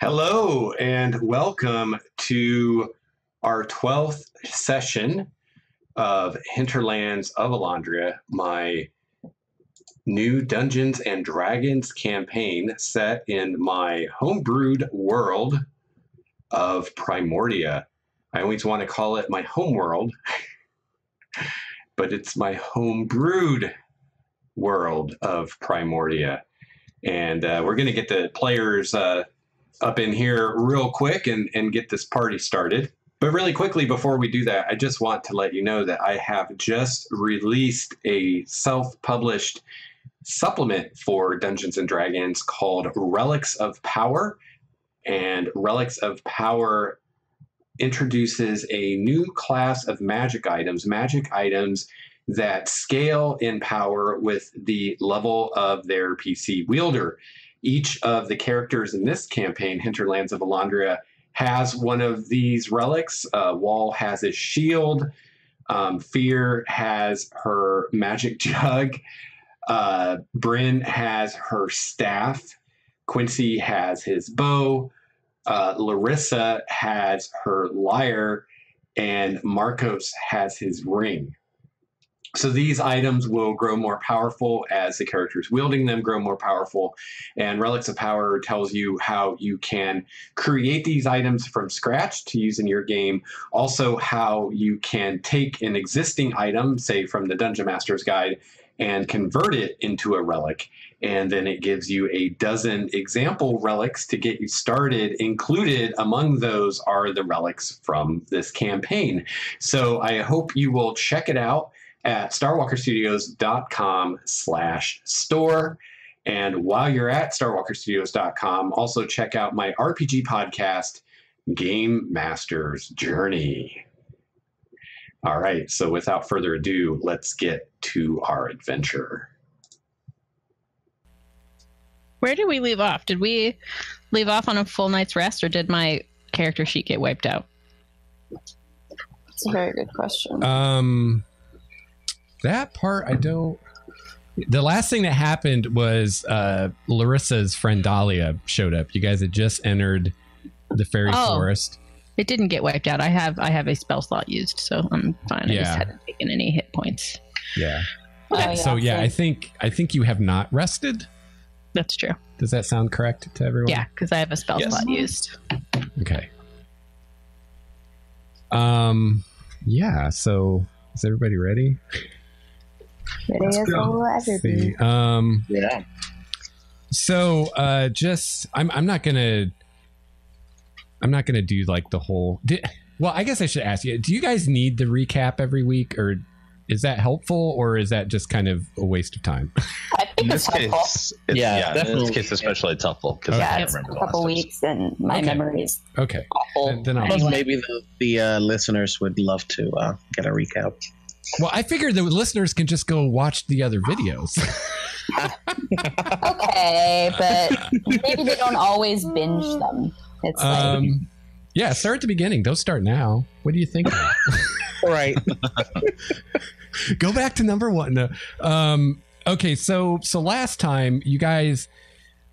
Hello and welcome to our 12th session of Hinterlands of Elandria, my new Dungeons and Dragons campaign set in my homebrewed world of Primordia. I always want to call it my home world, but it's my homebrewed world of Primordia. And we're going to get the players up in here real quick and get this party started. But really quickly, before we do that, I just want to let you know that I have just released a self-published supplement for Dungeons and Dragons called Relics of Power. And Relics of Power introduces a new class of magic items that scale in power with the level of their PC wielder. Each of the characters in this campaign, Hinterlands of Elandria, has one of these relics. Wall has his shield. Fear has her magic jug. Bryn has her staff. Quincy has his bow. Larissa has her lyre. And Marcos has his ring. So these items will grow more powerful as the characters wielding them grow more powerful. And Relics of Power tells you how you can create these items from scratch to use in your game. Also, how you can take an existing item, say from the Dungeon Master's Guide, and convert it into a relic. And then it gives you a dozen example relics to get you started. Included among those are the relics from this campaign. So I hope you will check it out at starwalkerstudios.com/store. And while you're at starwalkerstudios.com, also check out my RPG podcast, Game Master's Journey. All right, so without further ado, let's get to our adventure. Where did we leave off? Did we leave off on a full night's rest, or did my character sheet get wiped out? That's a very good question. That part, I don't... The last thing that happened was Larissa's friend Dahlia showed up. You guys had just entered the Faerie Forest. It didn't get wiped out. I have a spell slot used, so I'm fine. Yeah. I just hadn't taken any hit points. Yeah. Okay. So yeah, I think you have not rested. That's true. Does that sound correct to everyone? Yeah, because I have a spell slot used. Okay. Yeah, so is everybody ready? Ready as all ever be. Yeah. So just I'm not gonna do like the whole. Well, I guess I should ask you. Do you guys need the recap every week, or is that helpful, or is that just kind of a waste of time? I think it's helpful. In this case especially, it's helpful because I can't remember a couple weeks and my memories. Okay. Awful. Then Plus, maybe the listeners would love to get a recap. Well, I figured the listeners can just go watch the other videos. Okay, but maybe they don't always binge them. It's like... Yeah, start at the beginning. Don't start now. What do you think? Right. Go back to number one. No. Okay, so last time you guys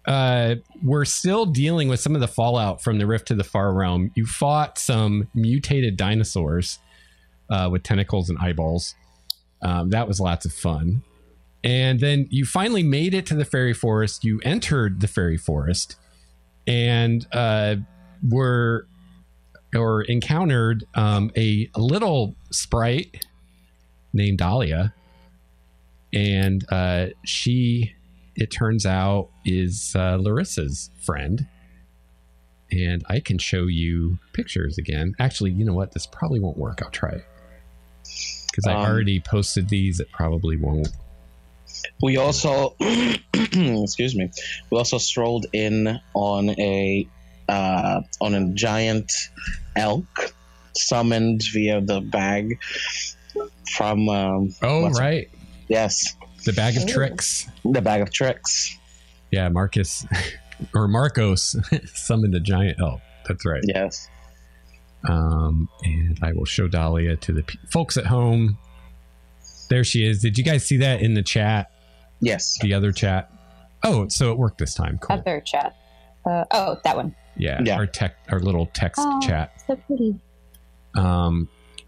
were still dealing with some of the fallout from the Rift to the Far Realm. You fought some mutated dinosaurs with tentacles and eyeballs. That was lots of fun. And then you finally made it to the Faerie Forest. You entered the Faerie Forest and encountered a little sprite named Dahlia. And she, it turns out, is Larissa's friend. And I can show you pictures again. Actually, you know what? This probably won't work. I'll try it. Because I already posted these. It probably won't. We also, excuse me, we also strolled in on a giant elk summoned via the bag from... right. Yes. The bag of tricks. The bag of tricks. Yeah, Marcos summoned a giant elk. That's right. Yes. And I will show Dahlia to the folks at home. There she is. Did you guys see that in the chat? Yes. The other chat. Oh, so it worked this time. Cool. Other chat. That one. Yeah. Our little text chat. So pretty.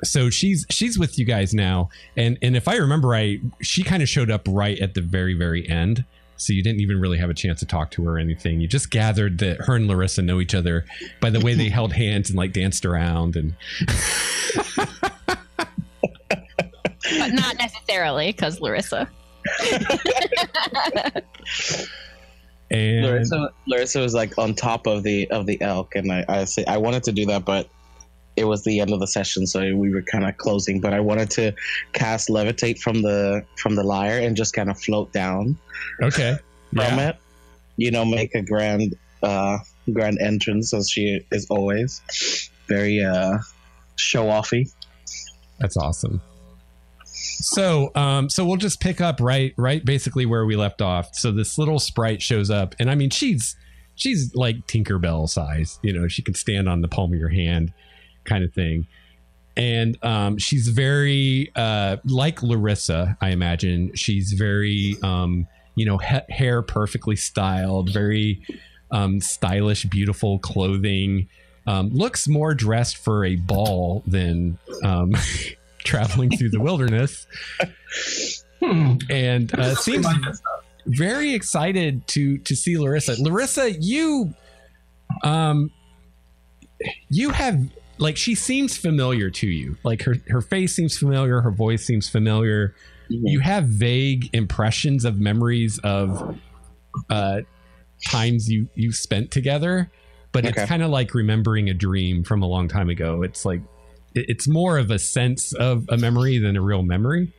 So she's with you guys now, and if I remember right, she kind of showed up right at the very, very end. So you didn't even really have a chance to talk to her or anything. You just gathered that her and Larissa know each other by the way they held hands and like danced around and. But not necessarily because Larissa. And Larissa was like on top of the elk, and I wanted to do that, but it was the end of the session, so we were kind of closing. But I wanted to cast levitate from the lyre and just kind of float down. Okay. From it, make a grand entrance as she is always. Very show offy. That's awesome. So we'll just pick up right basically where we left off. So this little sprite shows up, and I mean she's like Tinkerbell size, she can stand on the palm of your hand kind of thing. And she's very like Larissa, I imagine. She's very hair perfectly styled, very stylish, beautiful clothing. Looks more dressed for a ball than traveling through the wilderness, and seems very excited to see Larissa. Larissa, you have she seems familiar to you. Like her face seems familiar, her voice seems familiar. Mm-hmm. You have vague impressions of memories of times you spent together, but it's kind of like remembering a dream from a long time ago. It's like it's more of a sense of a memory than a real memory.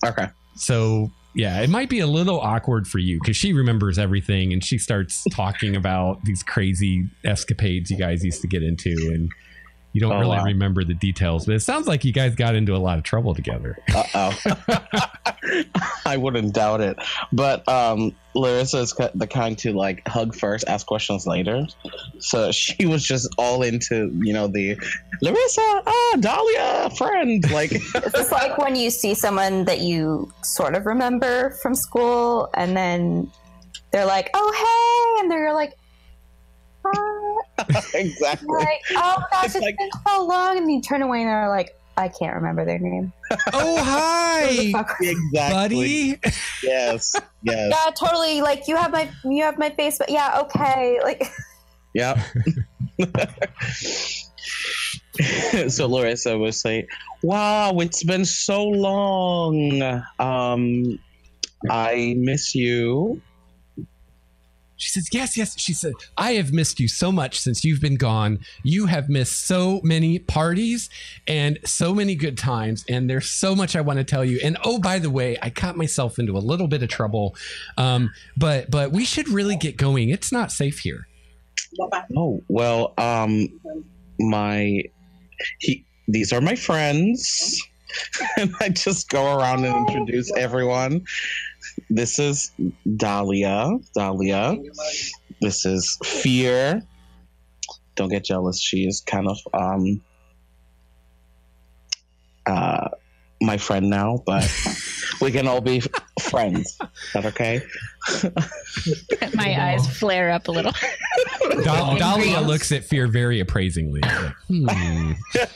Okay. So yeah, it might be a little awkward for you because she remembers everything and she starts talking about these crazy escapades you guys used to get into, and you don't really remember the details, but it sounds like you guys got into a lot of trouble together. I wouldn't doubt it. But Larissa is the kind to like hug first, ask questions later. So she was just all into, the Larissa, Dahlia, friend. Like it's like when you see someone that you sort of remember from school, and then they're like, "Oh, hey," and they're like, exactly. Like, oh gosh, it's been so long, and you turn away and they're like, I can't remember their name. Oh, hi, exactly, buddy. Yes. Yeah, totally. Like you have my face, but yeah, okay. Like, yeah. So Larissa would say, "Wow, it's been so long. I miss you." She says, yes. She said, I have missed you so much since you've been gone. You have missed so many parties and so many good times. And there's so much I want to tell you. And oh, by the way, I got myself into a little bit of trouble. But we should really get going. It's not safe here. Oh, well, these are my friends. And I just go around and introduce everyone. This is Dahlia. This is Fear. Don't get jealous. She is kind of my friend now, but we can all be friends. Is that okay? My eyes flare up a little. Dahlia looks at Fear very appraisingly. I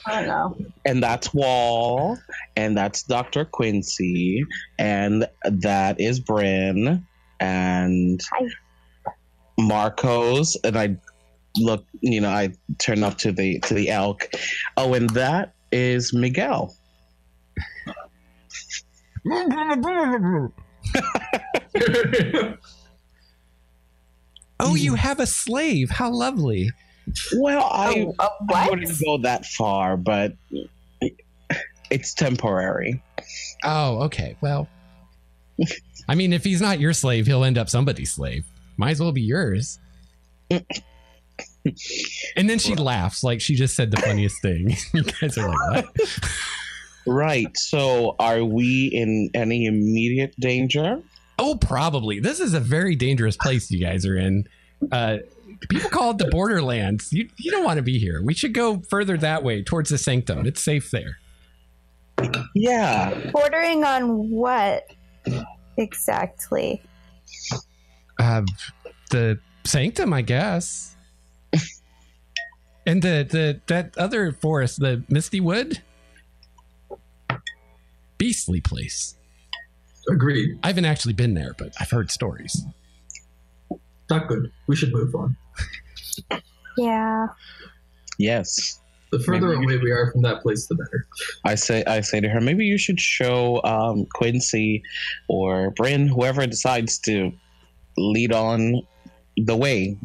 don't know. And that's Wall, and that's Dr. Quincy, and that is Bryn, and Marcos, and I look, I turn up to the elk. Oh, and that is Miguel. Oh, you have a slave. How lovely. Well, I wouldn't go that far, but it's temporary. Oh, okay. Well, I mean, if he's not your slave, he'll end up somebody's slave. Might as well be yours. And then she laughs like she just said the funniest thing. You guys are like, what? Right. So are we in any immediate danger? Oh, probably. This is a very dangerous place you guys are in. People call it the Borderlands. You don't want to be here. We should go further that way towards the Sanctum. It's safe there. Yeah. Bordering on what exactly? The Sanctum, I guess. And that other forest, the Misty Wood, beastly place. Agreed. I haven't actually been there, but I've heard stories. Not good. We should move on. Yeah. Yes. The further away we are from that place, the better. I say to her, maybe you should show Quincy or Bryn, whoever decides to lead on the way.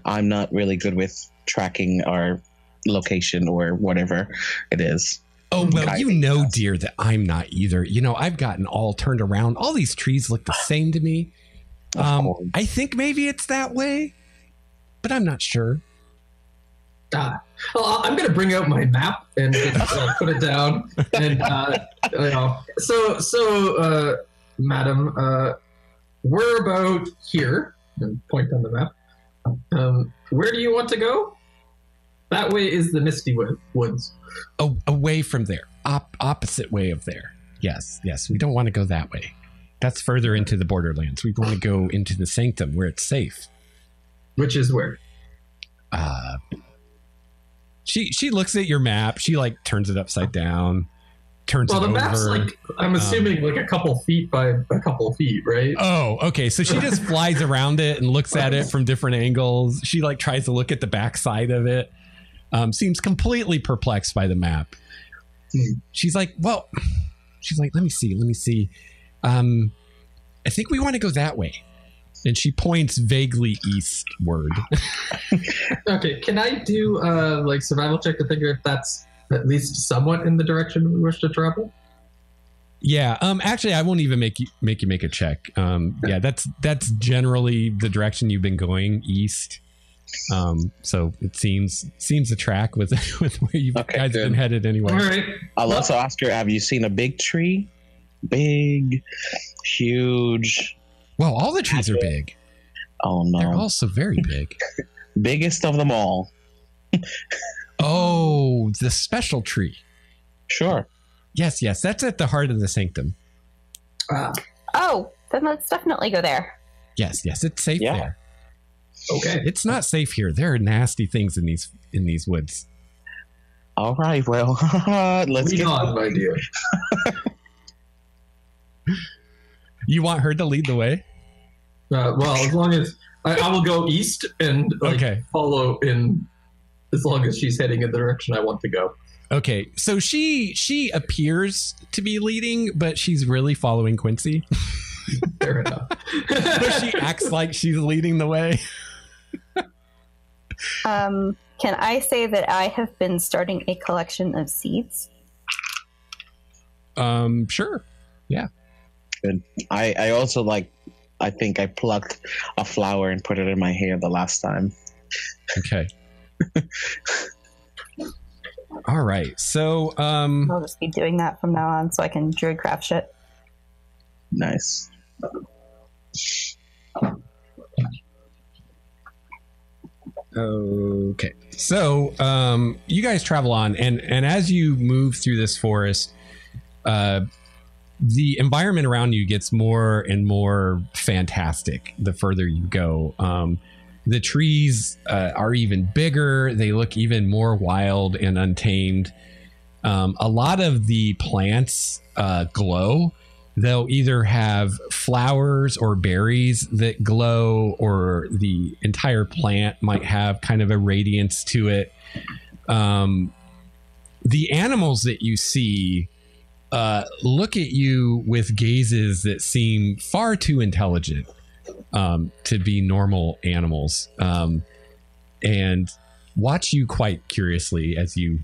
I'm not really good with tracking our location or whatever it is. Oh, well, you know, dear, that I'm not either. You know, I've gotten all turned around. All these trees look the same to me. I think maybe it's that way, but I'm not sure. Well, I'm going to bring out my map and put it down. And, so, madam, we're about here, and point on the map. Where do you want to go? That way is the Misty Woods. Oh, away from there. Opposite way of there. Yes. We don't want to go that way. That's further into the borderlands. We want to go into the sanctum where it's safe. Which is where? She looks at your map. She like turns it upside down, turns it over. Well, the map's like, I'm assuming like a couple feet by a couple feet, right? Oh, okay. So she just flies around it and looks at it from different angles. She like tries to look at the back side of it. Seems completely perplexed by the map. She's like, let me see. I think we want to go that way. And she points vaguely eastward. Okay, can I do like survival check to figure if that's at least somewhat in the direction we wish to travel? Yeah. Actually, I won't even make you make a check. Yeah, that's generally the direction you've been going, east. So it seems to track with where you guys have been headed anyway. All right. I'll also ask her, have you seen a big tree? Big, huge. Well, all the trees are big. Oh no. They're also very big. Biggest of them all. Oh, the special tree. Sure. Yes, that's at the heart of the sanctum. Oh, then let's definitely go there. Yes, it's safe there. Okay. It's not safe here. There are nasty things in these woods. All right, well, let's get on, my dear. You want her to lead the way? Well, as long as I will go east and follow in, as long as she's heading in the direction I want to go. Okay, so she appears to be leading, but she's really following Quincy. Fair enough. But she acts like she's leading the way. Can I say that I have been starting a collection of seeds? Sure. Yeah. Good. I also I think I plucked a flower and put it in my hair the last time. Okay. All right. So I'll just be doing that from now on so I can druidcraft shit. Nice. Okay. So you guys travel on, and as you move through this forest, the environment around you gets more and more fantastic the further you go. The trees are even bigger. They look even more wild and untamed. A lot of the plants glow. They'll either have flowers or berries that glow, or the entire plant might have kind of a radiance to it. The animals that you see look at you with gazes that seem far too intelligent to be normal animals, and watch you quite curiously as you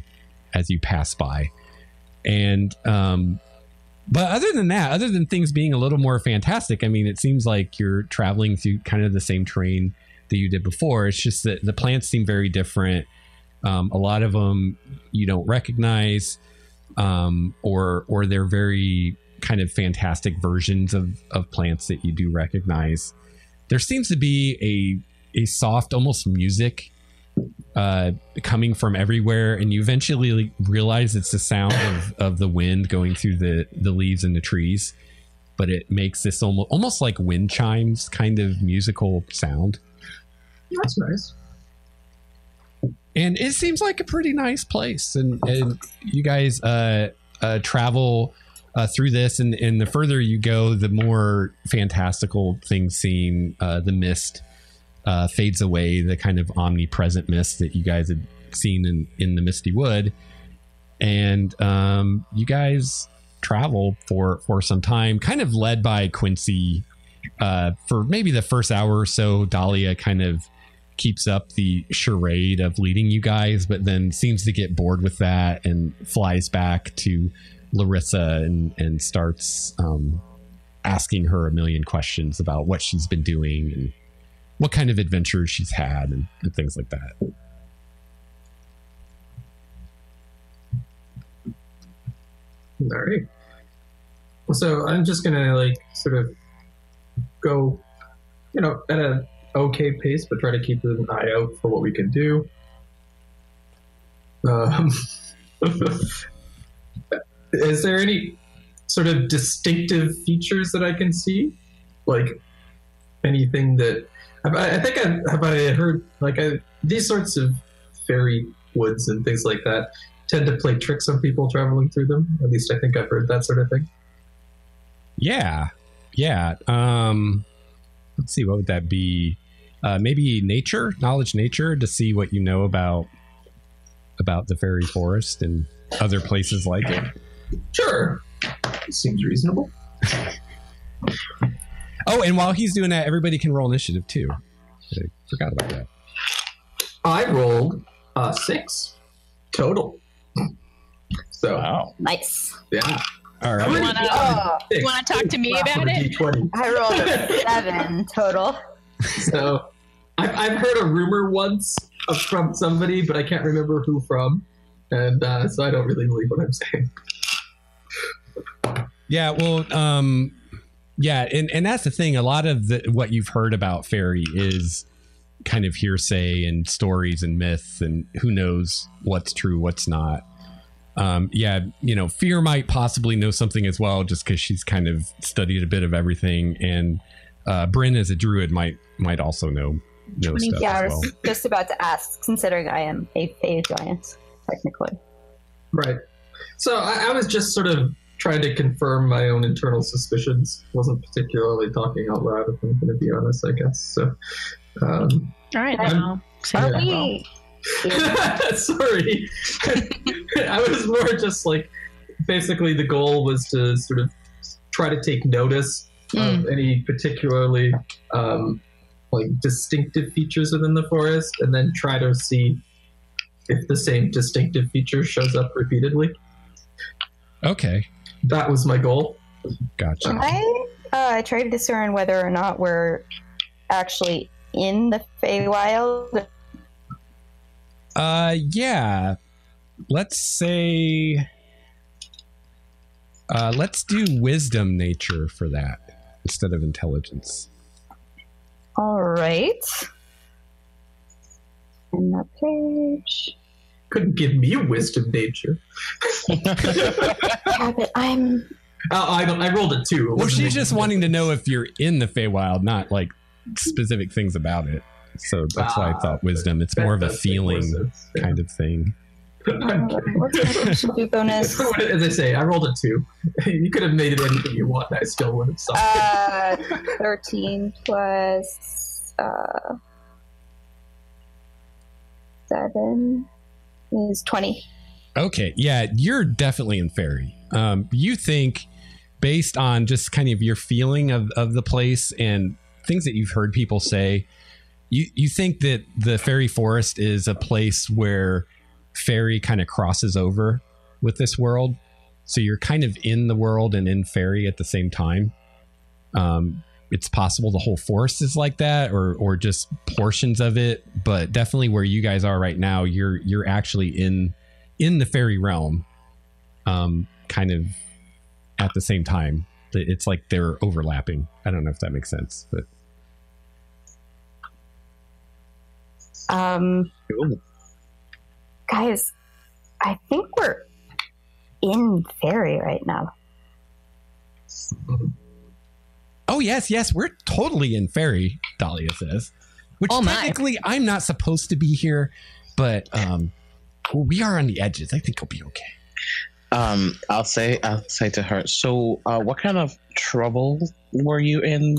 pass by. And but other than that, other than things being a little more fantastic, I mean, it seems like you're traveling through kind of the same terrain that you did before. It's just that the plants seem very different. A lot of them you don't recognize, or they're very kind of fantastic versions of plants that you do recognize. There seems to be a soft, almost music coming from everywhere, and you eventually realize it's the sound of the wind going through the leaves and the trees, but it makes this almost like wind chimes kind of musical sound. That's nice. And it seems like a pretty nice place. And you guys travel through this, and the further you go, the more fantastical things seem. The mist fades away, the kind of omnipresent mist that you guys had seen in the Misty Wood. And you guys travel for some time, kind of led by Quincy. For maybe the first hour or so, Dahlia kind of keeps up the charade of leading you guys, but then seems to get bored with that and flies back to Larissa and starts asking her a million questions about what she's been doing and what kind of adventures she's had and things like that. All right. So I'm just gonna like sort of go, at a okay pace, but try to keep an eye out for what we can do. Is there any sort of distinctive features that I can see? Like anything that I think I heard these sorts of fairy woods and things like that tend to play tricks on people traveling through them. At least I think I've heard that sort of thing. Yeah. Let's see, what would that be? Maybe knowledge nature, to see what you know about the Faerie Forest and other places like it. Sure. Seems reasonable. Oh, and while he's doing that, everybody can roll initiative too. I forgot about that. I rolled 6 total. So Wow. Nice. yeah. All right. You want to talk to me about it? D20. I rolled a 7 total. So I've heard a rumor once from somebody, but I can't remember who from, and so I don't really believe what I'm saying. Yeah, well, yeah, and that's the thing. A lot of what you've heard about fairy is kind of hearsay and stories and myths, and who knows what's true, what's not. Yeah, Fear might possibly know something as well, just because she's kind of studied a bit of everything, and Bryn, as a druid, might also know stuff Yeah, as I well. was just about to ask, considering I am a Fae giant, technically. Right. So I was just sort of trying to confirm my own internal suspicions. Wasn't particularly talking out loud, if I'm going to be honest, I guess. So, All right, now. Are we? sorry. I was more just like, basically the goal was to sort of try to take notice of any particularly distinctive features within the forest, and then try to see if the same distinctive feature shows up repeatedly. Okay. That was my goal. Gotcha. I try to discern whether or not we're actually in the Feywild. Yeah. Let's say let's do wisdom nature for that instead of intelligence. All right. And that page. Couldn't give me wisdom nature. Yeah, but I'm. I rolled a 2. Well, she's just wanting to know if you're in the Feywild, not like specific things about it. So that's why I thought wisdom. It's more of a feeling kind of thing. What's my initiative bonus? As I say, I rolled a 2. You could have made it anything you want. I still would have sucked. 13 plus 7 is 20. Okay, yeah, you're definitely in fairy. You think, based on just kind of your feeling of the place and things that you've heard people say, you think that the Faerie Forest is a place where fairy kind of crosses over with this world. So you're kind of in the world and in fairy at the same time. It's possible the whole forest is like that, or just portions of it, but definitely where you guys are right now, you're actually in the fairy realm, kind of at the same time. It's like they're overlapping. I don't know if that makes sense, but guys, I think we're in fairy right now. oh yes, we're totally in fairy, Dahlia says. Which technically I'm not supposed to be here, but we are on the edges. I think it'll be okay. I'll say to her, so what kind of trouble were you in?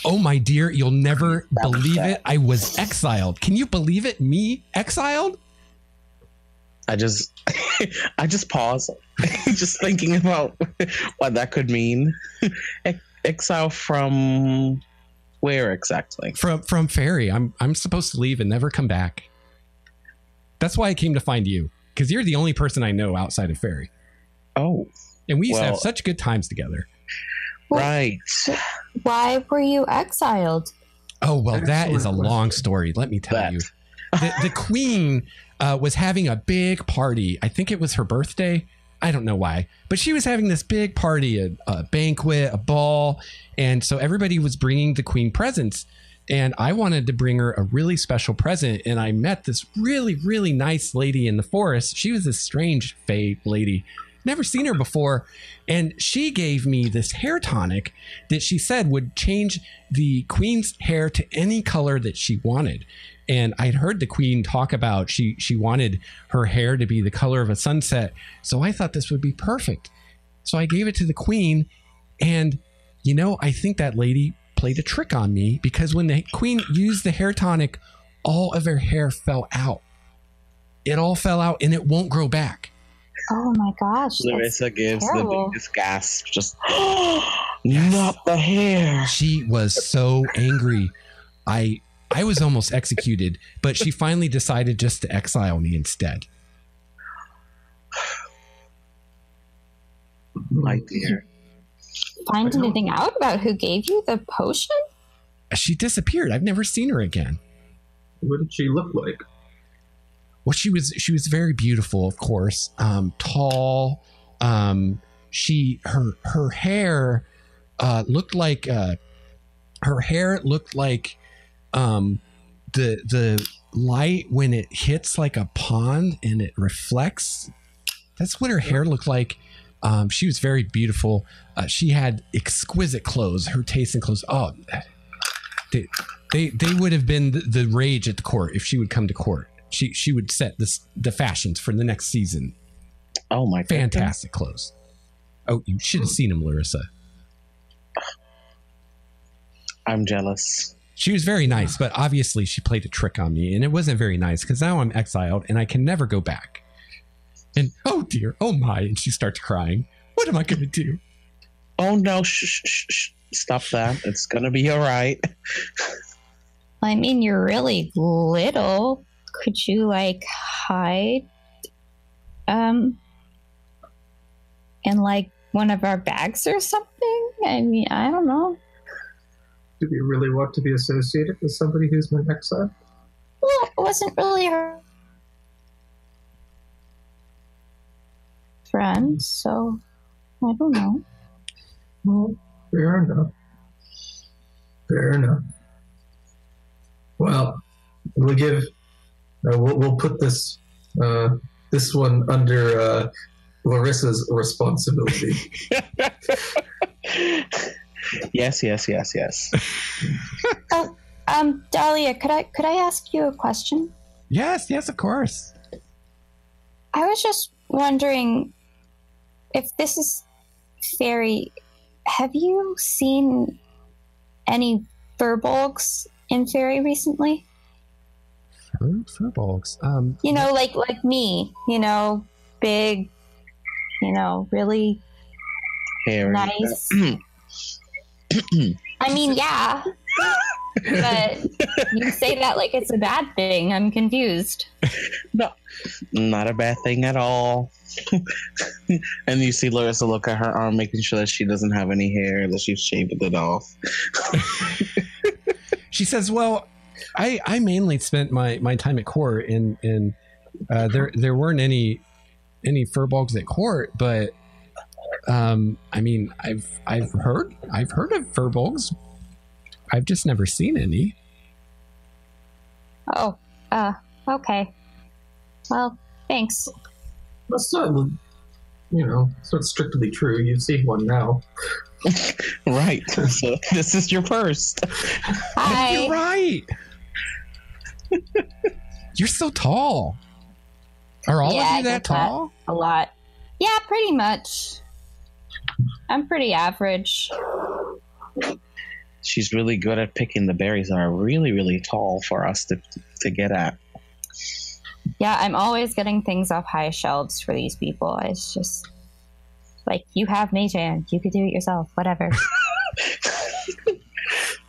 Oh, my dear, you'll never believe it. I was exiled. Can you believe it? Me exiled? I just pause, just thinking about what that could mean. Exile from where exactly? From Faerie. I'm supposed to leave and never come back. That's why I came to find you, because you're the only person I know outside of Faerie. Oh, and we used to have such good times together. Right. Why were you exiled? Oh, well, that is a long story. Let me tell you. The queen was having a big party. I think it was her birthday. I don't know why, but she was having this big party, a banquet, a ball. And so everybody was bringing the queen presents. And I wanted to bring her a really special present. And I met this really, really nice lady in the forest. She was this strange fae lady. Never seen her before. And she gave me this hair tonic that she said would change the queen's hair to any color that she wanted. And I'd heard the queen talk about she wanted her hair to be the color of a sunset. So I thought this would be perfect. So I gave it to the queen. And, you know, I think that lady played a trick on me, because when the queen used the hair tonic, all of her hair fell out. It all fell out and it won't grow back. Oh my gosh. Larissa gives terrible. the biggest gasp. Just, not the hair. She was so angry. I was almost executed, but she finally decided just to exile me instead. My dear. Find anything out about who gave you the potion? She disappeared. I've never seen her again. What did she look like? Well, she was very beautiful, of course. Tall. Her hair looked like the light when it hits like a pond and it reflects. That's what her hair looked like. She was very beautiful. She had exquisite clothes. Her taste in clothes. Oh, they would have been the rage at the court if she would come to court. She would set the fashions for the next season. Oh my! Fantastic clothes. Oh, you should have seen them, Larissa. I'm jealous. She was very nice, but obviously she played a trick on me, and it wasn't very nice because now I'm exiled and I can never go back. And oh dear, oh my! And she starts crying. What am I going to do? Oh no! Shh! Stop that! It's gonna be all right. I mean, you're really little. Could you like hide in like one of our bags or something? I mean, I don't know. Do we really want to be associated with somebody who's been exiled? Well, it wasn't really her friend, so I don't know. Well, fair enough. Well, we'll put this one under Larissa's responsibility. Yes. Dahlia, could I ask you a question? Yes, of course. I was just wondering if this is Faerie. Have you seen any furbolgs in Faerie recently? Furbolgs. You know, like me. You know, big. You know, really Hairy. nice. I mean, yeah. But you say that like it's a bad thing. I'm confused. No, not a bad thing at all. And you see Larissa look at her arm, making sure that she doesn't have any hair, that she's shaved it off. She says, well, I mainly spent my time at court, and there weren't any furbolgs at court, but I mean, I've heard of furbolgs. I've just never seen any. Oh, okay. Well, thanks. That's not, it's not strictly true. You see one now. Right. So this is your first. Hi. You're right. You're so tall. Are all of I you that get that tall? a lot. Yeah, pretty much. I'm pretty average. She's really good at picking the berries that are really, really tall for us to get at. Yeah, I'm always getting things off high shelves for these people. It's just like, you have mage hand. You could do it yourself. Whatever.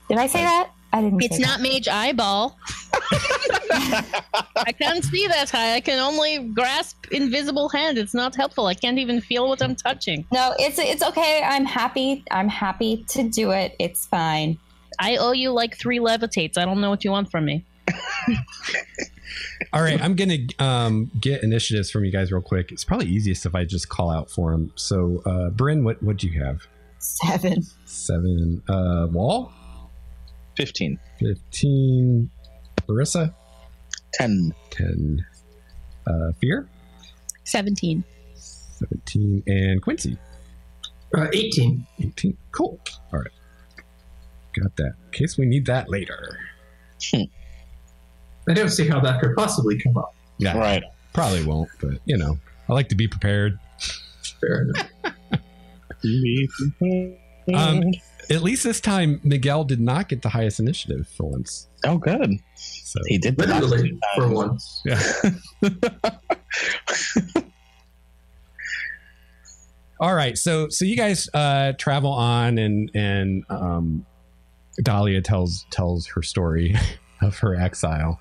Did I say that? I didn't. It's not mage eyeball. I can't see that high. I can only grasp invisible hand. It's not helpful. I can't even feel what I'm touching. No, it's okay. I'm happy to do it. It's fine. I owe you like 3 levitates. I don't know what you want from me. All right, I'm gonna get initiatives from you guys real quick. It's probably easiest if I just call out for them. So, Bryn, what do you have? 7. 7. Wall? 15. 15. Larissa? 10. 10. Fear? 17. 17. And Quincy? 18. 18. Cool. All right. Got that. In case we need that later. I don't see how that could possibly come up. Yeah. Right. Probably won't, but, I like to be prepared. Fair enough. At least this time, Miguel did not get the highest initiative for once. Oh, good. So He did the last Literally, 2 for times. once. Yeah. All right. So you guys travel on, and Dahlia tells her story of her exile,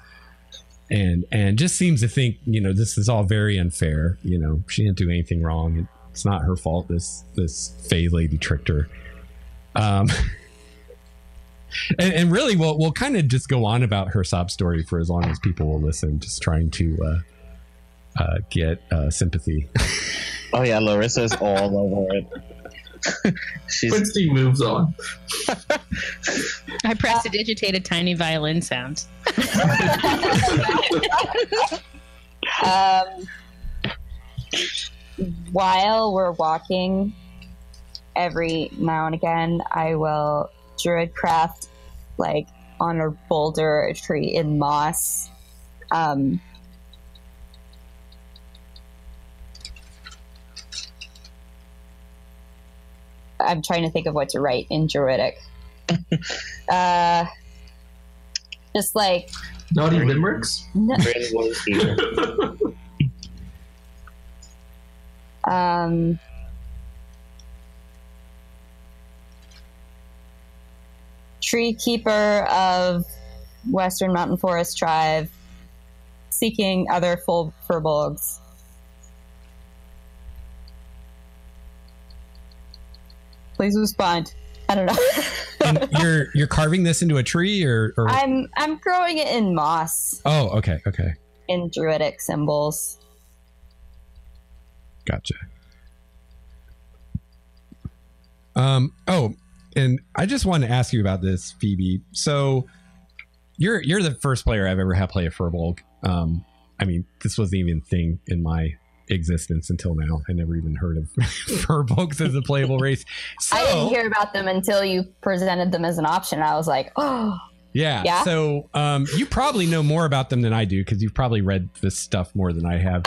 and just seems to think this is all very unfair. She didn't do anything wrong. It's not her fault. This Fae lady tricked her. And really, we'll kind of just go on about her sob story for as long as people will listen, just trying to get sympathy. Oh, yeah, Larissa's all over it. She's Quincy moves on. I prestidigitated tiny violin sounds. While we're walking, every now and again, I will druid craft like on a boulder, a tree in moss. I'm trying to think of what to write in druidic. Just like Naughty limericks? Bryn was here. Tree keeper of Western Mountain Forest tribe, seeking other full furbolgs. Please respond. I don't know. And you're carving this into a tree, or I'm growing it in moss. Oh, okay. In druidic symbols. Gotcha. And I just wanted to ask you about this, Phoebe. So you're the first player I've ever had play a Furbolg. I mean, this wasn't even a thing in my existence until now. I never even heard of Furbolgs as a playable race. So, I didn't hear about them until you presented them as an option. I was like, oh. Yeah. So you probably know more about them than I do, because you've probably read this stuff more than I have.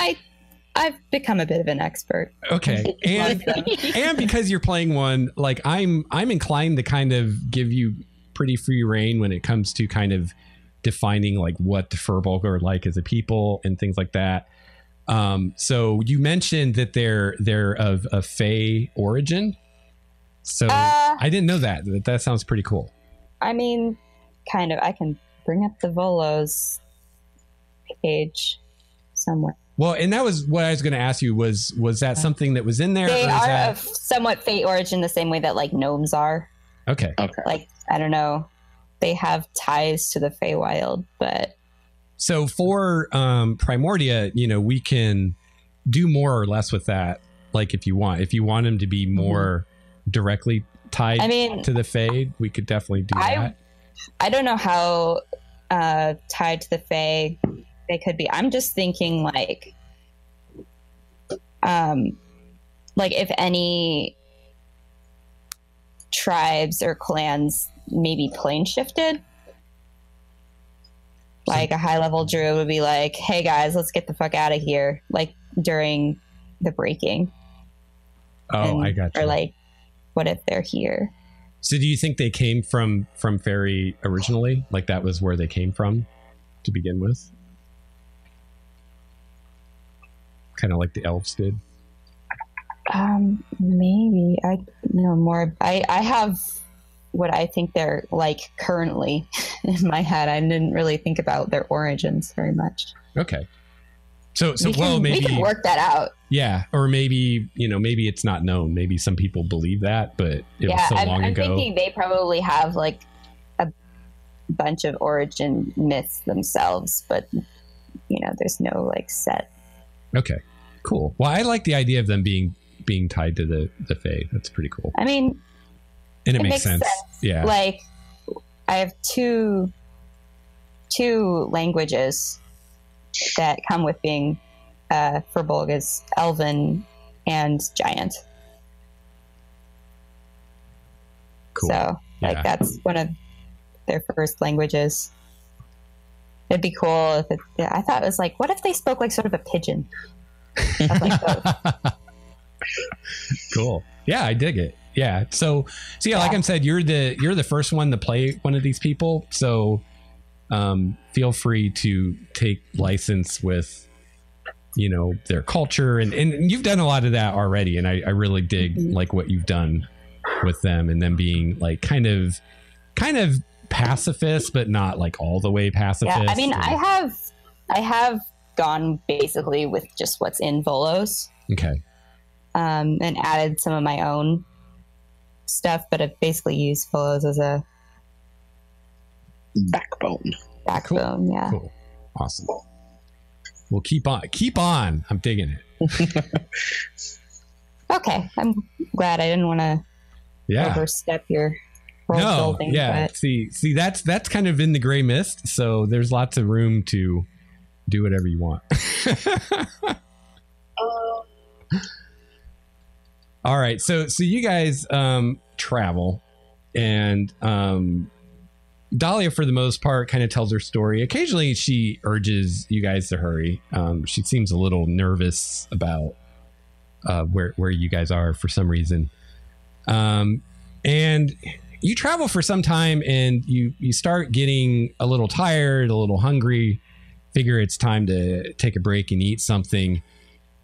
I've become a bit of an expert. Okay. And because you're playing one, like I'm inclined to kind of give you pretty free reign when it comes to kind of defining like what the Furbolg are like as a people and things like that. So you mentioned that they're of a Fae origin. So I didn't know that. That sounds pretty cool. I mean, kind of. I can bring up the Volos page somewhere. Well, and that was what I was going to ask you, was that something that was in there? They or is are that... of somewhat Fate origin, the same way that like gnomes are. Okay. Like, I don't know. They have ties to the Feywild, but... So for Primordia, we can do more or less with that, like if you want. If you want them to be more directly tied to the Fae, we could definitely do that. I don't know how tied to the Fae they could be. I'm just thinking like if any tribes or clans maybe plane shifted, Like a high level druid would be like, hey guys, let's get the fuck out of here. Like during the breaking. Oh, I got you. Or like, what if they're here? So do you think they came from Faerie originally? Like that was where they came from to begin with? Kind of like the elves did? Maybe. I know more. I have what I think they're like currently in my head. I didn't really think about their origins very much. Okay. So we can work that out. Yeah, or maybe maybe it's not known. Maybe some people believe that, but it was so long ago. I'm thinking they probably have like a bunch of origin myths themselves, but there's no like set. Okay, cool. Well, I like the idea of them being tied to the Fae. That's pretty cool. I mean, and it makes sense. Yeah, like I have two languages that come with being for Bolga's Elven and Giant. Cool. So that's one of their first languages. It'd be cool if I thought it was like, what if they spoke like sort of a pigeon? Cool. Yeah, I dig it. Yeah. So yeah, like I said, you're the first one to play one of these people. So feel free to take license with their culture and you've done a lot of that already, and I really dig like what you've done with them, and them being like kind of pacifist but not like all the way pacifist. I mean, I have gone basically with just what's in Volos, okay, and added some of my own stuff, but I've basically used Volos as a backbone. Cool. Yeah. Cool. Awesome. Well, keep on. I'm digging it. Okay. I'm glad. I didn't want to overstep your world building. Yeah. But... See, that's kind of in the gray mist. So there's lots of room to do whatever you want. All right. So you guys travel, and Dahlia, for the most part, kind of tells her story. Occasionally, she urges you guys to hurry. She seems a little nervous about where you guys are for some reason. And you travel for some time, and you start getting a little tired, a little hungry. Figure it's time to take a break and eat something.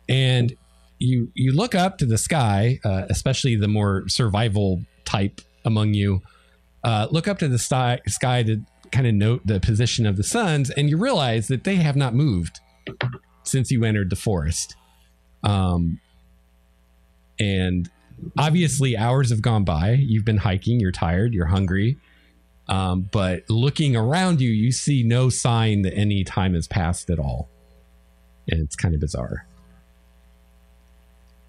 And you look up to the sky, especially the more survival type among you. Look up to the sky to kind of note the position of the suns, and you realize that they have not moved since you entered the forest. And obviously hours have gone by. You've been hiking, you're tired, you're hungry. But looking around you, you see no sign that any time has passed at all. And it's kind of bizarre.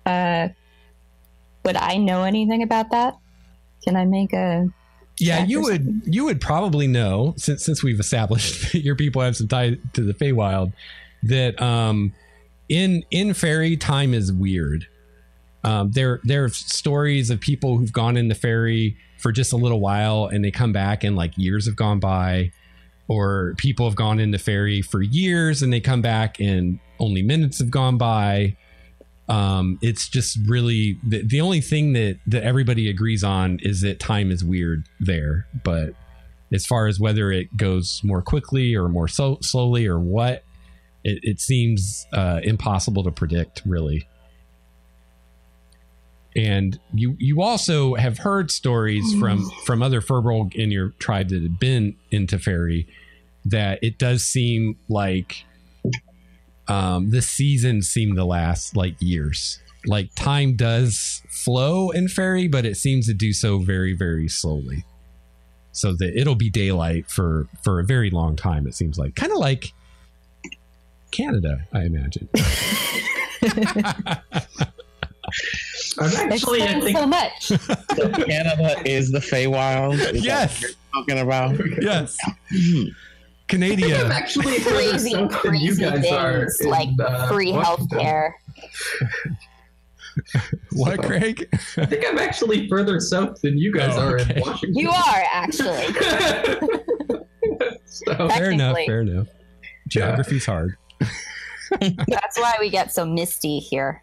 Would I know anything about that? Can I make a... Yeah, you would probably know, since we've established that your people have some tie to the Feywild, that in Faerie, time is weird. There are stories of people who've gone into Faerie for just a little while, and they come back and like years have gone by, or people have gone into Faerie for years and they come back and only minutes have gone by. It's just really the only thing that everybody agrees on is that time is weird there. But as far as whether it goes more quickly or more slowly or what, it seems impossible to predict, really. And you also have heard stories from other Furbolg in your tribe that have been into Faerie that it does seem like the seasons seem to last like years. Like time does flow in Faerie, but it seems to do so very, very slowly. So that it'll be daylight for a very long time, it seems like. Kind of like Canada, I imagine. Actually, I think so much. So Canada is the Feywild. Is yes. that what you're talking about? Yes. I'm Canadian. actually Crazy you guys are things like free healthcare. What, Craig? I think I'm actually further south than you guys are in Washington. You are actually. So, Fair enough. Technically. Fair enough. Geography's hard. That's why we get so misty here.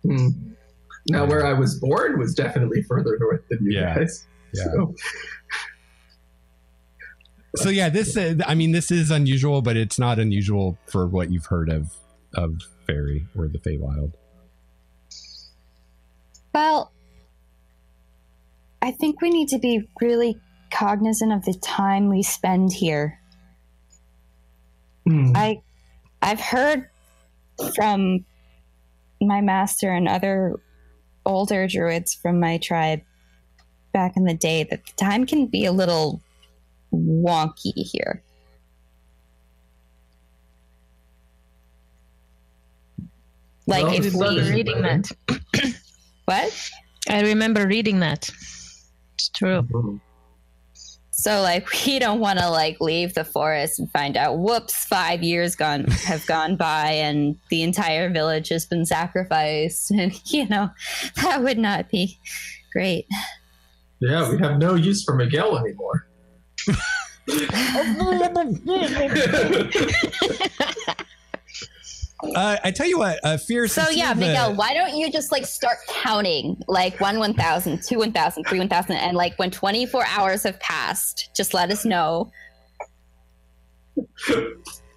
now, where I was born was definitely further north than you guys. Yeah. So, So yeah, this is unusual, but it's not unusual for what you've heard of Faerie or the Feywild. Well, I think we need to be really cognizant of the time we spend here. I've heard from my master and other older druids from my tribe back in the day that the time can be a little wonky here. Like Well, if the sun we is reading right. that. what? I remember reading that. It's true. So like we don't want to like leave the forest and find out whoops 5 years have gone by and the entire village has been sacrificed, and that would not be great. Yeah, we have no use for Miguel anymore. I tell you what, Fierce. So yeah, Miguel, why don't you just like start counting like 1 1,000, 2 1,000, 3 1,000, and like when 24 hours have passed, just let us know.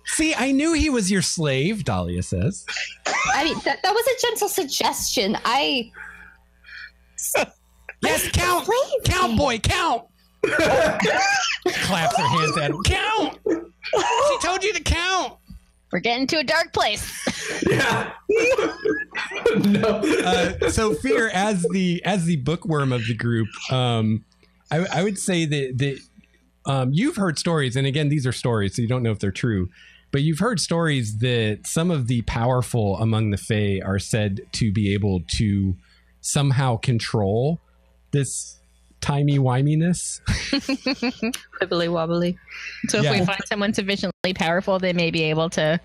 See, I knew he was your slave, Dahlia says. I mean, that was a gentle suggestion. Yes, count, boy, count. Claps her hands at him. Count. She told you to count. We're getting to a dark place. Yeah. No. So Fear, as the bookworm of the group, I would say that you've heard stories, and again, these are stories, so you don't know if they're true, but you've heard stories that some of the powerful among the Fae are said to be able to somehow control this timey-wiminess. Wibbly wobbly. So if we find someone sufficiently powerful, they may be able to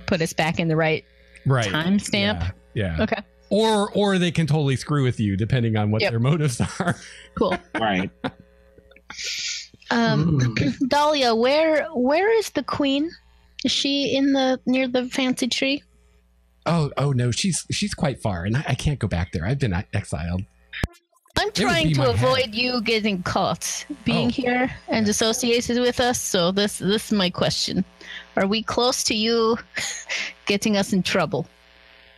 put us back in the right timestamp. Yeah. Okay. Or they can totally screw with you depending on what their motives are. Cool. Right. Dahlia, where is the queen? Is she near the fancy tree? Oh no, she's quite far, and I can't go back there. I've been exiled. I'm trying to avoid you getting caught being here and associated with us. So this is my question: are we close to you getting us in trouble?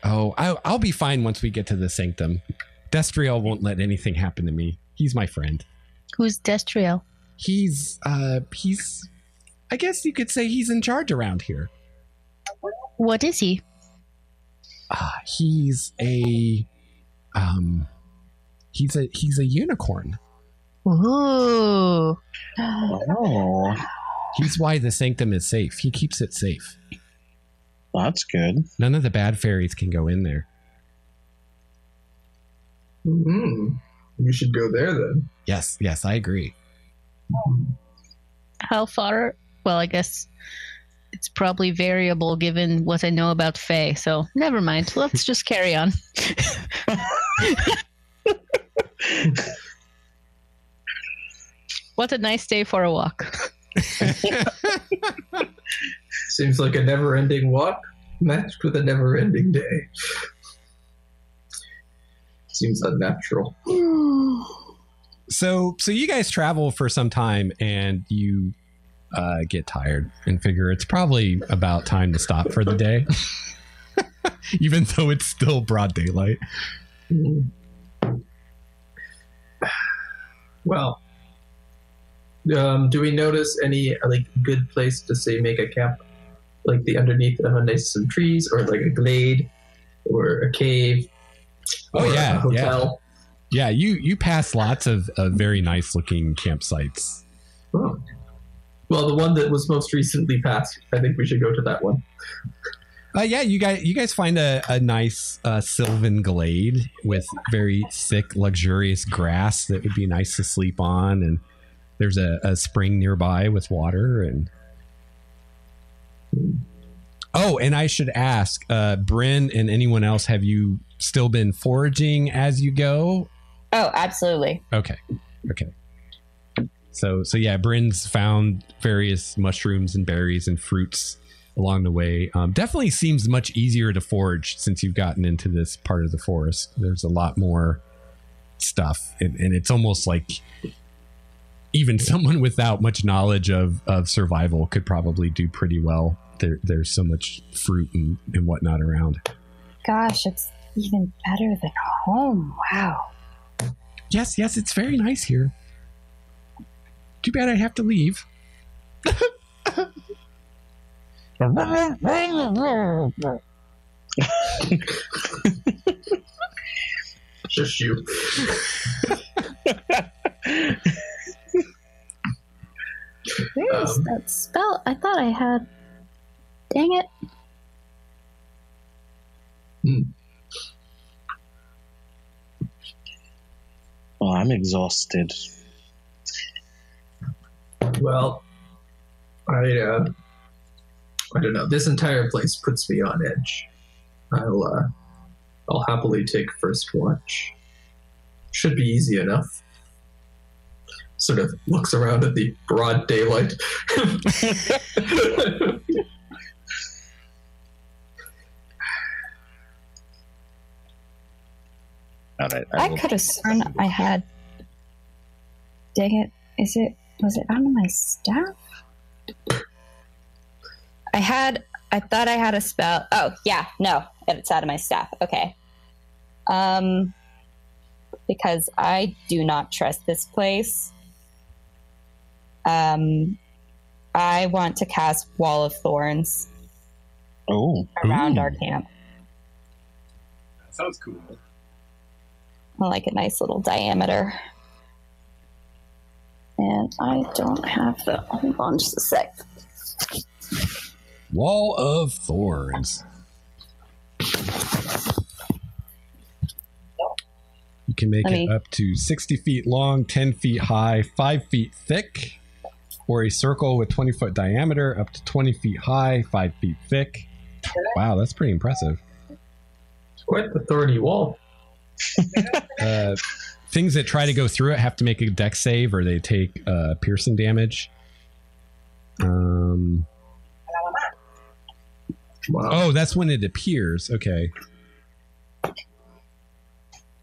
Oh, I'll be fine once we get to the sanctum. Destriel won't let anything happen to me. He's my friend. Who's Destriel? He's I guess you could say he's in charge around here. What is he? He's a he's a unicorn. Ooh. Oh, He's why the sanctum is safe. He keeps it safe. that's good. None of the bad fairies can go in there. You should go there then. Yes, I agree. How far? Well, I guess it's probably variable given what I know about Fae. So never mind. Let's just carry on. What a nice day for a walk. Seems like a never-ending walk matched with a never-ending day. Seems unnatural. So you guys travel for some time and you get tired and figure it's probably about time to stop for the day, even though it's still broad daylight. Well, do we notice any like good place to say make a camp, like the underneath of some trees, or like a glade, or a cave? Oh or yeah, a hotel? Yeah. You pass lots of very nice looking campsites. Oh. Well, the one that was most recently passed, I think we should go to that one. Yeah, you guys find a nice sylvan glade with very thick, luxurious grass that would be nice to sleep on, and there's a spring nearby with water. And and I should ask, Bryn and anyone else, have you still been foraging as you go? Oh, absolutely. Okay. So yeah, Bryn's found various mushrooms and berries and fruits along the way. Definitely seems much easier to forage since you've gotten into this part of the forest. There's a lot more stuff, and it's almost like even someone without much knowledge of survival could probably do pretty well. There's so much fruit and whatnot around. Gosh, it's even better than home. Wow. Yes, it's very nice here. Too bad I have to leave. Just you. Where's that spell? I thought I had. Dang it. Oh, I'm exhausted. Well, I don't know. This entire place puts me on edge. I'll happily take first watch. Should be easy enough. Sort of looks around at the broad daylight. All right, I could have sworn I had. Dang it! Was it on my staff? I thought I had a spell. Oh yeah, no, it's out of my staff. Okay. Because I do not trust this place. I want to cast Wall of Thorns. Around our camp. That sounds cool. I like a nice little diameter. And I don't have the... Hold on just a sec. Wall of Thorns. You can make it up to 60 feet long, 10 feet high, 5 feet thick, or a circle with 20-foot diameter up to 20 feet high, 5 feet thick. Wow, that's pretty impressive. It's quite the thorny wall. Things that try to go through it have to make a dex save, or they take piercing damage. Wow. Oh, that's when it appears. Okay.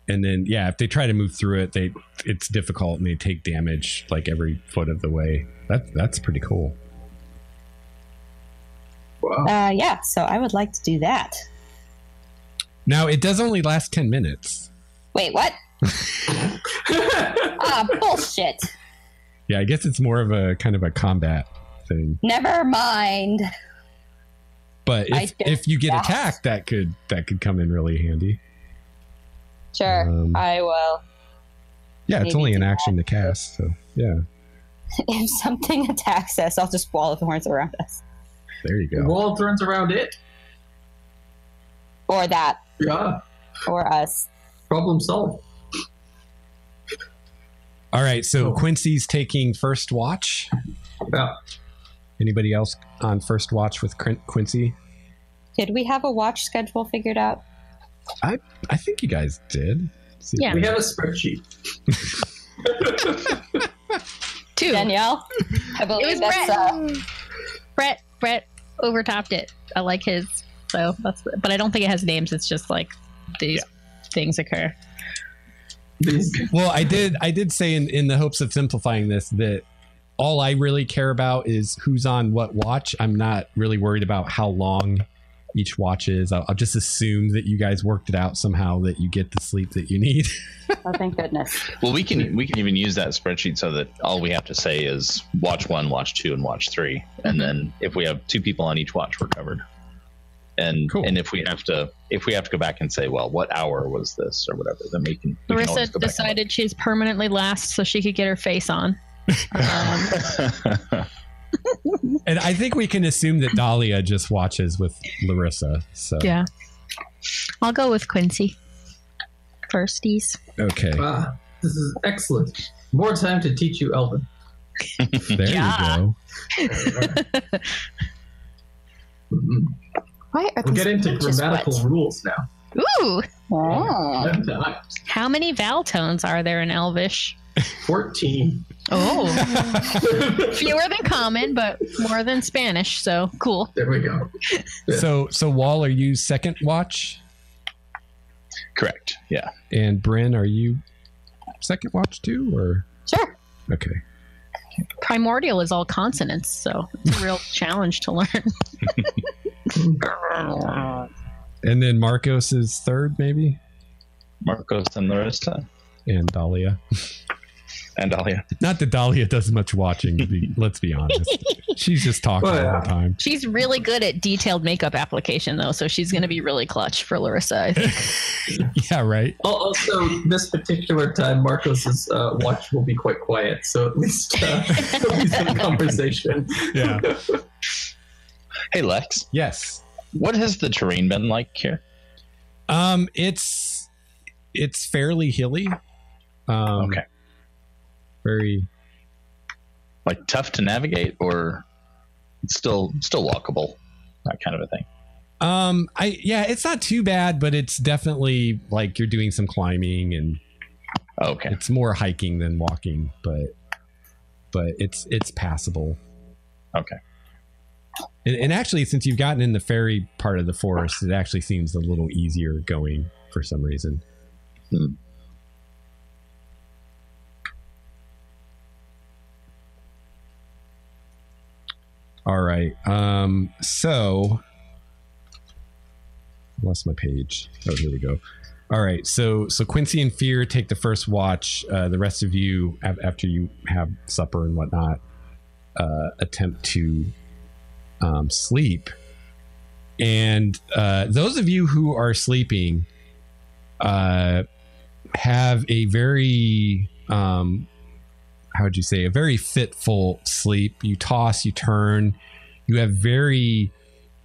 And then, yeah, if they try to move through it, it's difficult and they take damage like every foot of the way. That's pretty cool. Wow. Yeah, so I would like to do that. Now, it does only last 10 minutes. Wait, what? Bullshit. Yeah, I guess it's more of a kind of a combat thing. Never mind. But if you get attacked, that could come in really handy. Sure, I will. Yeah, it's only an action to cast, so yeah. If something attacks us, I'll just Wall of Thorns around us. There you go. Wall of Thorns around it. Or that. Yeah. Or us. Problem solved. All right, so Quincy's taking first watch. Yeah. Anybody else on first watch with Quincy? Did we have a watch schedule figured out? I think you guys did. Yeah. We have a spreadsheet. Two. Danielle? I believe It was that's Brett overtopped it. I like his. So but I don't think it has names. It's just like these things occur. Well, I did say in the hopes of simplifying this that all I really care about is who's on what watch. I'm not really worried about how long each watch is. I'll just assume that you guys worked it out somehow, that you get the sleep that you need. Oh, thank goodness. Well, we can even use that spreadsheet so that all we have to say is watch 1, watch 2, and watch 3, and then if we have 2 people on each watch, we're covered. And cool. And if we have to go back and say, well, what hour was this or whatever, then we can. Marissa decided she's permanently last so she could get her face on. And I think we can assume that Dahlia just watches with Larissa. So yeah, I'll go with Quincy. Firsties. Okay. This is excellent. More time to teach you Elven. There you go. We'll get into grammatical rules now. Ooh. Oh. How many vowel tones are there in Elvish? 14. Oh. Fewer than common, but more than Spanish, so cool. There we go. Yeah. So Wall, are you second watch? Correct. Yeah. And Bryn, are you second watch too, or? Sure. Okay. Primordial is all consonants, so it's a real challenge to learn. And then Marcos is third, maybe? Marcos and Larissa. And Dahlia. And Dahlia. Not that Dahlia does much watching, let's be honest. She's just talking all the time. She's really good at detailed makeup application, though, so she's going to be really clutch for Larissa, I think. Yeah, right. Also, this particular time, Marcos's watch will be quite quiet, so at least there'll be some conversation. Yeah. Hey, Lex. Yes. What has the terrain been like here? It's fairly hilly. Okay. Very like tough to navigate, or still walkable, that kind of a thing. It's not too bad, but it's definitely like you're doing some climbing, and okay, it's more hiking than walking, but it's passable. Okay. And actually, since you've gotten in the fairy part of the forest, it actually seems a little easier going for some reason. All right. So I lost my page. Oh, here we go. All right. So Quincy and Fear take the first watch. The rest of you, after you have supper and whatnot, attempt to sleep. And those of you who are sleeping have a very how would you say, a very fitful sleep. You toss, you turn, you have very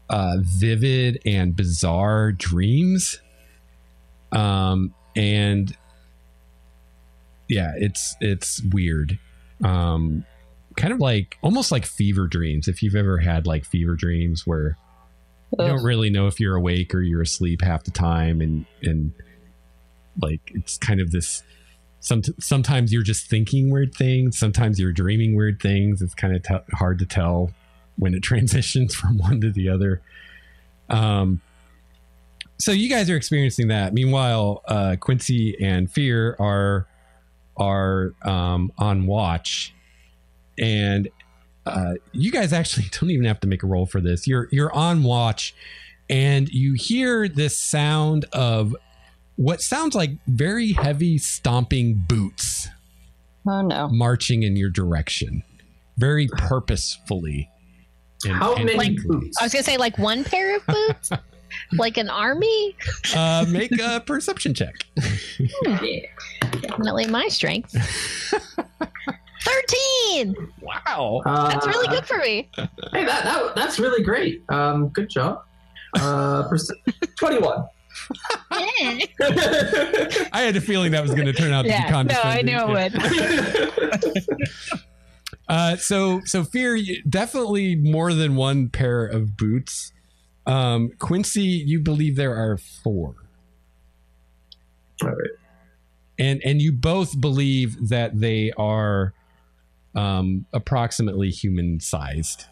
vivid and bizarre dreams. And yeah, it's weird. Kind of like, almost like fever dreams. If you've ever had like fever dreams where you don't really know if you're awake or you're asleep half the time. And like, it's kind of this, sometimes you're just thinking weird things. Sometimes you're dreaming weird things. It's kind of hard to tell when it transitions from one to the other. So you guys are experiencing that. Meanwhile, Quincy and Fear are on watch, and you guys actually don't even have to make a roll for this. You're on watch, and you hear this sound of what sounds like very heavy stomping boots. Oh no! Marching in your direction, very purposefully. How many boots? I was gonna say like one pair of boots, like an army. Make a perception check. Definitely my strength. 13. Wow, that's really good for me. Hey, that's really great. Good job. 21. I had a feeling that was going to turn out to be condescending. No, I know it. So Fear, definitely more than one pair of boots. Quincy, you believe there are 4. All right. And you both believe that they are approximately human sized.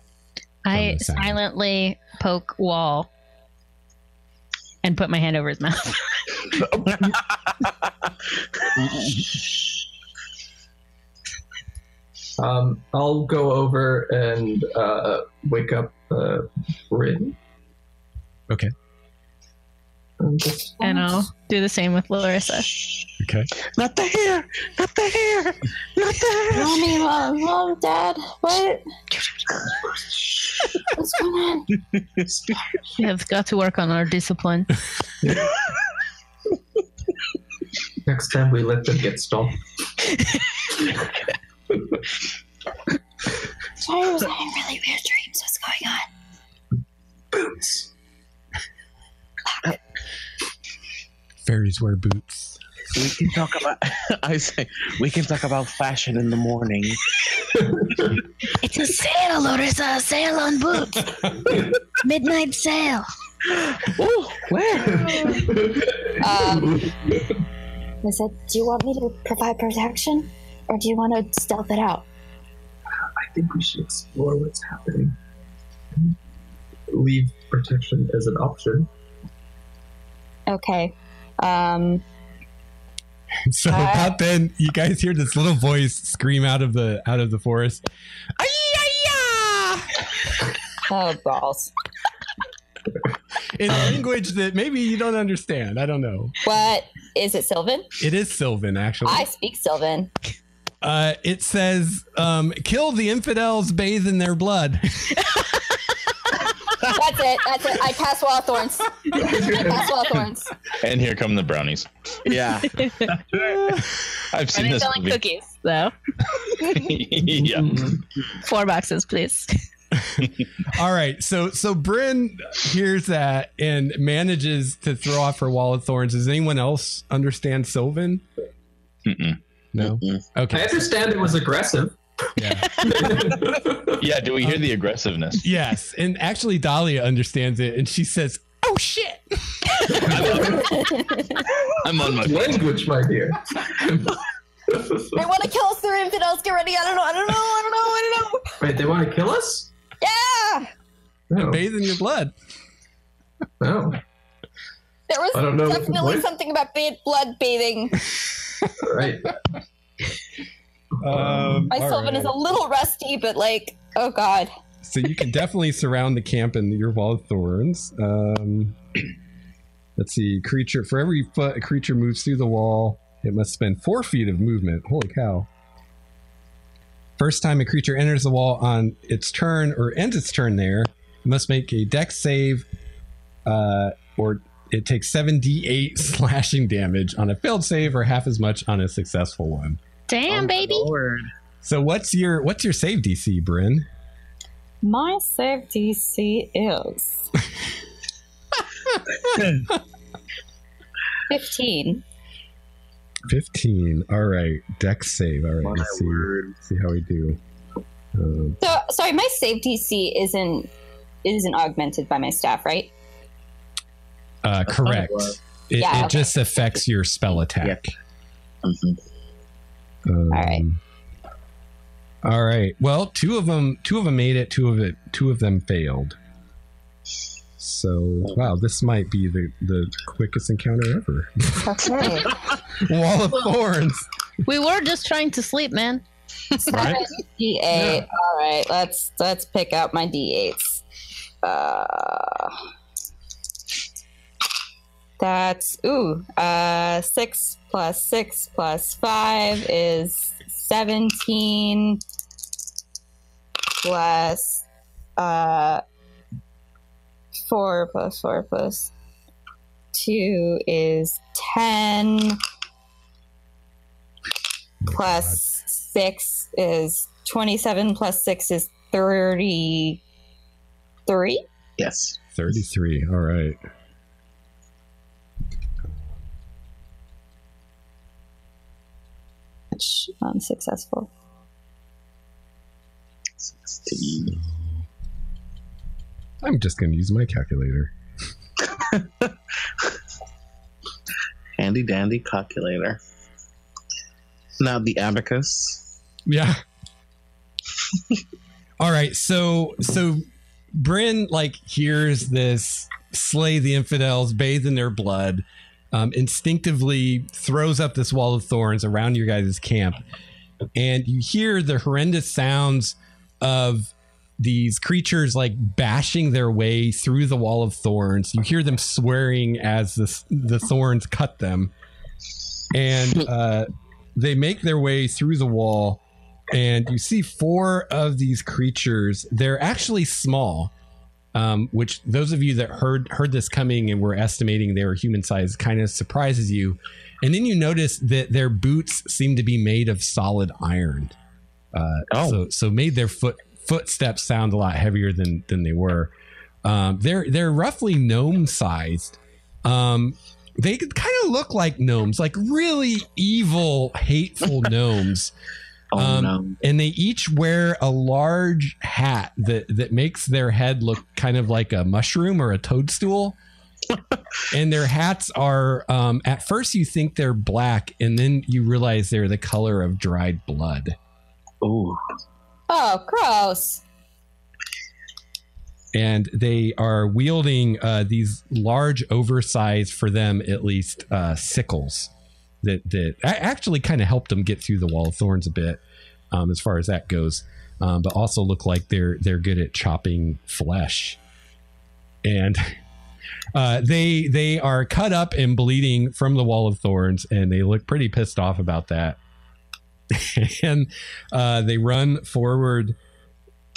I silently poke Wall and put my hand over his mouth. I'll go over and wake up Bryn. Okay. And I'll do the same with Larissa. Okay. Not the hair! Not the hair! Not the hair! Mommy, Mom, Dad, what? What's going on? We have got to work on our discipline. Next time we let them get stomped. Sorry, I was having really weird dreams. What's going on? Boots. Fairies wear boots. We can talk about. I say we can talk about fashion in the morning. It's a sale, Larissa. A sale on boots. Midnight sale. Oh, where? I said, do you want me to provide protection? Or do you want to stealth it out? I think we should explore what's happening. Leave protection as an option. Okay. So about then, you guys hear this little voice scream out of the forest. Ay-ya-ya! Oh, balls. In a language that maybe you don't understand. I don't know. What? Is it Sylvan? It is Sylvan, actually. I speak Sylvan. It says, kill the infidels, bathe in their blood. That's it. I cast Wall of Thorns. And here come the brownies. Yeah. I've seen Are they this selling movie. cookies, though? Yeah. 4 boxes, please. All right. So Bryn hears that and manages to throw off her wall of thorns. Does anyone else understand Sylvan? Mm-mm. No? Okay. I understand it was aggressive. Yeah. Yeah, do we hear the aggressiveness? Yes. And actually Dahlia understands it and she says, "Oh shit." I'm on my Language, my dear. They want to kill us. They're infidels. Get ready. I don't know. Wait, they want to kill us? Yeah. No. Bathe in your blood. No. There was I don't know definitely what? something about blood bathing. All right. My Sylvan is a little rusty, but like, oh god. So you can definitely surround the camp in your wall of thorns. Let's see. Creature, for every foot a creature moves through the wall, it must spend 4 feet of movement. Holy cow. First time a creature enters the wall on its turn or ends its turn there, it must make a dex save, or it takes 7d8 slashing damage on a failed save or half as much on a successful one. Damn, baby. Lord. So what's your save DC, Bryn? My save DC is 15. 15. All right. Dex save. All right. Let's see how we do. So sorry, my save DC isn't augmented by my staff, right? Correct. It Yeah, okay. just affects your spell attack. Yeah. All right. All right. Well, two of them made it. Two of them failed. So wow, this might be the quickest encounter ever. Okay. Wall of thorns. We were just trying to sleep, man. 7 D8. Yeah. All right, let's pick out my D8s. That's 6 plus 6 plus 5 is 17 plus 4 plus 4 plus 2 is 10 plus 6 is 27 plus 6 is 33. Yes. 33. All right. Unsuccessful. 16. I'm just going to use my calculator. Handy dandy calculator. Now the abacus. Yeah. All right. So Bryn hears this slay the infidels, bathe in their blood, instinctively throws up this wall of thorns around your guys' camp. And you hear the horrendous sounds of these creatures bashing their way through the wall of thorns. You hear them swearing as the thorns cut them. And they make their way through the wall. And you see 4 of these creatures. They're actually small, which those of you that heard this coming and were estimating they were human size kind of surprises you. And then you notice that their boots seem to be made of solid iron. So made their footsteps sound a lot heavier than they were. They're roughly gnome sized. They kind of look like gnomes, like really evil, hateful gnomes. No. And they each wear a large hat that makes their head look kind of like a mushroom or a toadstool. And their hats are, at first you think they're black, and then you realize they're the color of dried blood. Ooh. Oh, gross. And they are wielding these large, oversized, for them at least, sickles that actually kind of helped them get through the Wall of Thorns a bit, as far as that goes. But also look like they're good at chopping flesh. And they are cut up and bleeding from the Wall of Thorns, and they look pretty pissed off about that. And they run forward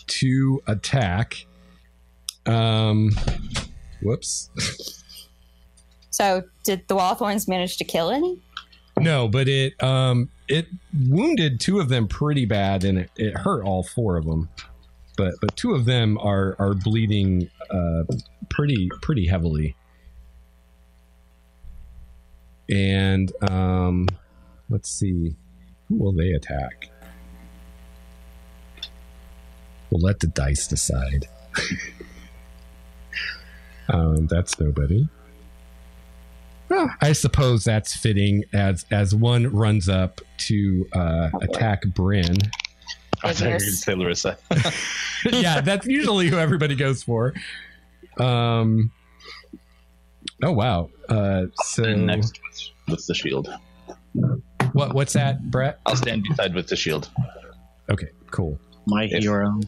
to attack. Whoops. So did the Wall of Thorns manage to kill any? No, but it wounded 2 of them pretty bad, and it hurt all 4 of them. But 2 of them are bleeding pretty heavily. And let's see, who will they attack? We'll let the dice decide. That's nobody. Well, I suppose that's fitting as one runs up to attack Bryn. I thought you were going to say Larissa. Yeah, that's usually who everybody goes for. Oh wow. So and next with the shield. What's that, Brett? I'll stand beside with the shield. Okay, cool. My hero.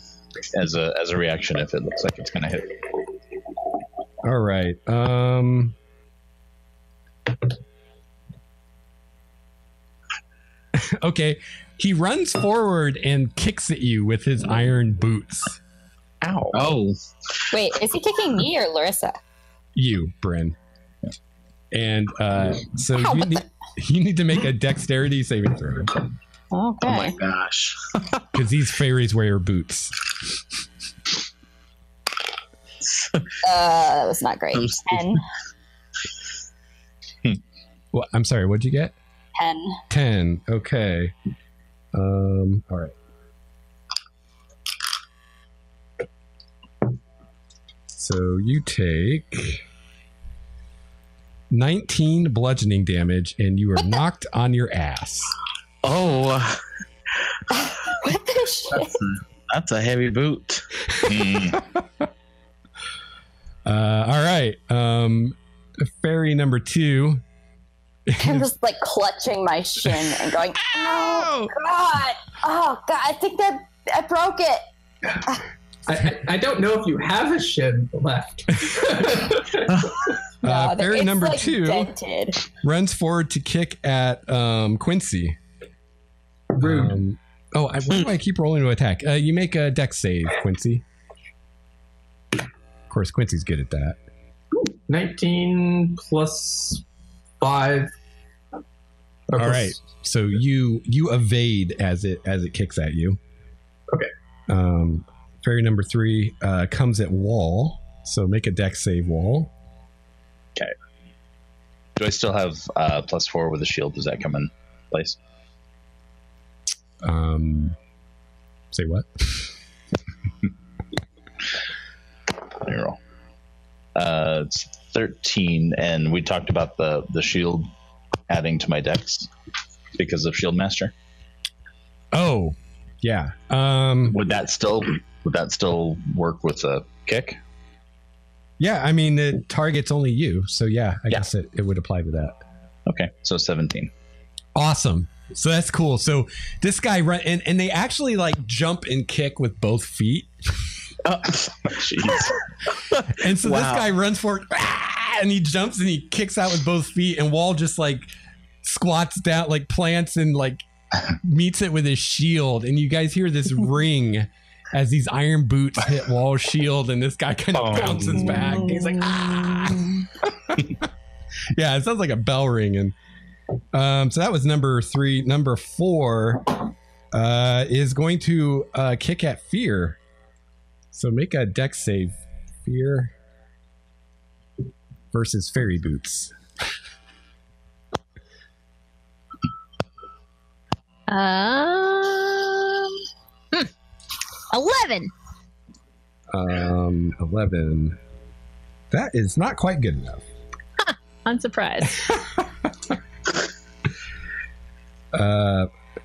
As a reaction if it looks like it's gonna hit. All right. Okay. He runs forward and kicks at you with his iron boots. Ow. Oh. Wait, is he kicking me or Larissa? You, Bryn. And so you need to make a dexterity saving throw. Okay. Oh my gosh. Because these fairies wear boots. That was not great. 10. Well, I'm sorry, what'd you get? 10. 10. Okay. All right. So you take 19 bludgeoning damage, and you are knocked on your ass. Oh. What the shit? That's a heavy boot. All right. Fairy number 2. I'm just like clutching my shin and going, oh god, I think that I broke it. I don't know if you have a shin left. Fairy number like 2 dented. runs forward to kick at Quincy. Rude. Why do I keep rolling to attack? You make a dex save, Quincy. Of course, Quincy's good at that. 19 plus 5. All right, so you evade as it kicks at you. Okay. Fairy number 3 comes at Wall, so make a dex save, Wall. Okay. Do I still have +4 with the shield? Does that come in place? Say what? Let me roll. It's 13, and we talked about the shield adding to my dex because of Shield Master. Oh, yeah. Would that still work with a kick? Yeah, I mean the target's only you, so yeah, I guess it would apply to that. Okay, so 17. Awesome. So that's cool. So this guy run and they actually like jump and kick with both feet. Jeez. And so this guy runs forward and he jumps and he kicks out with both feet, and Wall just like squats down, like plants and like meets it with his shield, and you guys hear this ring as these iron boots hit Wall's shield, and this guy kind of bounces back. He's like, yeah, it sounds like a bell ring. And so that was number 3. Number 4 is going to kick at Fear. So make a dex save. Fear versus Fairy Boots. 11. 11. That is not quite good enough. Unsurprised.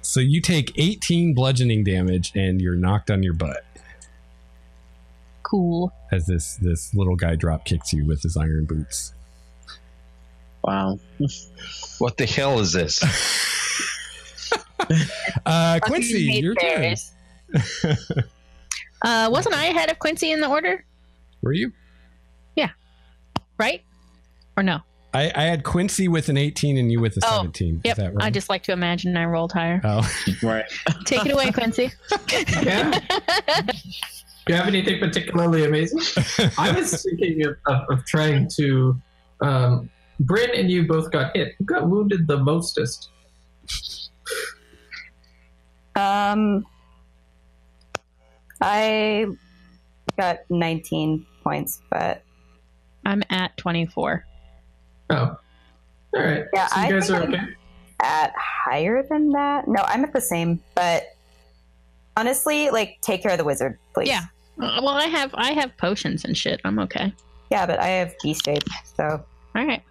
So you take 18 bludgeoning damage and you're knocked on your butt. Cool. As this little guy drop kicks you with his iron boots. Wow. What the hell is this? Quincy, your turn. Wasn't I ahead of Quincy in the order? Were you? Yeah. Right? Or no? I had Quincy with an 18 and you with a 17. Yep. Is that right? I just like to imagine I rolled higher. Oh, Right. Take it away, Quincy. Yeah. Do you have anything particularly amazing? I was thinking of trying to. Bryn and you both got hit. Who got wounded the mostest? I got 19 points, but I'm at 24. Oh, all right. Yeah, so you guys are okay. At higher than that. No, I'm at the same. But honestly, like, take care of the wizard, please. Yeah. Well, I have potions and shit. I'm okay. Yeah, but I have beast shape, so. All right.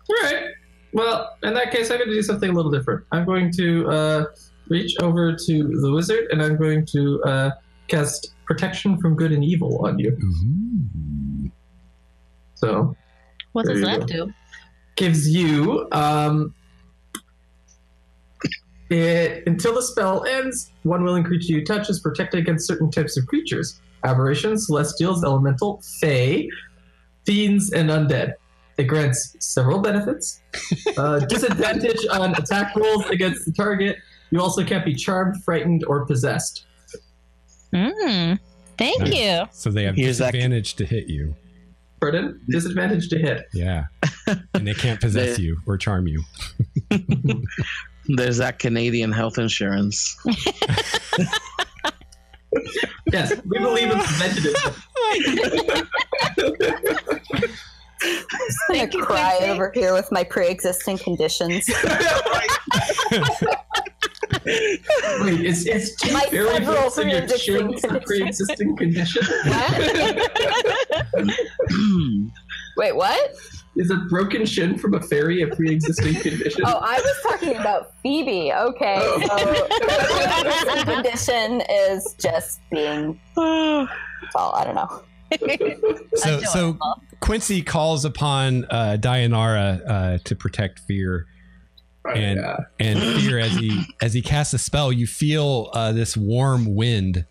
All right. Well, in that case, I'm going to do something a little different. I'm going to reach over to the wizard, and I'm going to cast Protection from Good and Evil on you. Mm-hmm. So, what does that do? Gives you until the spell ends, one willing creature you touch is protected against certain types of creatures: aberrations, celestials, elemental, fae, fiends, and undead. It grants several benefits. Disadvantage on attack rolls against the target. You also can't be charmed, frightened, or possessed. Thank you. So they have disadvantage to hit you. Pardon? Disadvantage to hit. Yeah. And they can't possess you or charm you. There's that Canadian health insurance. Yes, we believe in preventative. I'm going to cry over here with my pre-existing conditions. Wait, is My very several in your pre-existing chin a pre-existing condition? Wait, what? Is a broken shin from a fairy a pre-existing condition? Oh, I was talking about Phoebe. Okay, so the condition is just being. Well, I don't know. So Quincy calls upon Dayanara to protect Fear. And Fear, as he casts a spell, you feel this warm wind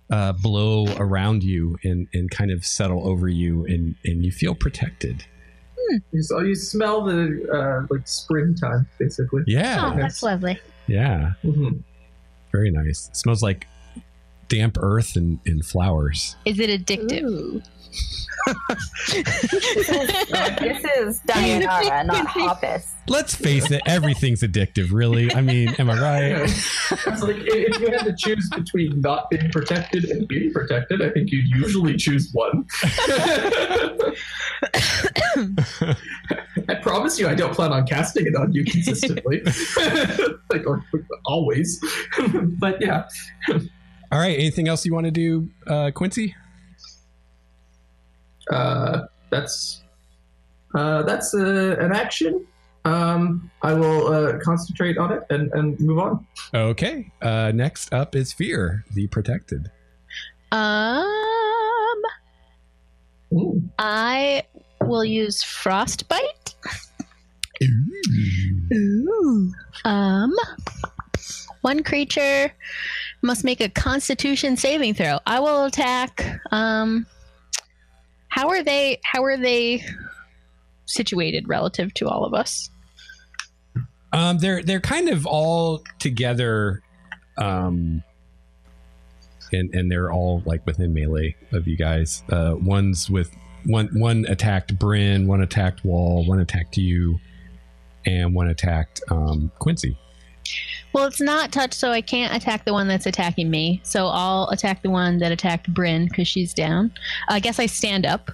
blow around you and kind of settle over you, and you feel protected. So you smell the like springtime, basically. Yeah. Oh, that's lovely. Yeah. Mm-hmm. Very nice. It smells like damp earth and flowers. Is it addictive? This is Dayanara, not Hoppus. Let's face it, everything's addictive, really. I mean, am I right? It's like if you had to choose between not being protected and being protected, I think you'd usually choose one. I promise you, I don't plan on casting it on you consistently, like or always. But yeah. All right. Anything else you want to do, Quincy? That's an action. I will concentrate on it and move on. Okay. Next up is Fear, the protected. I will use Frostbite. Ooh. One creature must make a Constitution saving throw. I will attack. How are they situated relative to all of us? They're kind of all together, and they're all like within melee of you guys. One's with one attacked Bryn, one attacked Wall, one attacked you, and one attacked Quincy. Well, it's not touch, so I can't attack the one that's attacking me. So I'll attack the one that attacked Bryn because she's down. I guess I stand up.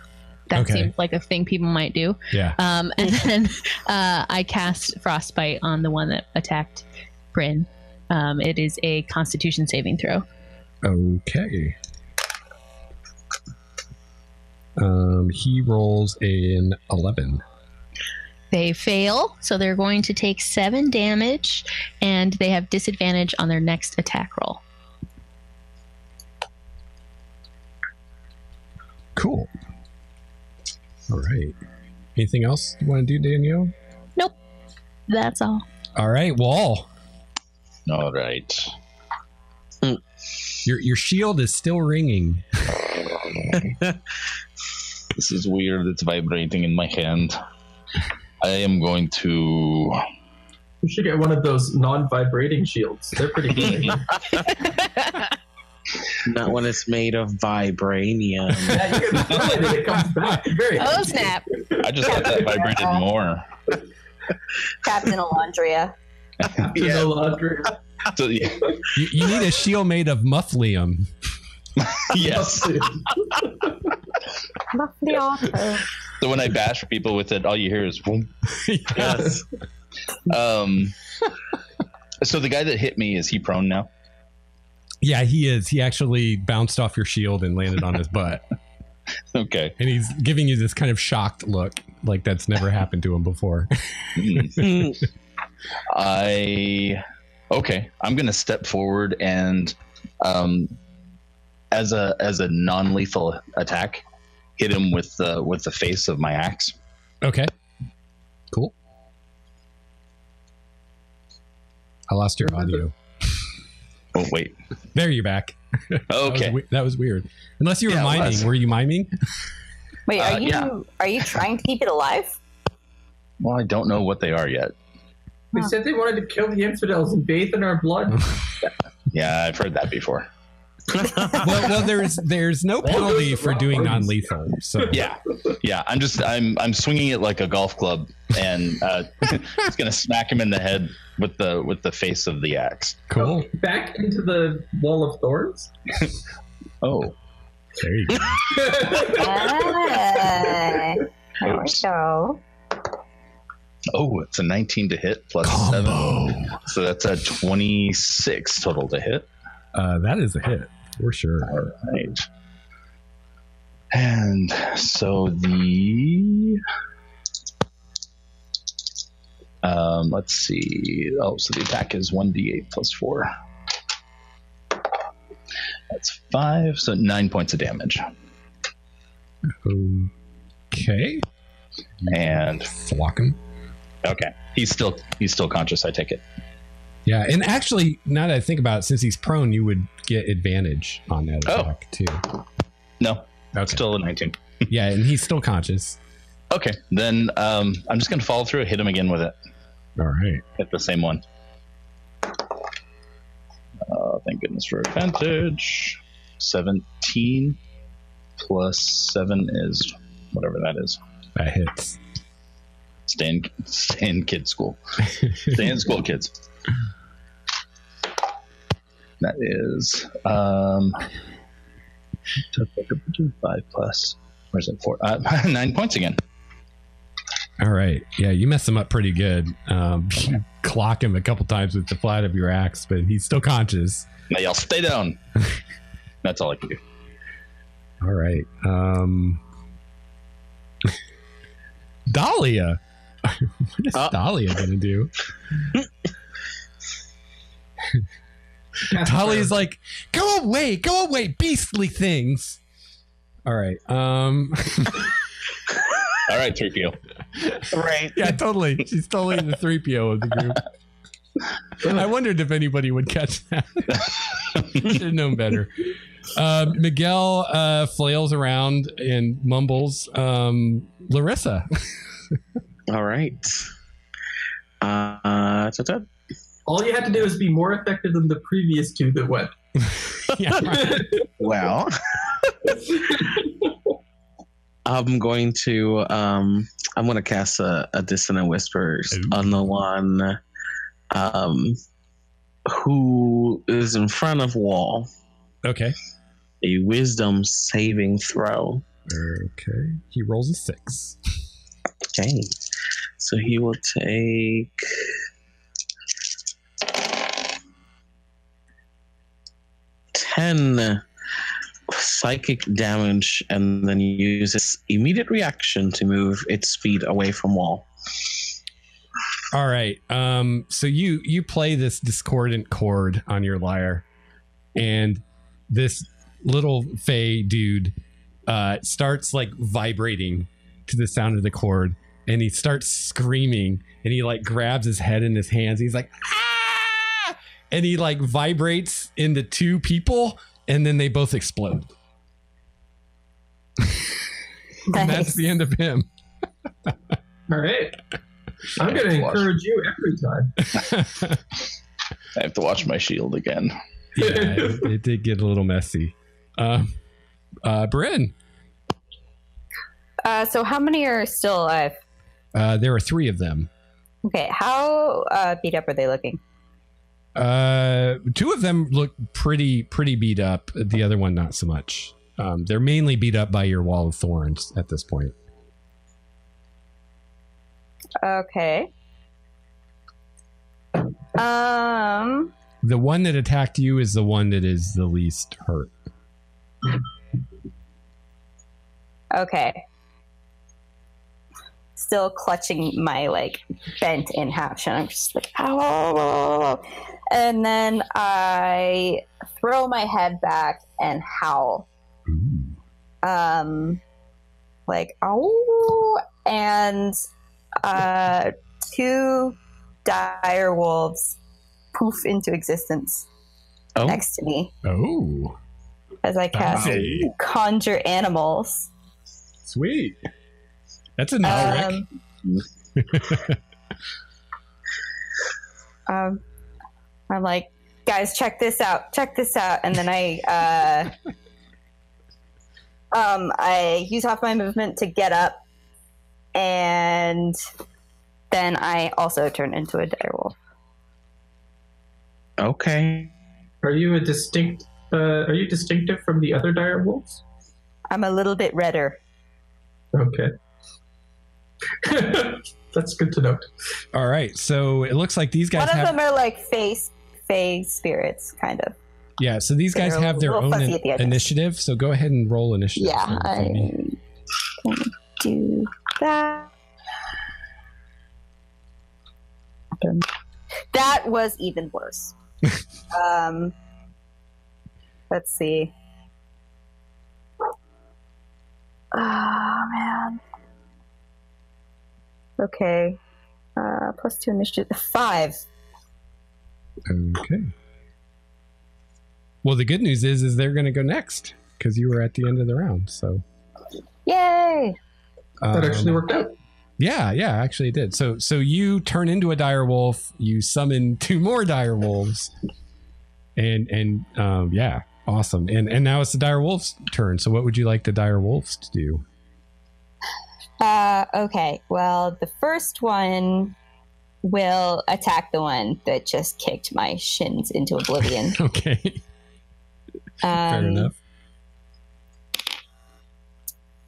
That seems like a thing people might do. Yeah. And then I cast Frostbite on the one that attacked Bryn. It is a Constitution saving throw. Okay. He rolls an 11. They fail, so they're going to take 7 damage, and they have disadvantage on their next attack roll. Cool. All right. Anything else you want to do, Danielle? Nope. That's all. All right, Wall. All right. Your shield is still ringing. This is weird. It's vibrating in my hand. I am going to... You should get one of those non-vibrating shields. They're pretty good. Not when it's made of vibranium. Yeah, you can feel it and it comes back. Very Oh, snap. I just thought that vibrated more. Captain Elandria. Yeah. Laundry. So, yeah. You need a shield made of mufflium. Yes. So when I bash people with it, all you hear is boom. Yes. So the guy that hit me, is he prone now? Yeah, he is. He actually bounced off your shield and landed on his butt. Okay. And he's giving you this kind of shocked look, like that's never happened to him before. Okay. I'm gonna step forward and as a non-lethal attack, hit him with the face of my axe. Okay. Cool. I lost your audio. Oh wait. There, you're back. Okay. That was weird. Unless you were Yeah, miming. Were you miming? Wait, are you yeah. are you trying to keep it alive? Well, I don't know what they are yet. They said they wanted to kill the infidels and bathe in our blood. Yeah, I've heard that before. well, there's no penalty for doing non-lethal. So Yeah. I'm swinging it like a golf club, and just gonna smack him in the head with the face of the axe. Cool. Back into the wall of thorns. Oh, there you go. There we go. Oh, it's a 19 to hit plus Combo. 7, so that's a 26 total to hit. That is a hit for sure. All right. And so let's see. Oh, so the attack is 1d8 plus 4. That's 5, so 9 points of damage. Okay. And flock him. Okay, he's still conscious, I take it. Yeah, and actually, now that I think about it, since he's prone, you would get advantage on that attack too. No, okay. Still a 19. Yeah, and he's still conscious. Okay, then I'm just going to follow through, hit him again with it. All right. Hit the same one. Thank goodness for advantage. 17 plus 7 is whatever that is. That hits. Stay in kids school. Stay in school, kids. That is 5 plus. Where's it? 4? 9 points again. All right. Yeah, you messed him up pretty good. You clock him a couple times with the flat of your axe, but he's still conscious. Now y'all stay down. That's all I can do. All right. Dahlia. What is Dahlia gonna do? Dahlia's like, go away, beastly things. All right. All right, 3PO. Right. Yeah, totally. She's totally the 3PO of the group. I wondered if anybody would catch that. Should have known better. Miguel flails around and mumbles, Larissa. All right. All you had to do is be more effective than the previous two that went. Yeah, right. Well, I'm going to cast a Dissonant Whispers on the one who is in front of Wall. Okay. A Wisdom saving throw. Okay. He rolls a 6. Okay. So he will take 10 psychic damage and then use its immediate reaction to move its speed away from wall. All right. So you play this discordant chord on your lyre, and this little Fae dude starts like vibrating to the sound of the chord, and he starts screaming, and he like grabs his head in his hands. He's like, ah! And he like vibrates into two people, and then they both explode. And that's the end of him. All right. I'm going to encourage you every time. I have to watch my shield again. Yeah, it did get a little messy. Bryn. So how many are still alive? There are 3 of them. Okay, how beat up are they looking? 2 of them look pretty beat up. The other one, not so much. They're mainly beat up by your wall of thorns at this point. Okay. The one that attacked you is the one that is the least hurt. Okay. Still clutching my like bent in half, and I'm just like, ow. And then I throw my head back and howl. Like, ow. And 2 dire wolves poof into existence next to me. Oh. As I cast Conjure Animals. Sweet. That's a no, Rick. I'm like, guys, check this out. And then I use half my movement to get up, and then I also turn into a direwolf. Okay. Are you distinctive from the other direwolves? I'm a little bit redder. Okay. That's good to know. All right, so it looks like these guys One of them are like Fae spirits, kind of. Yeah, so these guys have their own initiative, so go ahead and roll initiative. Yeah, I'm going to do that. That was even worse. Let's see. Oh, man. Okay. +2 initiative. 5. Okay. Well, the good news is they're going to go next because you were at the end of the round. So, yay! That actually worked out. Yeah, actually it did. So you turn into a dire wolf. You summon 2 more dire wolves, and yeah, awesome. And now it's the dire wolf's turn. So what would you like the dire wolves to do? Okay. Well, the first one will attack the one that just kicked my shins into oblivion. Okay. Fair enough.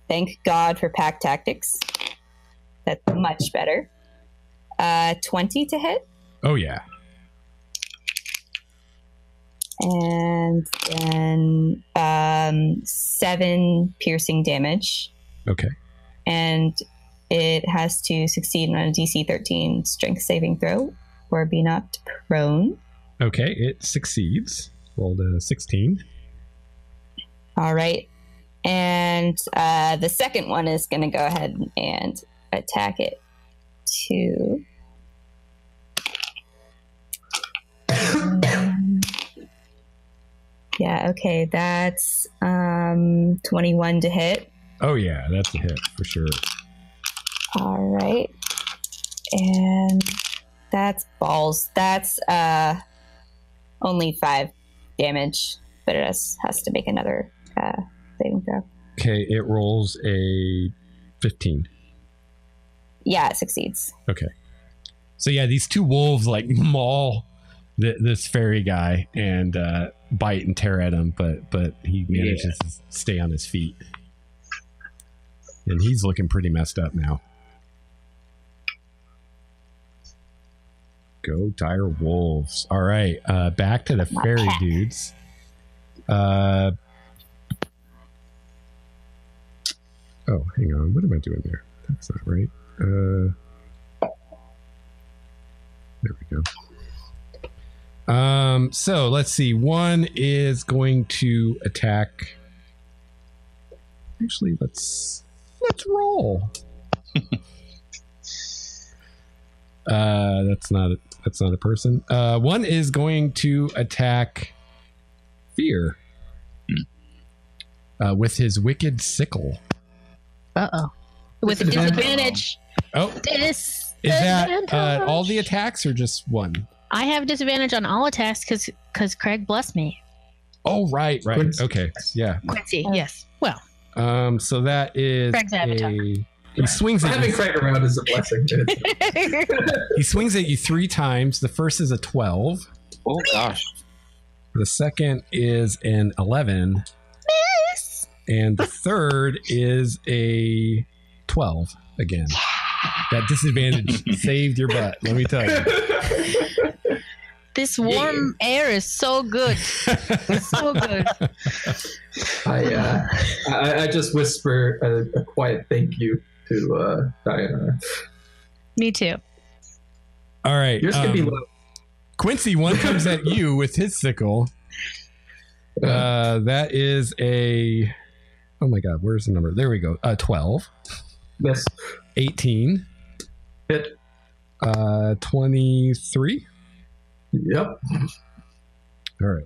Thank God for pack tactics. That's much better. 20 to hit. Oh, yeah. And then 7 piercing damage. Okay. And it has to succeed on a DC 13 strength saving throw or be knocked prone. Okay, it succeeds. Rolled a 16. All right. And the second one is going to go ahead and attack it too. Yeah, okay. That's 21 to hit. Oh, yeah, that's a hit for sure. All right. And that's balls. That's only 5 damage, but it has to make another saving throw. Okay, it rolls a 15. Yeah, it succeeds. Okay. So yeah, these 2 wolves like maul this fairy guy and bite and tear at him, but he manages to stay on his feet. And he's looking pretty messed up now. Go dire wolves. All right, back to the fairy dudes. Oh, hang on. What am I doing there? That's not right. There we go. So let's see. One is going to attack. Actually, let's roll. That's not a person. One is going to attack Fear with his wicked sickle. With a disadvantage. Oh, is that all the attacks or just one? I have disadvantage on all attacks because Craig blessed me. Oh, right. Quincy. Okay, yeah. Quincy, yes. Well. So that is Craig's avatar. He swings at having you. Craig around is a blessing. He swings at you 3 times. The first is a 12. Oh gosh. The second is an 11. Miss. And the third is a 12 again. That disadvantage saved your butt, let me tell you. This warm air is so good. So good. I just whisper a quiet thank you to Diana. Me too. All right. Yours can be low. Quincy, one comes at you with his sickle. That is a... Oh my God, where's the number? There we go. 12. Yes. 18. Hit. 23. Yep. All right.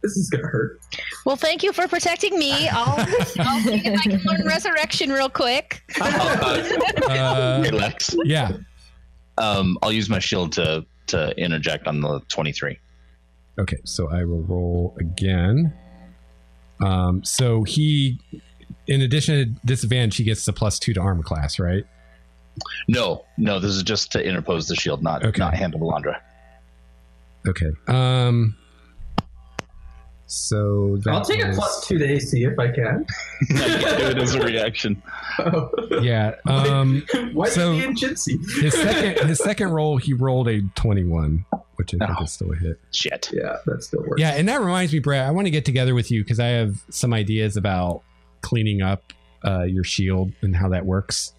This is gonna hurt. Well, thank you for protecting me. I'll see if I can learn resurrection real quick. Hey, Lex. Yeah. I'll use my shield to interject on the 23. Okay, so I will roll again. So he, in addition to disadvantage, he gets the +2 to armor class, right? No, this is just to interpose the shield, not handle Elandria. Okay. So I'll take a +2 to AC if I can. I can do it as a reaction. Yeah. Why so is he in Jinxie? his second roll, he rolled a 21, which I think is still a hit. Shit. Yeah, that still works. Yeah, and that reminds me, Brad, I want to get together with you because I have some ideas about cleaning up your shield and how that works.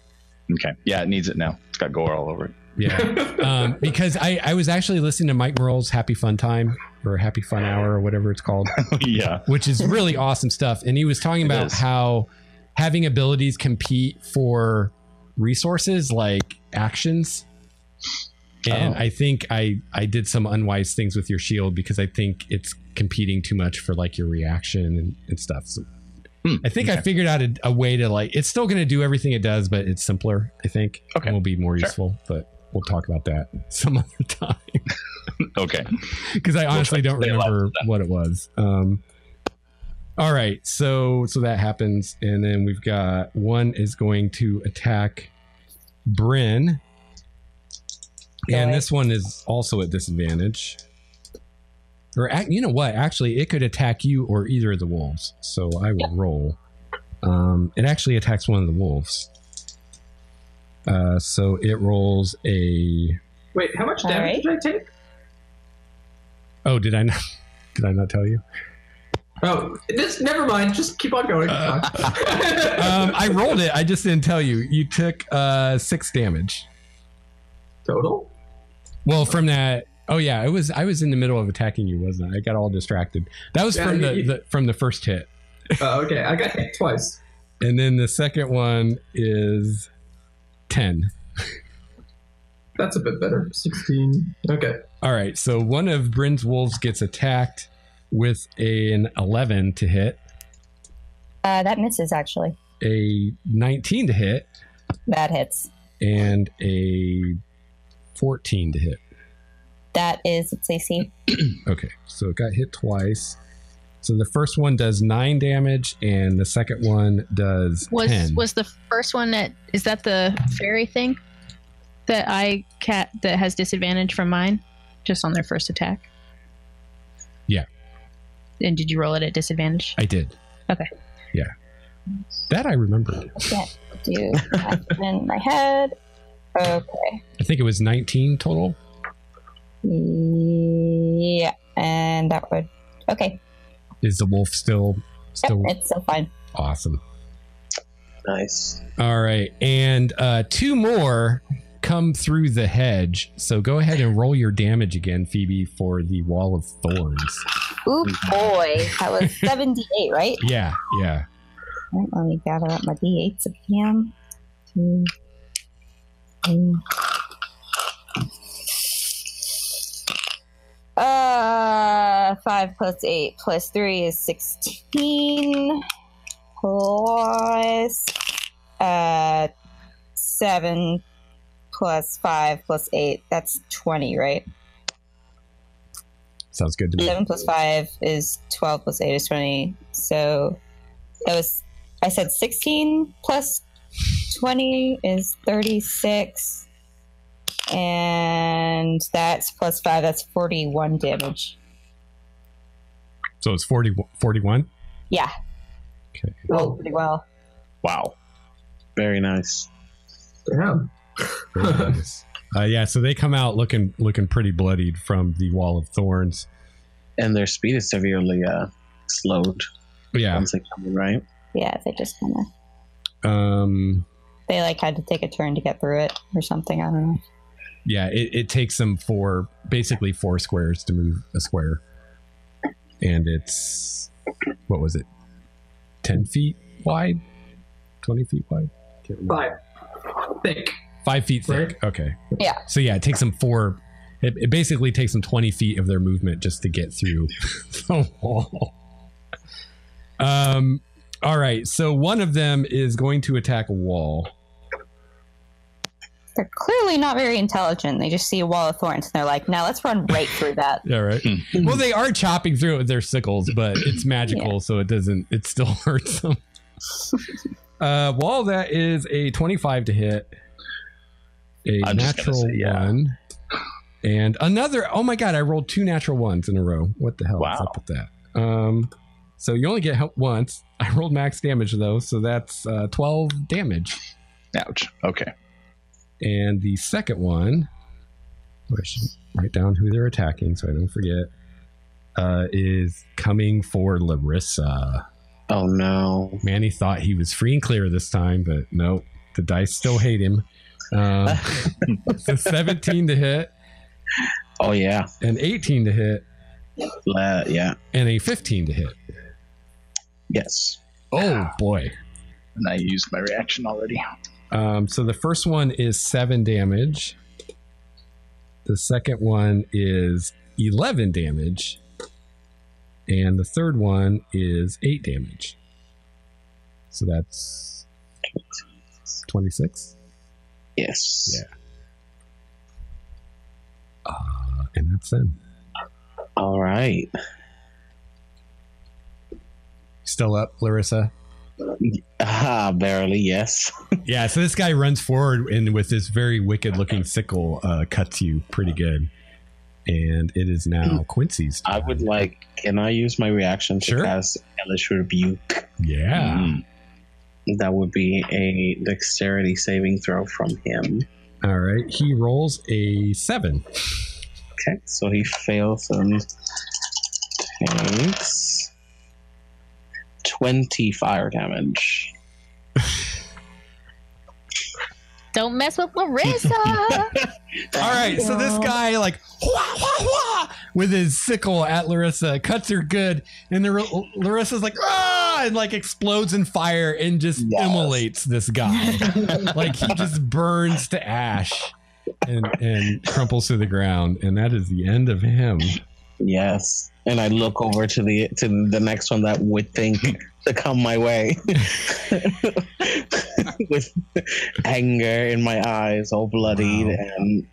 Okay. Yeah, it needs it now. It's got gore all over it. Yeah. Because I was actually listening to Mike Merle's Happy Fun Time or Happy Fun Hour or whatever it's called. Yeah. Which is really awesome stuff. And he was talking about how having abilities compete for resources like actions. And I think I did some unwise things with your shield because I think it's competing too much for like your reaction and stuff. So I think I figured out a way to like, it's still going to do everything it does, but it's simpler, I think. Okay. And will be more useful, but we'll talk about that some other time. Okay. Because I honestly don't remember what it was. All right. So that happens. And then we've got one is going to attack Bryn. And this one is also at disadvantage. Or you know what? Actually, it could attack you or either of the wolves. So I will roll. It actually attacks one of the wolves. So it rolls a... Wait, how much damage did I take? Oh, did I not tell you? Oh, never mind. Just keep on going. I rolled it. I just didn't tell you. You took 6 damage. Total? Well, from that... Oh yeah, I was in the middle of attacking you, wasn't I? I got all distracted. That was from the first hit. Okay, I got hit twice. And then the second one is 10. That's a bit better. 16. Okay. All right, so one of Bryn's wolves gets attacked with an 11 to hit. That misses actually. A 19 to hit. That hits. And a 14 to hit. That is its AC. Okay, so it got hit twice. So the first one does 9 damage, and the second one does 10. Was the first one is that the fairy thing that that has disadvantage from mine, just on their first attack? Yeah. And did you roll it at disadvantage? I did. Okay. Yeah. That I remember. Yeah, do that in my head. Okay. I think it was 19 total. Yeah, and that would... Okay. Is the wolf still... Yep, it's still fine. Awesome. Nice. All right. And 2 more come through the hedge. So go ahead and roll your damage again, Phoebe, for the Wall of Thorns. Ooh, boy. That was 78, right? Yeah. Right, let me gather up my D8s again. 2, 3. 5 plus 8 plus 3 is 16. Plus 7 plus 5 plus 8. That's 20, right? Sounds good to me. 7 plus 5 is 12 plus 8 is 20. So that was, I said 16 plus 20 is 36. And that's plus 5, that's 41 damage. So it's 41? Yeah. Okay. Rolled pretty well. Wow. Very nice. Damn. Very nice. Yeah, so they come out looking pretty bloodied from the Wall of Thorns. And their speed is severely slowed. Yeah. Once they come in, right? Yeah, they just kind of... They had to take a turn to get through it or something. I don't know. Yeah, it takes them basically 4 squares to move a square. And it's, what was it? 10 feet wide? 20 feet wide? Can't remember. 5 thick. 5 feet thick. Right. Okay. Yeah. So yeah, it takes them 4. It basically takes them 20 feet of their movement just to get through the wall. All right. So one of them is going to attack a wall. They're clearly not very intelligent. They just see a wall of thorns and they're like, now let's run right through that. Yeah, right. Well, they are chopping through it with their sickles, but it's magical, so it still hurts them. Wall, that is a 25 to hit. A natural 1. And another, oh my god, I rolled 2 natural 1s in a row. What the hell is up with that? So you only get help once. I rolled max damage though, so that's 12 damage. Ouch. Okay. And the second one, I should write down who they're attacking so I don't forget, is coming for Larissa. Oh no. Manny thought he was free and clear this time, but nope, the dice still hate him. So 17 to hit. Oh yeah. An 18 to hit. Yeah. And a 15 to hit. Yes. Oh boy. And I used my reaction already. So the first one is 7 damage. The second one is 11 damage. And the third one is 8 damage. So that's 26? Yes. Yeah. And that's them. All right. Still up, Larissa? Barely, yes. Yeah, so this guy runs forward and with this very wicked looking sickle cuts you pretty good. And it is now Quincy's turn. I would can I use my reaction to cast Hellish Rebuke? Yeah. That would be a dexterity saving throw from him. All right, he rolls a 7. Okay, so he fails and takes 20 fire damage. Don't mess with Larissa. All right, so this guy wah, wah, wah, with his sickle at Larissa cuts her good, and Larissa's like ah, and explodes in fire and just immolates this guy. He just burns to ash and crumples to the ground, and that is the end of him. Yes, and I look over to the next one that would think to come my way with anger in my eyes, all bloodied and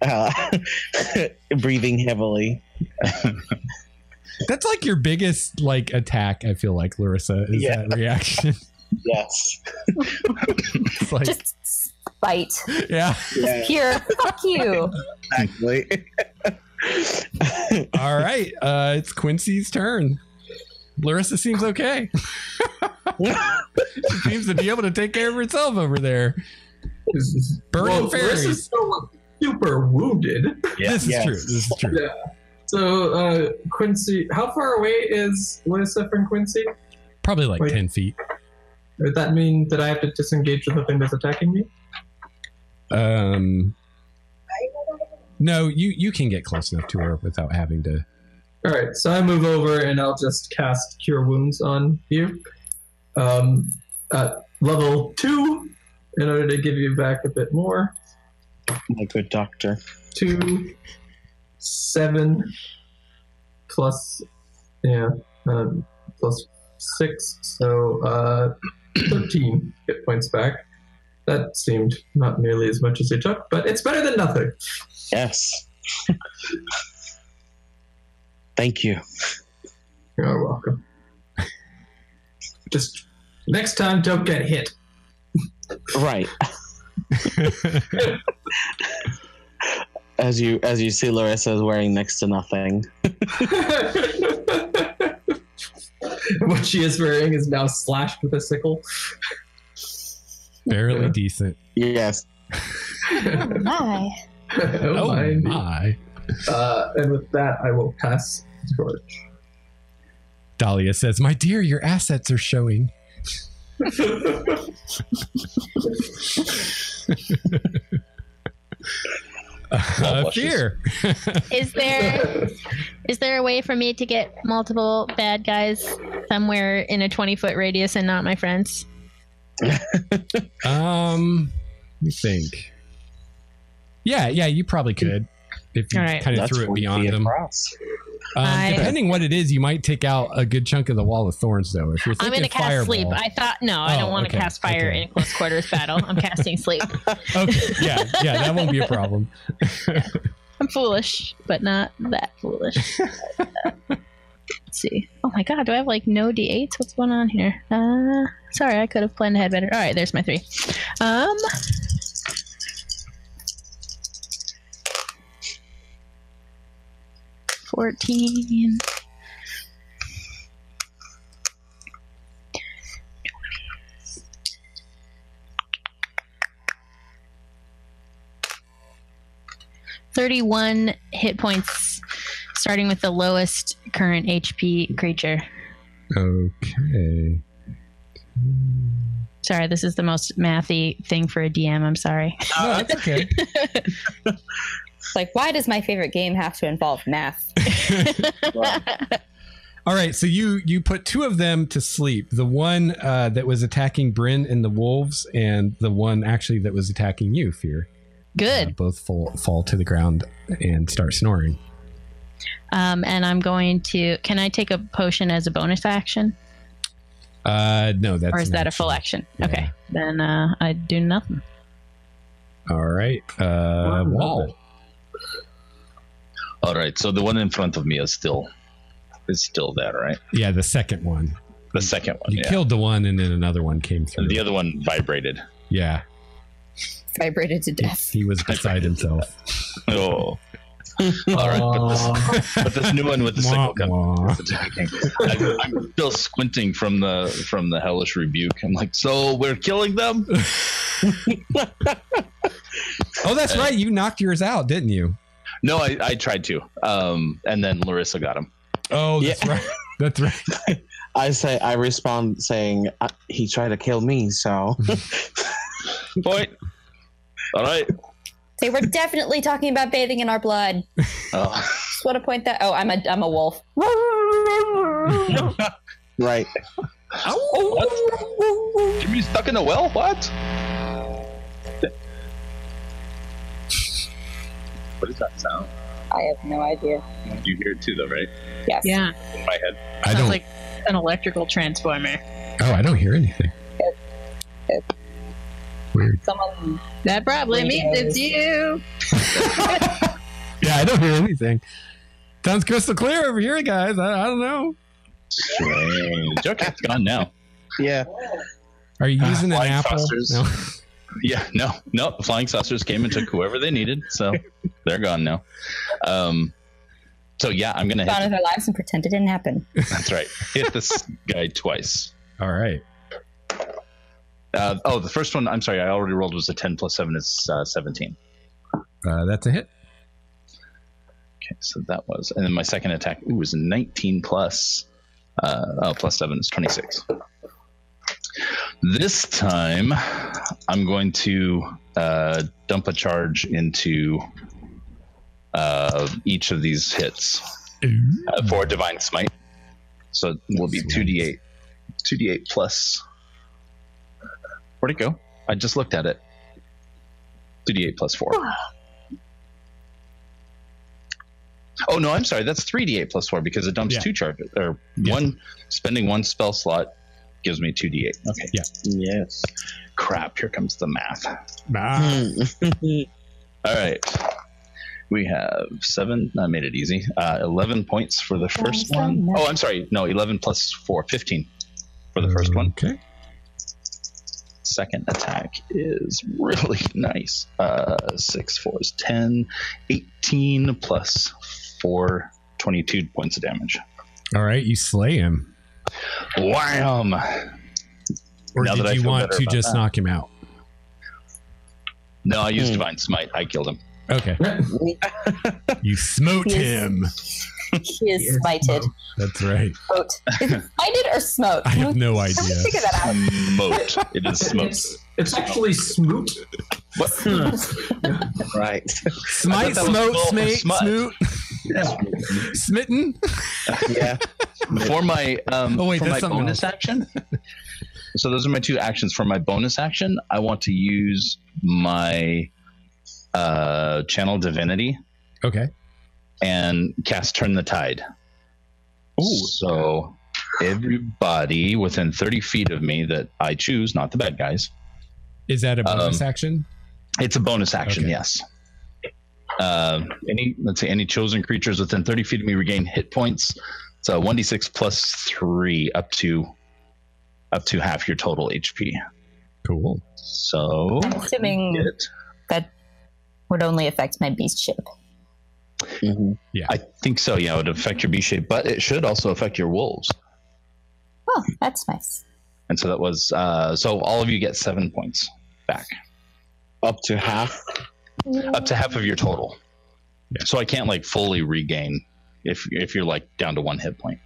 breathing heavily. That's your biggest attack. I feel like, Larissa, is that reaction. Yes. It's just spite. Yeah. Just pure fuck you. Exactly. All right, it's Quincy's turn. Larissa seems okay. She seems to be able to take care of herself over there. Burning fairies. Larissa's still super wounded. Yeah. This is true. Yeah. So, Quincy, how far away is Larissa from Quincy? Probably 10 feet. Would that mean that I have to disengage with the thing that's attacking me? No, you can get close enough to her without having to. All right, so I move over and I'll just cast Cure Wounds on you. At level 2, in order to give you back a bit more. My good doctor. 2, 7, plus 6, so 13 hit points back. That seemed not nearly as much as I took, but it's better than nothing. Yes. Thank you. You're welcome. Just next time, don't get hit. Right. As you see, Larissa is wearing next to nothing. What she is wearing is now slashed with a sickle. Barely decent. Yes. My. Oh my. And with that, I will pass the torch. Dahlia says, "My dear, your assets are showing." Fear. Is there a way for me to get multiple bad guys somewhere in a 20-foot radius and not my friends? Let me think. Yeah, you probably could if you kind of threw it beyond them. Depending what it is, you might take out a good chunk of the wall of thorns, though. If you're thinking I'm going to cast fireball, sleep. I thought I don't want to cast fire in close quarters battle. I'm casting sleep. Okay, yeah, that won't be a problem. I'm foolish, but not that foolish. Let's see. Oh my god, do I have like no d8s? What's going on here? Sorry, I could have planned ahead better. All right, there's my 3. 14. 31 hit points, starting with the lowest current HP creature. Okay. Sorry, this is the most mathy thing for a DM. I'm sorry. No, that's okay. Like, why does my favorite game have to involve math? All right, so you put 2 of them to sleep. The one that was attacking Bryn and the wolves, and the one actually that was attacking you, Fear. Good. Both fall to the ground and start snoring. And I'm going to... Can I take a potion as a bonus action? No, that's... Or is that a full action? Yeah. Okay, then I do nothing. All right. Wall. All right, so the one in front of me is still there, right? Yeah, the second one. The second one. You killed the one, and then another one came through. And the other one vibrated. Yeah. Vibrated to death. He was beside himself. Oh. All right, but this new one with the sickle is attacking. I'm still squinting from the hellish rebuke. I'm like, so we're killing them? Oh, that's right. You knocked yours out, didn't you? No, I tried to. And then Larissa got him. Oh, that's right. That's right. I respond saying he tried to kill me, so point. All right. They were definitely talking about bathing in our blood. Oh. Just want to point that. Oh, I'm a wolf. Right. What? Jimmy's stuck in a well? What? What does that sound? I have no idea. You hear it too, though, right? Yes. Yeah. In my head. Sounds like an electrical transformer. Oh, I don't hear anything. Weird. Someone. That probably means it's you. Yeah, I don't hear anything. Sounds crystal clear over here, guys. I don't know. Strange. Okay, it's gone now. Yeah. Are you using an apple? No. Yeah, no. Flying saucers came and took whoever they needed, so they're gone now. So yeah, I'm gonna hit. Gone with their lives and pretend it didn't happen. That's right. Hit this guy twice. All right. The first one, I'm sorry, I already rolled, was a 10 plus 7 is 17. That's a hit. Okay, so that was, and then my second attack was 19 plus 7 is 26. This time, I'm going to dump a charge into each of these hits for Divine Smite. So it will be 2d8. 2d8 plus... Where'd it go? I just looked at it. 2d8 plus 4. Oh, no, I'm sorry. That's 3d8 plus 4 because it dumps 2 charges. Or spending 1 spell slot gives me 2d8. Okay. Yeah. Yes. Crap, here comes the math. All right. We have 7. I made it easy. 11 points for the first one. Oh, I'm sorry. No, 11 plus 4. 15 for the first one. Okay. Second attack is really nice. 6, 4 is 10. 18 plus 4, 22 points of damage. All right, you slay him. Wham! Or Now did you want to just knock him out? No, I used Divine Smite. I killed him. Okay. You smote him. He is smited. That's right. Smote. Is it smited or smote? I have no idea. How do we figure that out? Smote. It is smote. It's actually smoot. What? Right. Smite, smote, smate, smoot. Smitten. Yeah. For my wait, for my that's something bonus action. So those are my 2 actions. For my bonus action, I want to use my Channel Divinity. Okay. And cast Turn the Tide. Ooh. So everybody within 30 feet of me that I choose, not the bad guys. Is that a bonus action? It's a bonus action, okay. Yes. Any chosen creatures within 30 feet of me regain hit points. So 1d6 plus 3 up to half your total HP. Cool. So I'm assuming that would only affect my beast ship. Mm-hmm. Yeah, I think so. Yeah, it would affect your B shape, but it should also affect your wolves. Oh, that's nice. And so that was so all of you get 7 points back, up to half of your total. Yeah. So I can't like fully regain if you're like down to 1 hit point.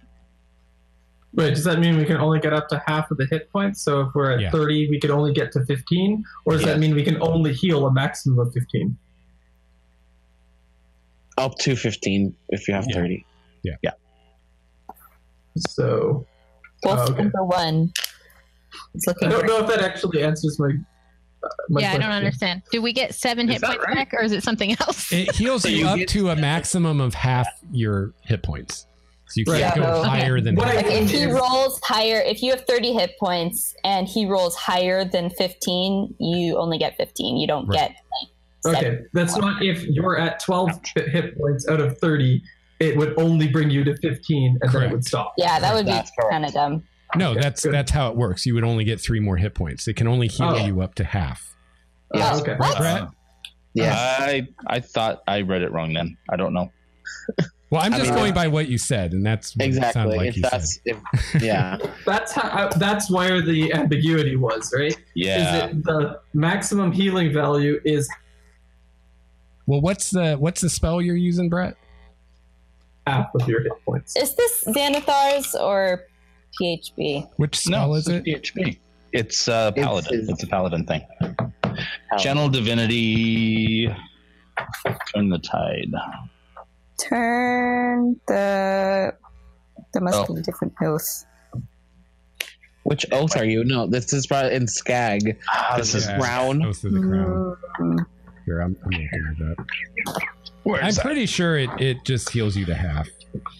Wait, does that mean we can only get up to half of the hit points? So if we're at 30, we could only get to 15, or does that mean we can only heal a maximum of 15? Up to 15 if you have 30. Yeah. So, wolf number 1 is looking. I don't know if that actually answers my question. I don't understand. Do we get 7 hit points back, or is it something else? It heals you up to a maximum of half your hit points. So you can't go higher than that. Like if he rolls higher, if you have 30 hit points and he rolls higher than 15, you only get 15. You don't get like 7. Okay, that's not if you're at 12 hit points out of 30, it would only bring you to 15 and then it would stop. Yeah, that would be kind of dumb. No, that's how it works. You would only get 3 more hit points. It can only heal you up to half. Yeah. Okay. What? Brett? Yeah. I thought I read it wrong then. I don't know. Well, I'm just going by what you said, and that's what it sounded like you said. Yeah. That's where the ambiguity was, right? Yeah. Is it the maximum healing value is... Well, what's the spell you're using, Brett? Half of your hit points. Is this Xanathar's or PHB? Which spell is it? PHB. It's Paladin. It's a Paladin thing. Paladin. Channel Divinity. Turn the Tide. Turn the... There must be a different oath. Which oath are you? No, this is probably in Skag. This is Crown. Oath of the Crown. Here, I'm looking at that. I'm pretty sure it just heals you to half,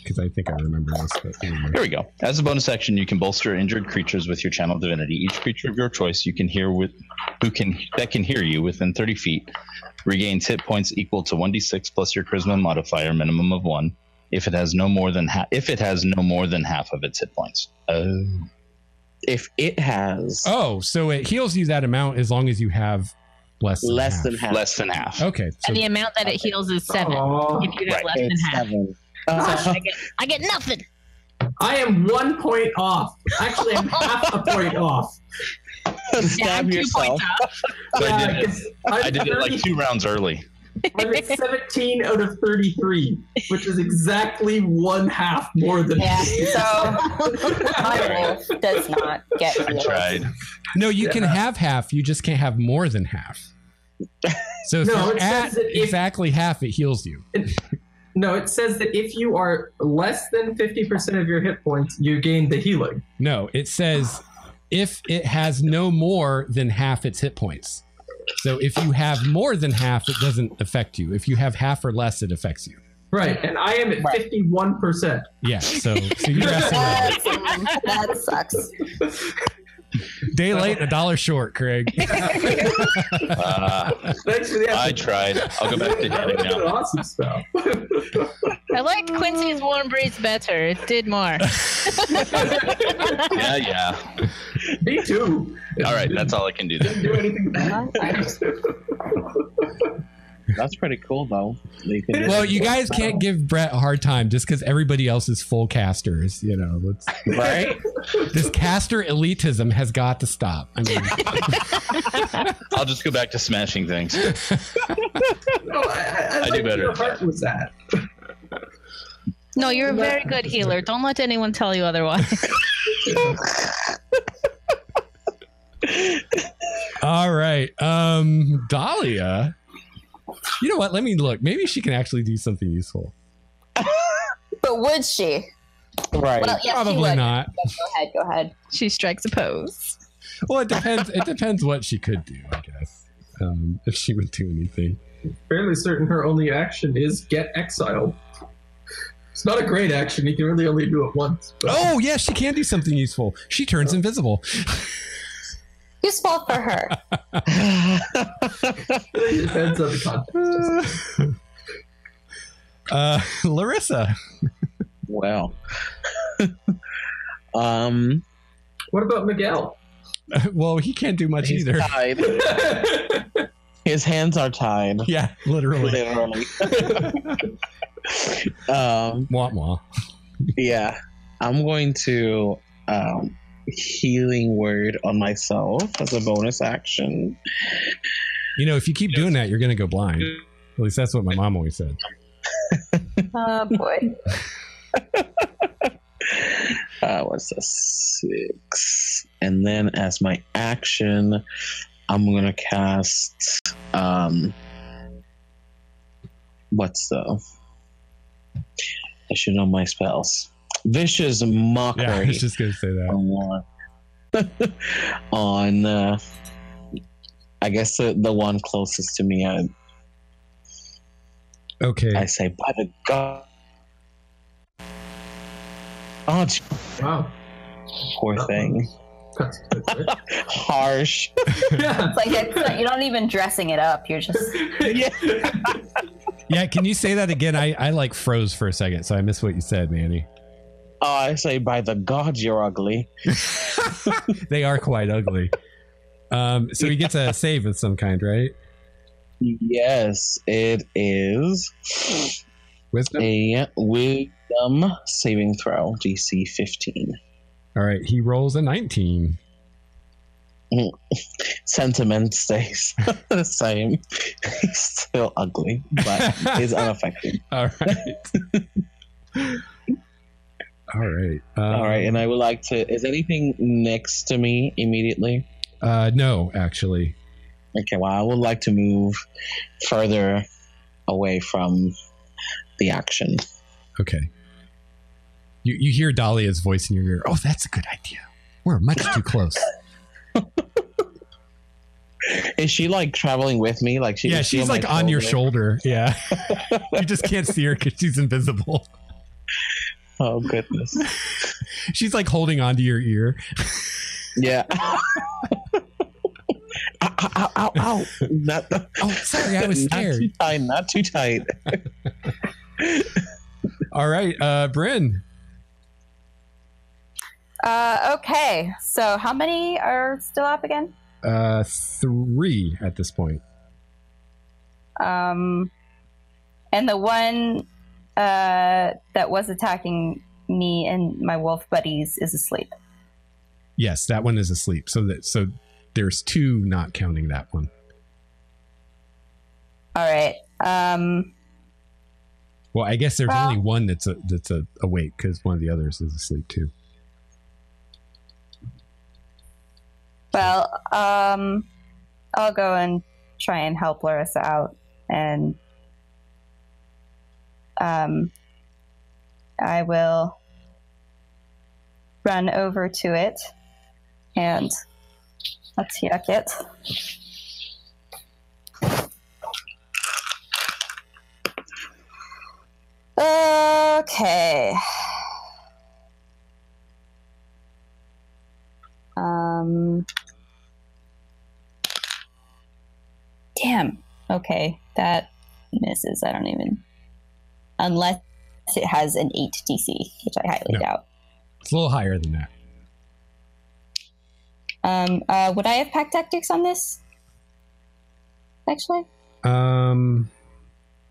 because I think I remember this. But anyway. Here we go. As a bonus action, you can bolster injured creatures with your Channel Divinity. Each creature of your choice you can hear that can hear you within 30 feet regains hit points equal to 1d6 plus your Charisma modifier, minimum of 1. If it has no more than half of its hit points. If it has. Oh, so it heals you that amount as long as you have less than half. Less than half. Okay. So, and the amount that it heals is 7. If you have less than half. 7. I get nothing. I am 1 point off. Actually, I'm half a point off. Stab yourself. So I did it like 2 rounds early. I'm at 17 out of 33, which is exactly 1/2 more than Yeah, so my wolf does not get I tried. No, you can have half. You just can't have more than half. So if you're at exactly half, it heals you. No, it says that if you are less than 50% of your hit points, you gain the healing. No, it says if it has no more than half its hit points. So if you have more than half, it doesn't affect you. If you have half or less, it affects you. Right, and I am at 51%. Yeah, so you're that sucks. Day late, $1 short, Craig. Thanks for the I tried. I'll go back to hitting now. Awesome stuff. I liked Quincy's warm breeze better. It did more. Yeah. Me too. All right, that's all I can do then. Didn't do anything bad. That's pretty cool, though. Well, you guys can't give Brett a hard time just because everybody else is full casters. You know, right? This caster elitism has got to stop. I mean, I'll just go back to smashing things. No, I do better. Your heart was that. No, you're a very good healer. Don't let anyone tell you otherwise. all right. Dahlia. You know what? Let me look. Maybe she can actually do something useful. But would she? Right. Well, yes, Probably she would. not. Go ahead. She strikes a pose. Well, it depends. It depends what she could do, I guess. If she would do anything. Fairly certain her only action is get exiled. It's not a great action. You can really only do it once. But... Oh, yes, she can do something useful. She turns invisible. Useful for her. It depends on the context. Larissa. Well. What about Miguel? Well, he can't do much He's either. tied. His hands are tied. Yeah, literally. Literally. Wah wah. Yeah. I'm going to healing word on myself as a bonus action. You know, if you keep doing that, you're going to go blind. At least that's what my mom always said. Oh, boy. What's this? 6. And then as my action, I'm going to cast I should know my spells. Vicious Mockery. Yeah, I was just going to say that. On I guess the one closest to me. Okay. I say, by the God. Oh, Wow. poor thing. Harsh. It's like you're not even dressing it up. You're just. Yeah, can you say that again? I like froze for a second, so I missed what you said, Manny. Oh, I say, by the gods, you're ugly. They are quite ugly. So he gets a save of some kind, right? Yes, it is Wisdom? a wisdom saving throw, DC 15. All right, he rolls a 19. Sentiment stays the same. He's still ugly, but he's unaffected. All right. All right. All right, and I would like to... Is anything next to me immediately? No, actually. Okay, well, I would like to move further away from the action. Okay. You hear Dahlia's voice in your ear. Oh, that's a good idea. We're much too close. Is she like traveling with me? Like she's like on your shoulder. Yeah. You just can't see her because she's invisible. Oh, goodness. She's like holding onto your ear. Yeah. Ow, ow, ow. Oh, sorry, I was scared. Not too tight. All right, Bryn. Okay, so how many are still up again? 3 at this point. And the one that was attacking me and my wolf buddies is asleep. Yes, that one is asleep. So there's 2 not counting that one. All right. Well, I guess there's only one that's awake because one of the others is asleep too. Well, I'll go and try and help Larissa out, and I will run over to it, and let's yuck it. Okay. Damn. Okay, that misses. I don't even... Unless it has an 8 DC, which I highly doubt. It's a little higher than that. Would I have pack tactics on this? Actually?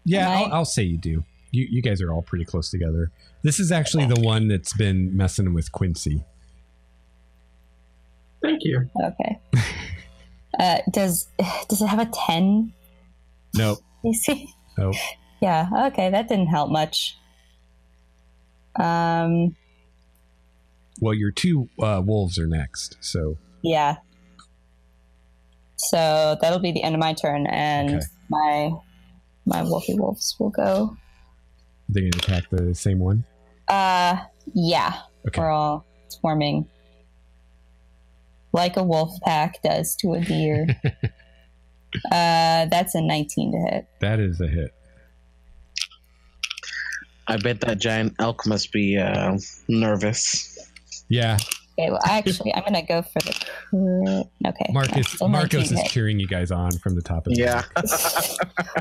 Yeah, I'll say you do. You guys are all pretty close together. This is actually the one that's been messing with Quincy. Thank you. Okay. Does it have a 10? Nope. You see? Nope. Yeah, okay, that didn't help much. Well, your 2 wolves are next, so... Yeah. So that'll be the end of my turn, and my wolfy wolves will go. They're going to attack the same one? Yeah. Okay. We're all swarming. Like a wolf pack does to a deer. That's a 19 to hit. That is a hit. I bet that giant elk must be nervous. Yeah. Okay, well, actually, I'm going to go for the... Okay. Marcos is cheering you guys on from the top of the Yeah.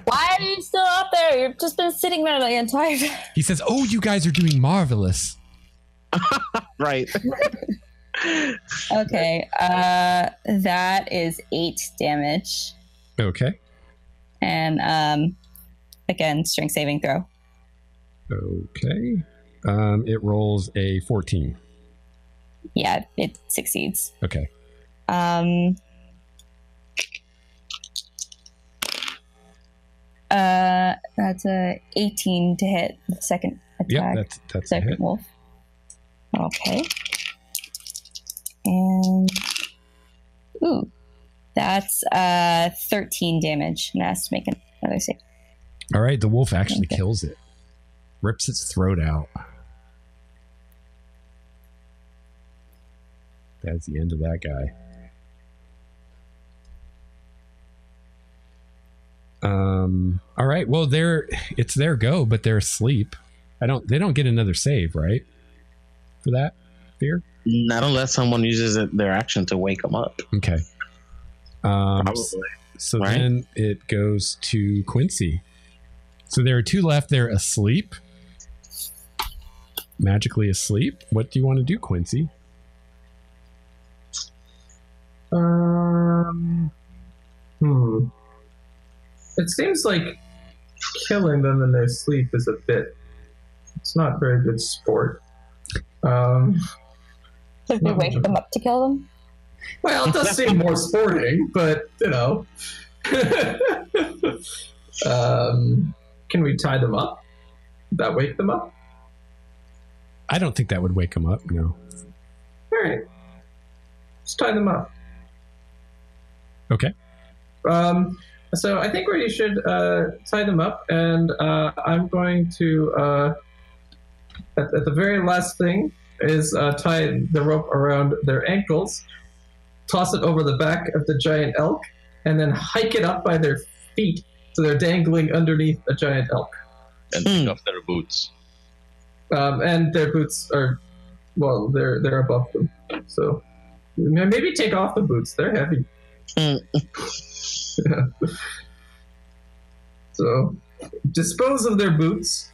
Why are you still up there? You've just been sitting there the entire time. He says, oh, you guys are doing marvelous. Right. Okay. That is 8 damage. Okay. And, again, strength saving throw. Okay. It rolls a 14. Yeah, it succeeds. Okay. That's a 18 to hit the second attack. Yep, that's second a hit. wolf. Okay. And that's 13 damage, and it has to make another save. All right, the wolf actually kills it. Rips its throat out. That's the end of that guy. All right. Well, it's their go, but they're asleep. They don't get another save, right? For that fear? Not unless someone uses their action to wake them up. Okay. Probably. So right? Then it goes to Quincy. So there are 2 left. They're asleep. Magically asleep. What do you want to do, Quincy? It seems like killing them in their sleep is it's not very good sport. Should we wake them up to kill them? Well, it does seem more sporting, but, can we tie them up? Would that wake them up? I don't think that would wake them up, no. All right. Let's tie them up. Okay. So I think we should tie them up, and I'm going to, at the very last thing, is tie the rope around their ankles, toss it over the back of the giant elk, and then hike it up by their feet so they're dangling underneath a giant elk. And pick up their boots. And their boots are, well, they're above them. So maybe take off the boots. They're heavy. So dispose of their boots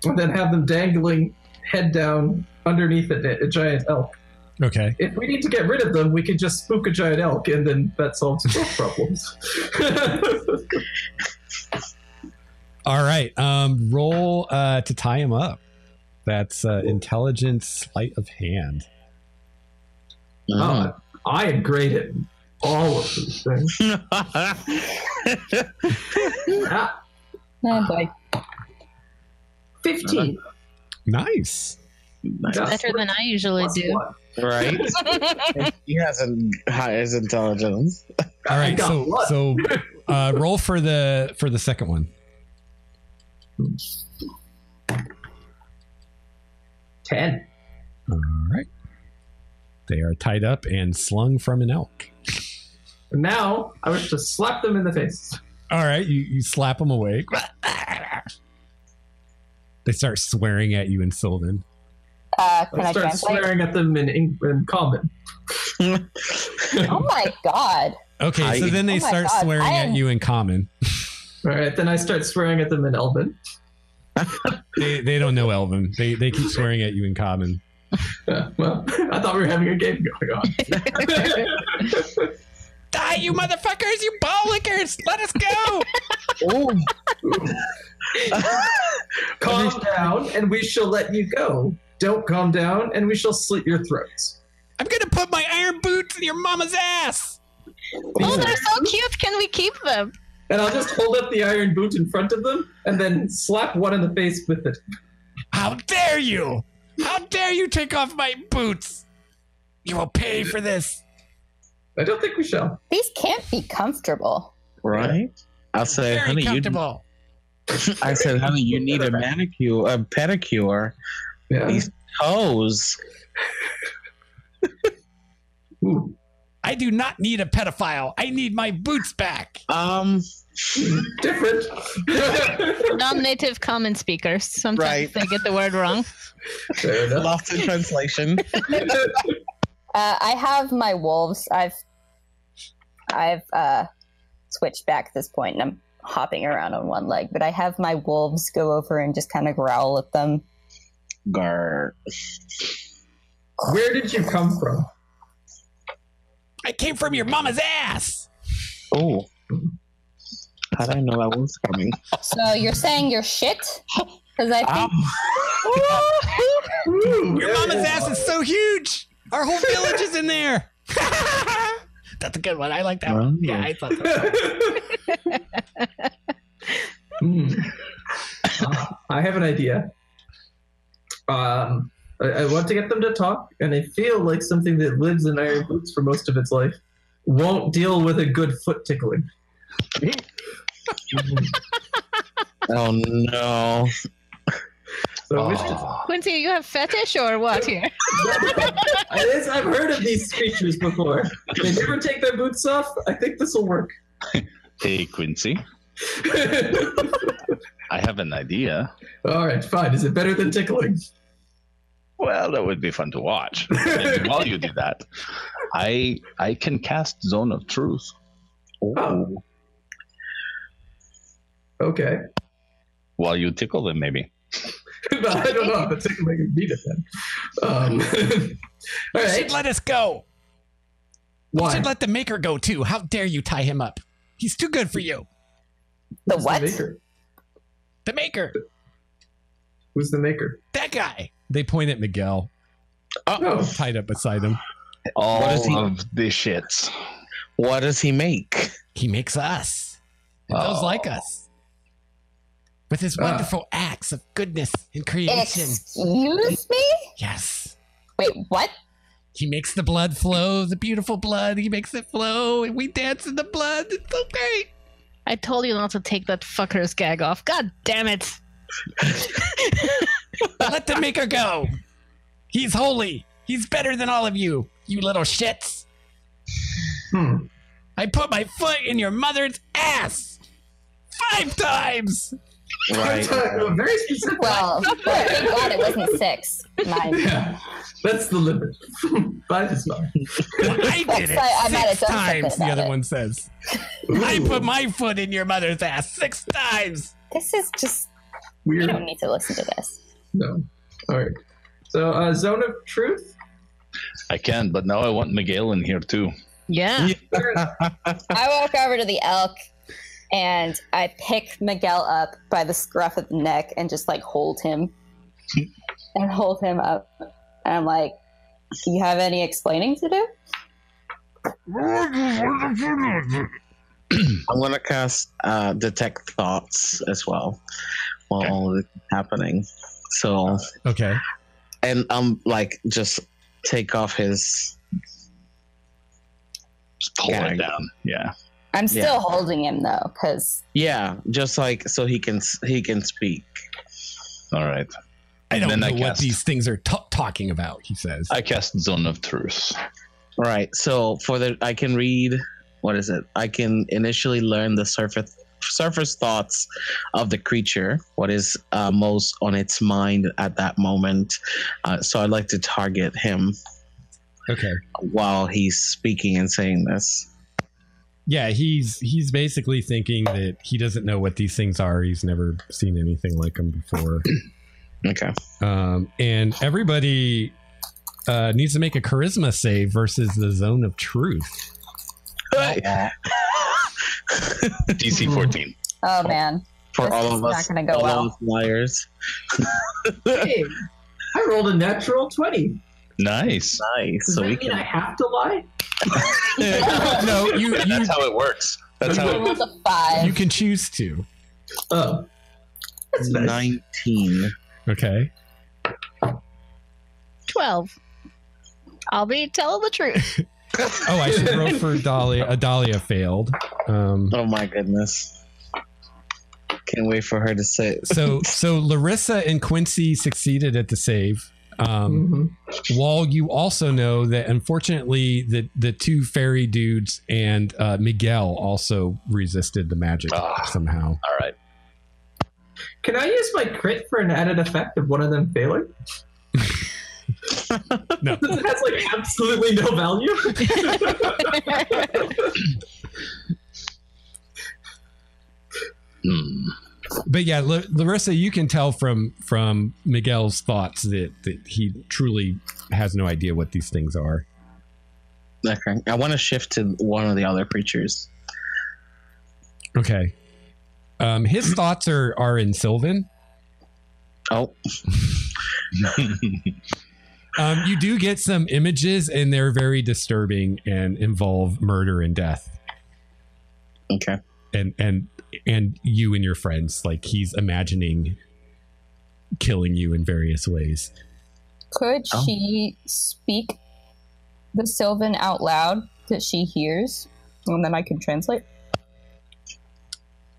and then have them dangling head down underneath a giant elk. Okay. If we need to get rid of them, we could just spook a giant elk, and then that solves both problems. All right. Roll to tie him up. That's intelligence, sleight of hand. I am great at all of these things. Oh boy. 15. Nice. Better than I usually do. One. Right? He hasn't his intelligence. All right, so roll for the second one. 10. All right. They are tied up and slung from an elk. And now I wish to slap them in the face. All right, you slap them away. They start swearing at you in Sylvan. Can I start translate? swearing at them in common. Oh my god. Okay, so then they start swearing at you in common. All right, then I start swearing at them in Elven. They don't know Elven. They keep swearing at you in common. Well, I thought we were having a game going on. Die, you motherfuckers! You ball lickers! Let us go! Calm down, and we shall let you go. Don't calm down, and we shall slit your throats. I'm gonna put my iron boots in your mama's ass! Oh, they're so cute. Can we keep them? And I'll just hold up the iron boot in front of them, and then slap one in the face with it. How dare you! How dare you take off my boots! You will pay for this. I don't think we shall. These can't be comfortable. Right? I'll say, Very honey, comfortable. I said, honey, you need a manicure, a pedicure. Yeah. These toes. Ooh. I do not need a pedophile. I need my boots back. Different. Non-native common speakers. Sometimes Right. they get the word wrong. Fair enough. Lost in translation. I have my wolves. I've switched back at this point, and I'm hopping around on one leg. But I have my wolves go over and just kind of growl at them. Gar. Where did you come from? I came from your mama's ass. Oh. How did I know that was coming? So you're saying you're shit? Because I think Your mama's ass is so huge. Our whole village is in there. That's a good one. I like that one. Yeah, I thought so. I have an idea. I want to get them to talk, and I feel like something that lives in iron boots for most of its life won't deal with a good foot tickling. Oh no. So I wish to... Quincy, you have fetish or what here? I've heard of these creatures before. They never take their boots off. I think this will work. Hey, Quincy. I have an idea. All right, fine. Is it better than tickling? Well, that would be fun to watch. And while you do that, I can cast Zone of Truth. Oh. Okay. While you tickle them, maybe. But I don't know if it's tickling and beat it then. All You right. should let us go. Why? You should let the maker go too. How dare you tie him up? He's too good for you. the Who's what? The maker? The maker. Who's the maker? That guy. They point at Miguel. Oh. Tied up beside him. All What is he- of the shits. What does he make? He makes us. And those like us. With his wonderful acts of goodness and creation. Excuse me? Yes. Wait, what? He makes the blood flow, the beautiful blood. He makes it flow, and we dance in the blood. It's so great. I told you not to take that fucker's gag off. God damn it. Let the maker go. He's holy. He's better than all of you, you little shits. I put my foot in your mother's ass 5 times. Right. Very specific. Well, thank God it wasn't 6. Mine. Yeah, that's the limit. 5 is fine. I did it I might have 6 done something times, the about other it. one says. I put my foot in your mother's ass 6 times. This is just... You Weird. don't need to listen to this. No. All right. So, Zone of Truth. I can, but now I want Miguel in here too. Yeah. I walk over to the elk and I pick Miguel up by the scruff of the neck and just like hold him and hold him up. And I'm like, do you have any explaining to do? I'm gonna cast detect thoughts as well while all of this is happening. So okay, and like just take off his. Just pull it down. Yeah. I'm still holding him though, because just like so he can speak. All right. I don't know what these things are talking about. He says. I cast Zone of Truth. All right. So I can read. What is it? I can initially learn the surface thoughts of the creature. What is most on its mind at that moment? So I'd like to target him. Okay. While he's speaking and saying this. Yeah, he's basically thinking that he doesn't know what these things are. He's never seen anything like them before. Okay. And everybody needs to make a charisma save versus the Zone of Truth. DC 14. Oh man. For all of us, not gonna go well. Liars. Hey, I rolled a natural 20. Nice. Does that mean I have to lie? No, that's how it works. That's how it rolled a 5. You can choose to. Oh. That's nice. 19. Okay. 12. I'll be telling the truth. Oh, I should roll for Dahlia. Dahlia failed. Oh my goodness. Can't wait for her to say it. So Larissa and Quincy succeeded at the save. While you also know that unfortunately the two fairy dudes and Miguel also resisted the magic somehow. All right. Can I use my crit for an added effect of one of them failing? No. It has like absolutely no value. But yeah, Larissa, you can tell from Miguel's thoughts that he truly has no idea what these things are. Okay. I want to shift to one of the other creatures. Okay. His thoughts are in Sylvan. Oh. You do get some images, and they're very disturbing and involve murder and death. Okay. And you and your friends, like he's imagining killing you in various ways. Could she speak the Sylvan out loud that she hears, and then I can translate?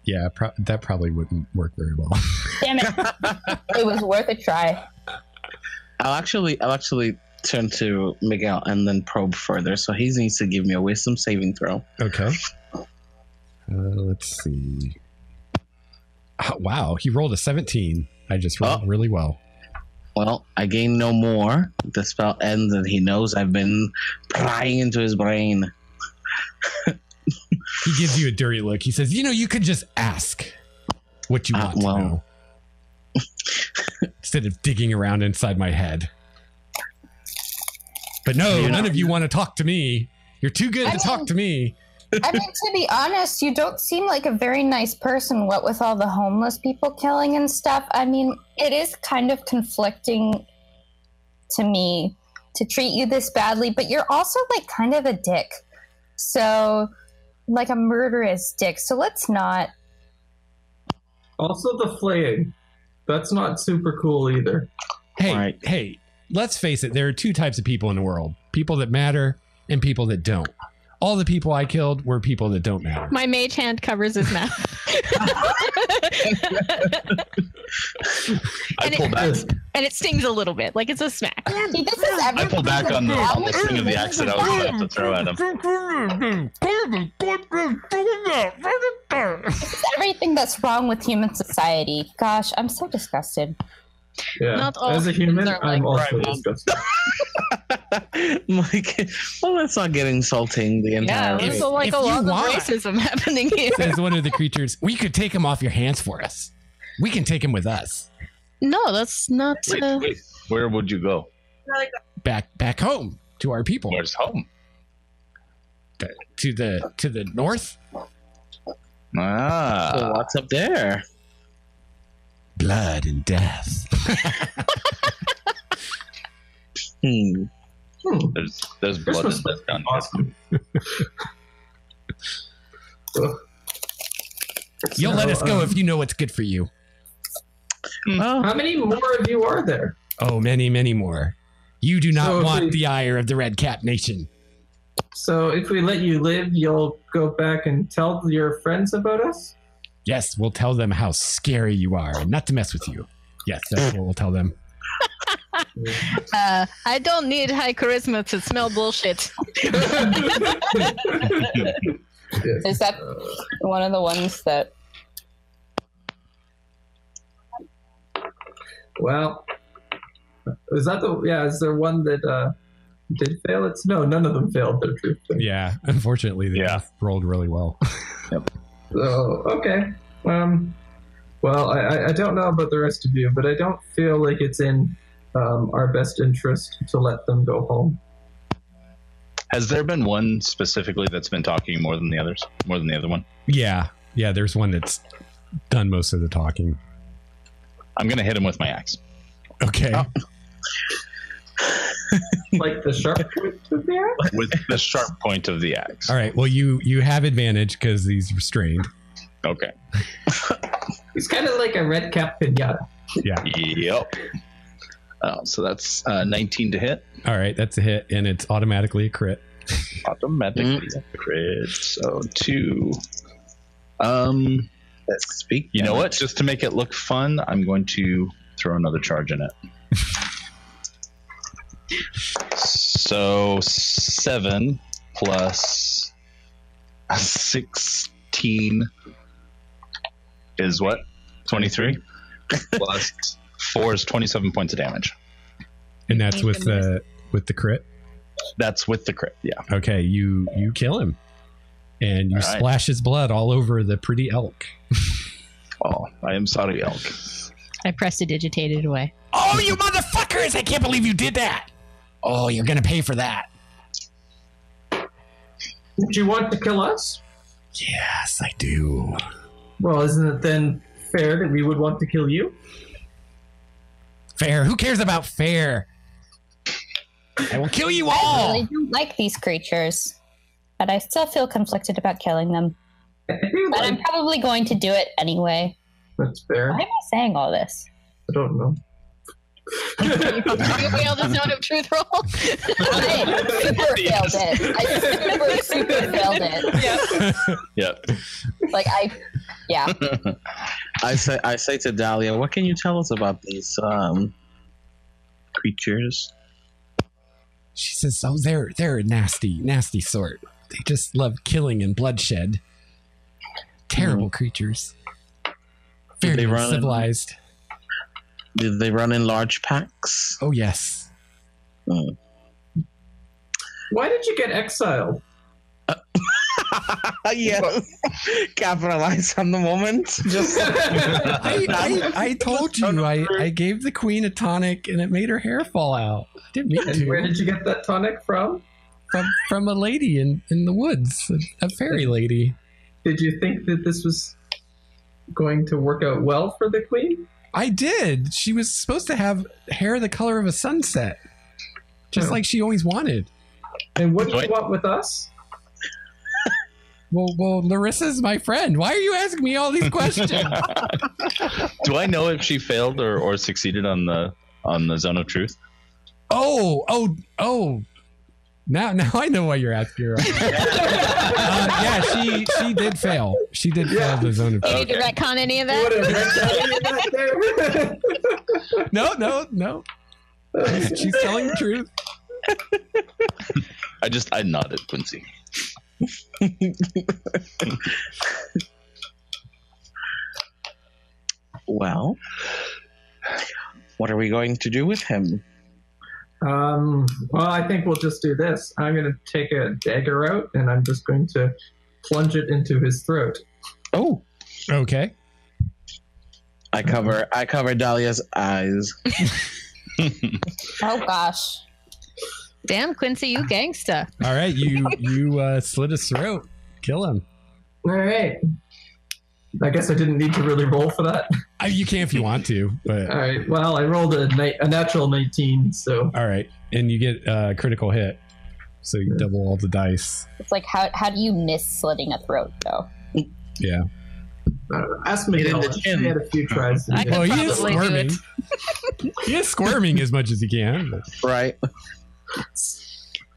Yeah, that probably wouldn't work very well. Damn it! It was worth a try. I'll actually turn to Miguel and then probe further. So he needs to give me a wisdom saving throw. Okay. Let's see. Oh, wow, he rolled a 17. I just rolled really well. Well, I gain no more. The spell ends and he knows I've been prying into his brain. He gives you a dirty look. He says, you could just ask what you want to know. Instead of digging around inside my head. But no, none of you want to talk to me. You're too good to talk to me. I mean, to be honest, you don't seem like a very nice person, what with all the homeless people killing and stuff. I mean, it is kind of conflicting to me to treat you this badly, but you're also like kind of a dick. So, like a murderous dick. So let's not. Also the flaying. That's not super cool either. Hey, let's face it. There are two types of people in the world. People that matter and people that don't. All the people I killed were people that don't matter. My mage hand covers his mouth. And it stings a little bit, like it's a smack. I pull back on the swing of the axe that I was about to throw at him. This is everything that's wrong with human society. Gosh, I'm so disgusted. Yeah. Not all as a human, I'm like, also disgusted. Like, well, let's not get insulting the entire. Yeah, there's a lot of racism happening here. Says one of the creatures, we could take him off your hands for us. We can take him with us. No, that's not. Wait. Where would you go? Back home to our people. Where's home? To the north. So what's up there? Blood and death. There's blood in this gun. Awesome. You'll let us go if you know what's good for you. How many more of you are there? Oh, many, many more. You do not want the ire of the Red Cap Nation. So if we let you live, you'll go back and tell your friends about us? Yes, we'll tell them how scary you are and not to mess with you. Yes, that's what we'll tell them. I don't need high charisma to smell bullshit. Is that one of the ones that... Well, is that is there one that did fail? No, none of them failed their truth thing. Yeah, unfortunately, they rolled really well. Yep. So, okay. Well, I don't know about the rest of you, but I don't feel like it's in our best interest to let them go home. Has there been one specifically that's been talking more than the others? More than the other one? Yeah, there's one that's done most of the talking. I'm going to hit him with my axe. Okay. Oh. Like the sharp point of the axe? With the sharp point of the axe. All right, well, you have advantage because he's restrained. Okay. He's kind of like a red cap pinata. Yeah. Yep. So that's 19 to hit. All right, that's a hit, and it's automatically a crit. Automatically a crit. So 2. Let's speak. You know what? Just to make it look fun, I'm going to throw another charge in it. So 7 plus 16 is what? 23? Plus 4 is 27 points of damage. And that's with the crit? That's with the crit, yeah. Okay, you kill him. And you splash his blood all over the pretty elk. Oh, I am sorry, elk. I prestidigitated away. Oh, you motherfuckers! I can't believe you did that! Oh, you're gonna pay for that. Do you want to kill us? Yes, I do. Well, isn't it then fair that we would want to kill you? Fair? Who cares about fair? I will kill you I all! really don't like these creatures, but I still feel conflicted about killing them. But I'm probably going to do it anyway. That's fair. Why am I saying all this? I don't know. You failed the zone of truth roll? I super failed it. I super failed it. Yep. Like I say to Dahlia, what can you tell us about these creatures? She says, "Oh, they're a nasty sort. They just love killing and bloodshed. Terrible creatures. Very uncivilized." Did they run in large packs? Oh, yes. Hmm. Why did you get exiled? Yeah, capitalize on the moment. Just I told you I gave the queen a tonic and it made her hair fall out. I didn't mean to. Where did you get that tonic from? From a lady in the woods, a fairy lady. Did you think that this was going to work out well for the queen? I did. She was supposed to have hair the color of a sunset, just like she always wanted. And what do you want with us? Well, Larissa's my friend. Why are you asking me all these questions? Do I know if she failed or succeeded on the zone of truth? Oh. Now I know why you're asking her. Yeah, she did fail. She did fail the zone of truth. You need to retcon any of that? No. She's telling the truth. I nodded, Quincy. Well, what are we going to do with him? Well, I think we'll just do this. I'm going to take a dagger out, and I'm just going to plunge it into his throat. Oh, okay. I cover Dahlia's eyes. Oh gosh. Damn, Quincy, you gangsta. All right, you slit his throat. Kill him. All right. I guess I didn't need to really roll for that. You can if you want to, but all right. Well, I rolled a natural 19, so all right. and you get a critical hit. So you double all the dice. It's like, how do you miss slitting a throat, though? Yeah. Ask Miguel. He had a few tries. Well, he is squirming. He is squirming as much as he can. But. Right.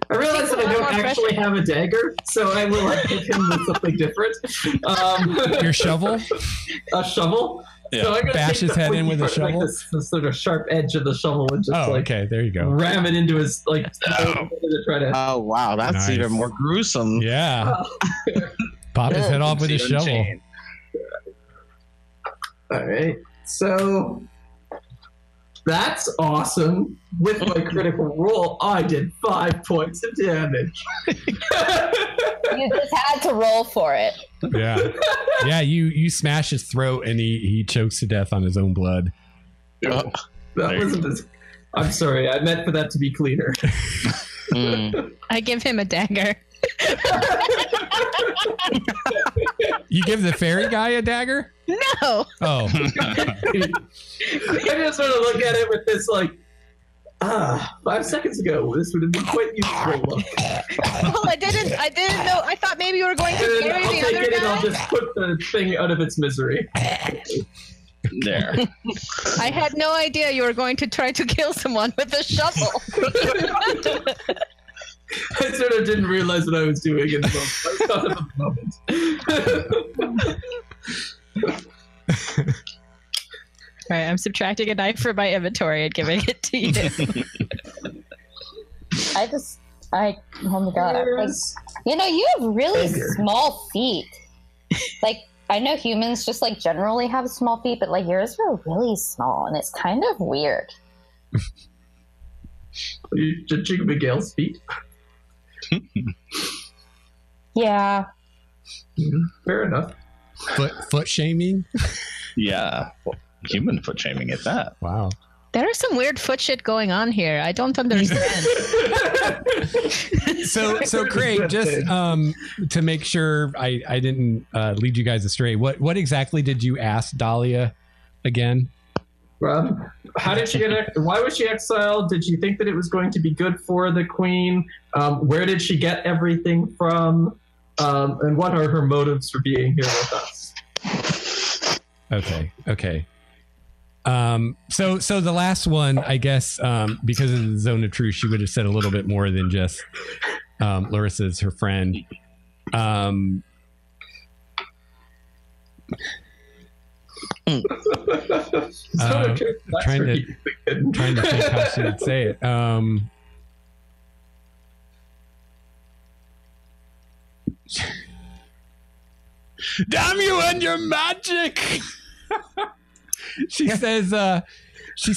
I realize that I don't actually have a dagger, so I will hit him with something different. Your shovel? A shovel? Yeah. So I'm gonna bash his head in with a shovel? Like this sort of sharp edge of the shovel and just okay, there you go. Ram it into his to try to. Oh wow, that's even more gruesome. Yeah. Pop his head off with a shovel. All right, so that's awesome. With my critical roll, I did 5 points of damage. You just had to roll for it. Yeah. Yeah, you smash his throat and he chokes to death on his own blood. That wasn't as... I'm sorry, I meant for that to be cleaner. I give him a dagger. You give the fairy guy a dagger? No. Oh. I just sort of look at it with this 5 seconds ago, this would have been quite useful. Well, I didn't know. I thought maybe you were going to carry the other guy. And I'll just put the thing out of its misery. There. I had no idea you were going to try to kill someone with a shovel. I sort of didn't realize what I was doing in the moment. I was caught up in the moment. All right, I'm subtracting a knife from my inventory and giving it to you. Oh my god. You have really small feet. Like, I know humans just generally have small feet, but yours are really small and it's kind of weird. Are you judging Miguel's feet? Yeah. Fair enough. Foot shaming? Yeah. Human foot shaming at that. Wow. There is some weird foot shit going on here. I don't understand. So Craig, just to make sure I didn't lead you guys astray, what exactly did you ask Dahlia again? How did she get? Why was she exiled? Did she think that it was going to be good for the queen? Where did she get everything from? And what are her motives for being here with us? Okay. So the last one, I guess, because of the zone of truth, she would have said a little bit more than just Larissa's her friend. Trying to think how she would say it. Damn you and your magic! She says, well, she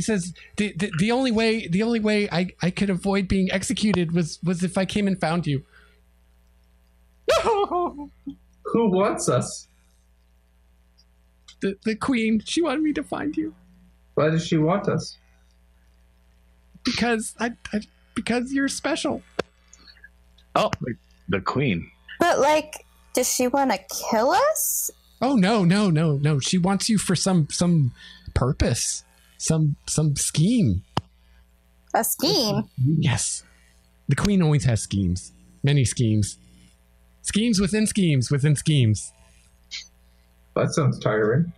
says the only way I could avoid being executed was if I came and found you. Who wants us? The queen. She wanted me to find you. Why does she want us? Because because you're special. Oh, the queen. But does she want to kill us? Oh no. She wants you for some purpose, some scheme. A scheme? Yes. The queen always has schemes. Many schemes. Schemes within schemes within schemes. That sounds tiring.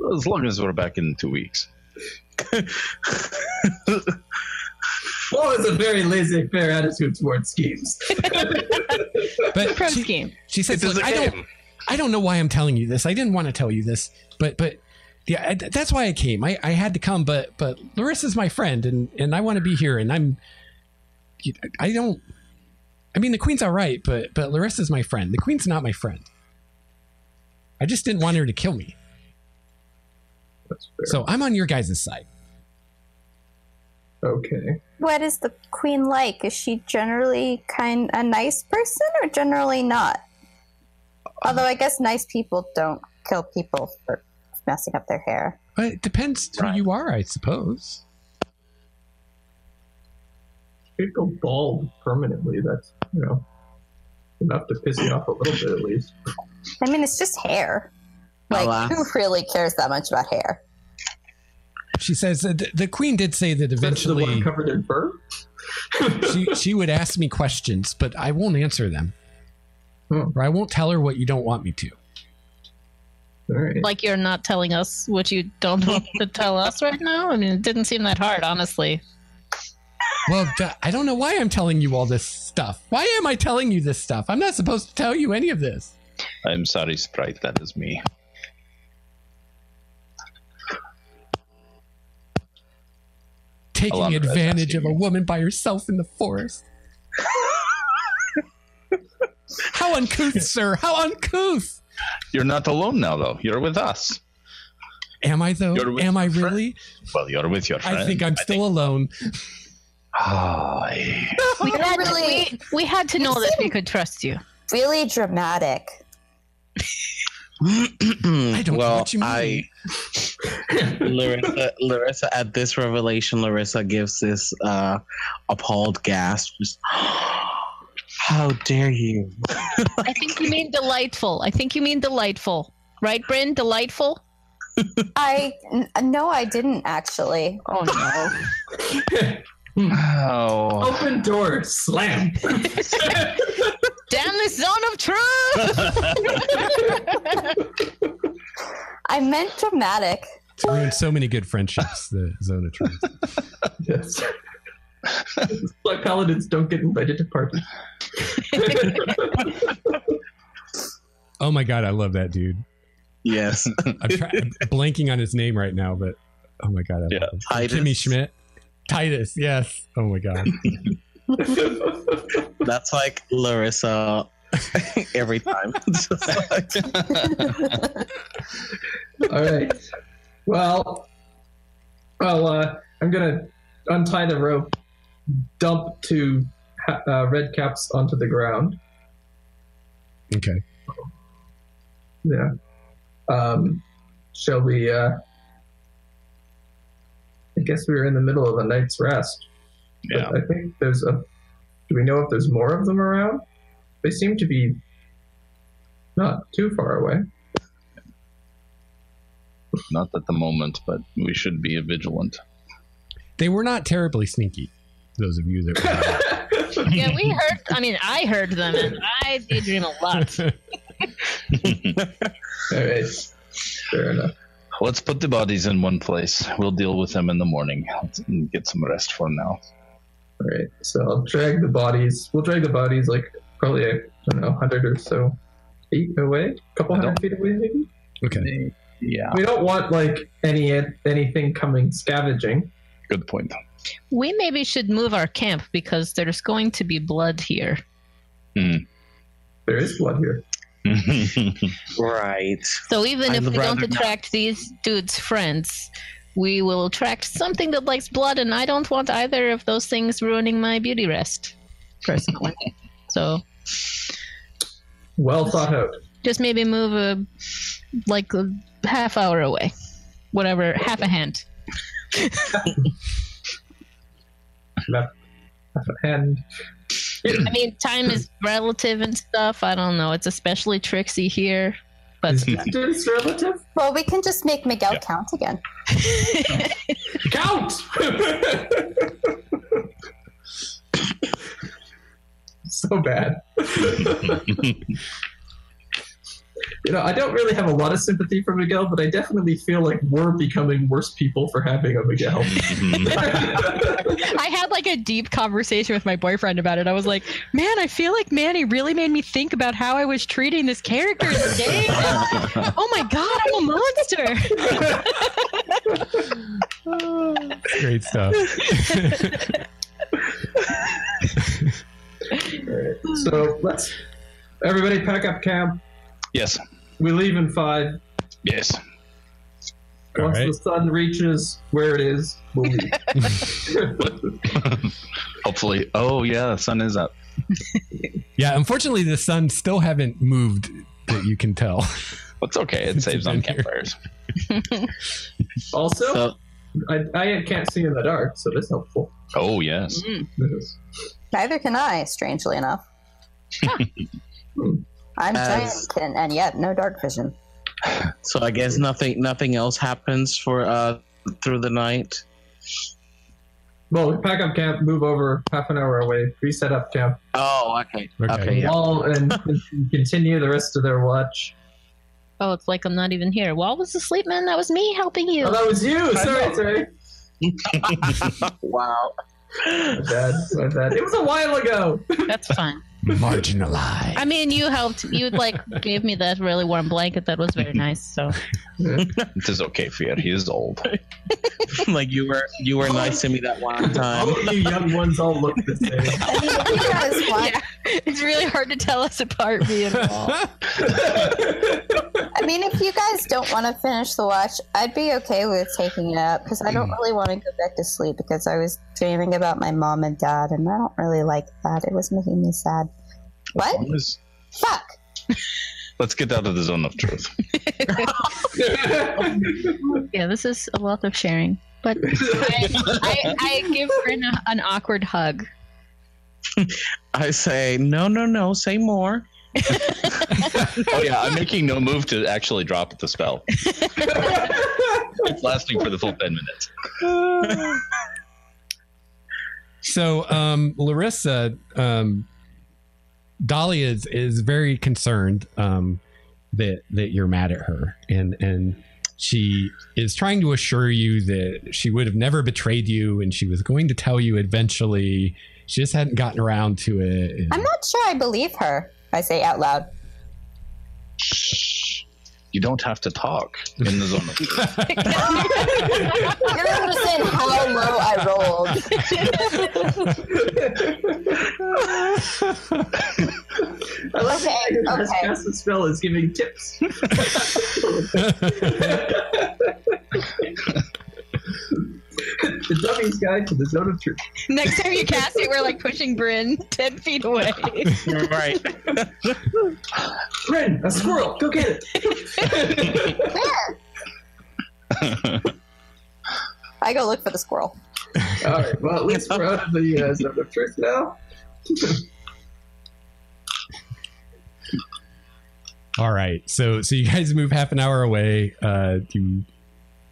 Well, as long as we're back in 2 weeks. Well, it's a very laissez-faire attitude towards schemes. But she says, I don't know why I'm telling you this. I didn't want to tell you this, but yeah, that's why I came. I had to come, but Larissa's my friend, and I want to be here, and the queen's all right, but Larissa's my friend. The queen's not my friend. I just didn't want her to kill me. That's fair. So I'm on your guys' side. Okay. What is the queen like? Is she generally a nice person or generally not? Although I guess nice people don't kill people for messing up their hair. But it depends who you are, I suppose. You could go bald permanently. That's, enough to piss you off a little bit at least. I mean, it's just hair. Who really cares that much about hair? She says the queen did say that eventually the one covered in fur. she would ask me questions, but I won't answer them. Or I won't tell her what you don't want me to. All right. Like you're not telling us what you don't want to tell us right now? I mean, it didn't seem that hard, honestly. Well, I don't know why I'm telling you all this stuff. Why am I telling you this stuff? I'm not supposed to tell you any of this. I'm sorry, Sprite. That is me. Taking advantage of a woman by herself in the forest. How uncouth, sir. How uncouth. You're not alone now, though. You're with us. Am I, though? Am I really? Well, you're with your friend. I think I'm still alone. We had to know that we could trust you. Really dramatic. I don't know what you mean. Larissa, at this revelation, Larissa gives this appalled gasp. Just, how dare you? I think you mean delightful. Right, Bryn? Delightful? No, I didn't actually. Oh, no. Oh. Open door, slam. Damn this zone of truth! I meant dramatic. It's ruined so many good friendships, the zone of truth. Yes. Black paladins don't get invited to parties. Oh my god, I love that dude. Yes. I'm blanking on his name right now, but oh my god, I love him. Titus. Timmy Schmidt. Titus, yes. Oh my god. That's like Larissa every time. All right. Well, I'm gonna untie the rope, dump two red caps onto the ground. Okay. Yeah. Shall we? I guess we were in the middle of a night's rest. Yeah. But I think there's a. Do we know if there's more of them around? They seem to be not too far away. Not at the moment, but we should be vigilant. They were not terribly sneaky, those of you that were. Yeah, we heard. I mean, I heard them, and I daydream a lot. All right. Fair enough. Let's put the bodies in one place. We'll deal with them in the morning. Let's get some rest for now. All right. So I'll drag the bodies. We'll drag the bodies like probably, I don't know, 100 or so feet away. A couple hundred feet away, maybe? Okay. Yeah. We don't want like anything coming scavenging. Good point. We maybe should move our camp because there's going to be blood here. There is blood here. Right. So even if we don't attract these dudes' friends, we will attract something that likes blood, and I don't want either of those things ruining my beauty rest, personally. So, well thought out. Just maybe move a half hour away, whatever, half a hand. Half a hand. I mean, time is relative and stuff. I don't know. It's especially tricksy here. But Distance relative? Well, we can just make Miguel count again. Count! So bad. I don't really have a lot of sympathy for Miguel, but I definitely feel like we're becoming worse people for having a Miguel. I had like a deep conversation with my boyfriend about it. I was like, man, I feel like Manny really made me think about how I was treating this character in the game. Oh my god, I'm a monster. Great stuff. All right. So let's everybody pack up camp. Yes. We leave in 5. Yes. Once right. the sun reaches where it is, we'll leave. Hopefully. Oh, yeah, the sun is up. Yeah, unfortunately, the sun still haven't moved that you can tell. It's okay. It saves on campfires. Also, I can't see in the dark, so that's helpful. Oh, yes. Neither can I, strangely enough. I'm giant and yet no dark vision. So I guess nothing else happens for through the night. Well, we pack up camp, move over half an hour away, reset up camp. Oh, okay. Yeah. Wall and continue the rest of their watch. Oh, it's like I'm not even here. Wall was asleep, man. That was me helping you. Oh, that was you. Sorry. Wow. My bad. It was a while ago. That's fine. Marginalized. I mean, you helped. You gave me that really warm blanket. That was very nice. So It is okay, Fiat. He is old. Like you were nice to me that one time. All of you young ones all look the same. I mean, if you guys want, Yeah, it's really hard to tell us apart, me and Wall. I mean, if you guys don't want to finish the watch, I'd be okay with taking it up because I don't really want to go back to sleep because I was dreaming about my mom and dad, and I don't really like that. It was making me sad. What? Fuck. Let's get out of the zone of truth. yeah, this is a lot of sharing. But I give Bryn an awkward hug. I say, no, say more. Oh yeah, I'm making no move to actually drop the spell. It's lasting for the full 10 minutes. So, Larissa, Dahlia is very concerned that you're mad at her, and she is trying to assure you that she would have never betrayed you, and she was going to tell you eventually. She just hadn't gotten around to it. I'm not sure I believe her. I say out loud. You don't have to talk in the zone of truth. You're not understand how low I rolled. I like Okay. cast the spell is giving tips. The Dummy's Guide to the Zone of Truth. Next time you cast it, we're like pushing Bryn 10 feet away. Right. Bryn, a squirrel, go get it. Where? I go look for the squirrel. All right, well, at least we're out of the Zone of Truth now. All right, so you guys move half an hour away. You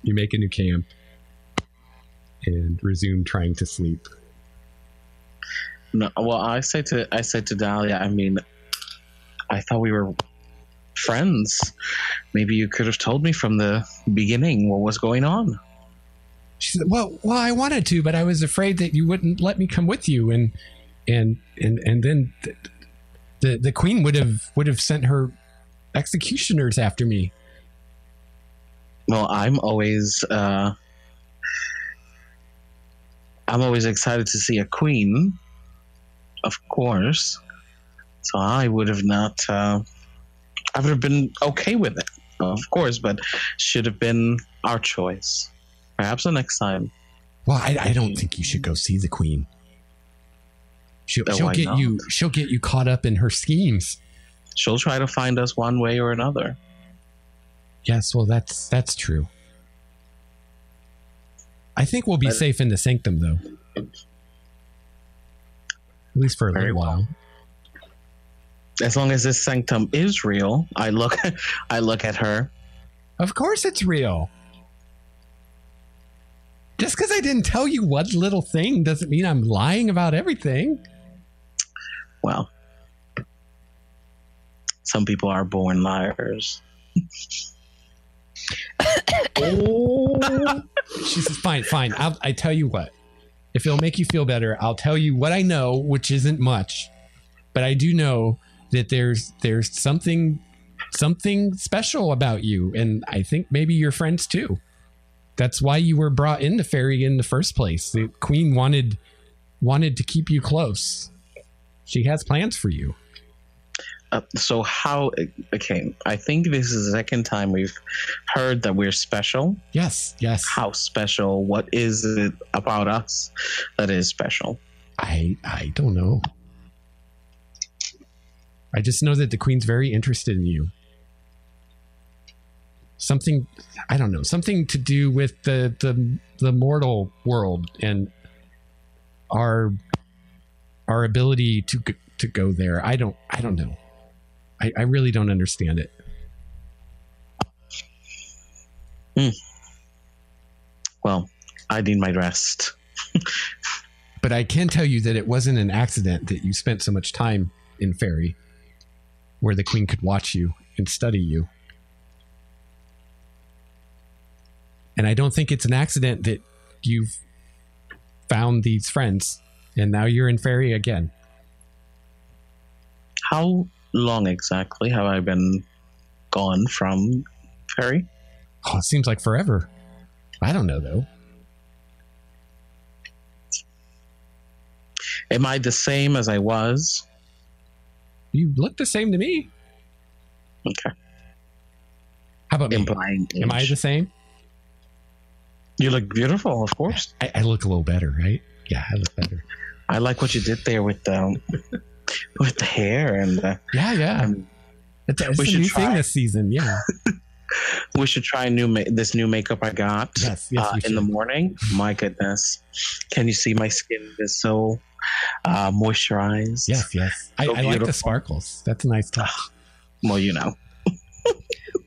make a new camp and resume trying to sleep. No, well, I say to Dahlia, I mean, I thought we were friends. Maybe you could have told me from the beginning what was going on. She said, well, I wanted to, but I was afraid that you wouldn't let me come with you, and then the queen would have sent her executioners after me. Well, I'm always excited to see a queen, of course. So I would have not. I would have been okay with it, of course, but should have been our choice. Perhaps the next time. Well, I don't think you should go see the queen. She'll get you. She'll get you caught up in her schemes. She'll try to find us one way or another. Yes, well, that's true. I think we'll be safe in the sanctum, though. At least for a little while. As long as this sanctum is real, I look at her. Of course it's real. Just because I didn't tell you one little thing doesn't mean I'm lying about everything. Well, some people are born liars. Oh. She says, fine. I tell you what. If it'll make you feel better, I'll tell you what I know, which isn't much. But I do know that there's something special about you, and I think maybe your friends too. That's why you were brought into Faerie in the first place. The queen wanted to keep you close. She has plans for you. So how? Okay, I think this is the second time we've heard that we're special. Yes. How special? What is it about us that is special? I don't know. I just know that the queen's very interested in you. Something, I don't know, something to do with the mortal world and our ability to go there. I don't know. I really don't understand it. Well, I need my rest. But I can tell you that it wasn't an accident that you spent so much time in Faerie, where the queen could watch you and study you. And I don't think it's an accident that you've found these friends, and now you're in Faerie again. How long exactly have I been gone from Faerie? Oh, it seems like forever. I don't know, though. Am I the same as I was? You look the same to me. Okay. How about me? Implying Am I age. the same? You look beautiful, of course. I look a little better, right? Yeah, I look better. I like what you did there with the hair and the, Yeah. It's a new thing this season. Yeah. We should try this new makeup I got. Yes, in the morning. My goodness, can you see my skin is so moisturized? Yes. I like the sparkles. That's a nice touch. Well, you know.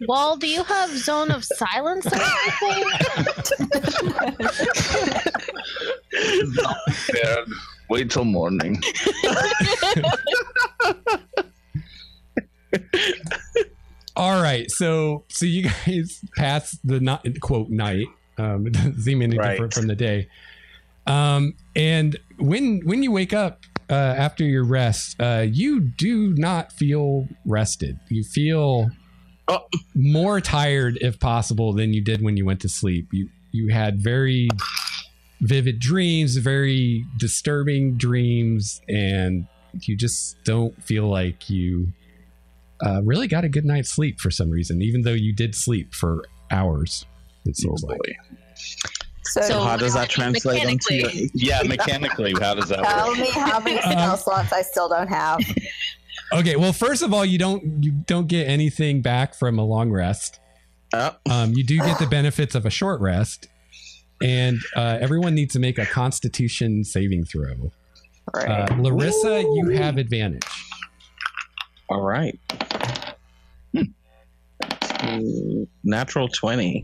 Wall, do you have zone of silence or anything? Wait till morning. All right, so you guys pass the quote night. It doesn't seem any different from the day. And when you wake up after your rest, you do not feel rested. You feel more tired, if possible, than you did when you went to sleep. You had very vivid dreams, very disturbing dreams, and you just don't feel like you really got a good night's sleep for some reason, even though you did sleep for hours, it seems like. So how does that translate into your... Yeah, mechanically, how does that Tell work? me how many spell slots I still don't have. Okay, well, first of all, you don't get anything back from a long rest. You do get the benefits of a short rest, and everyone needs to make a Constitution saving throw. Right. Larissa, you have advantage. All right. Natural 20.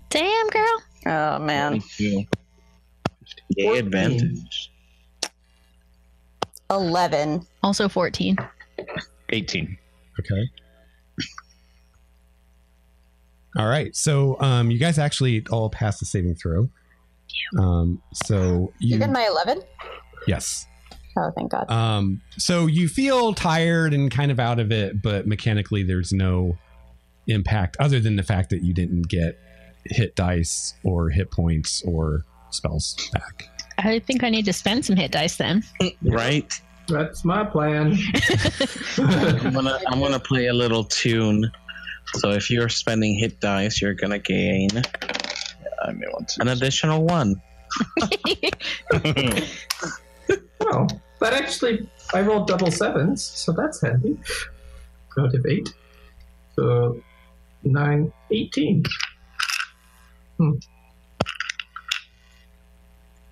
Damn, girl. Oh, man. Thank you. Yay, advantage. 11. Also 14. 18. Okay. All right. So you guys actually all passed the saving throw. So You did my 11? Yes. Oh, thank God. So you feel tired and kind of out of it, but mechanically there's no impact other than the fact that you didn't get hit dice or hit points or spells back. I think I need to spend some hit dice then. Right. That's my plan. I'm gonna play a little tune. So if you're spending hit dice, you're gonna gain an additional 1. Oh, but actually, I rolled double 7s, so that's handy. Out of 8. So 9, 18.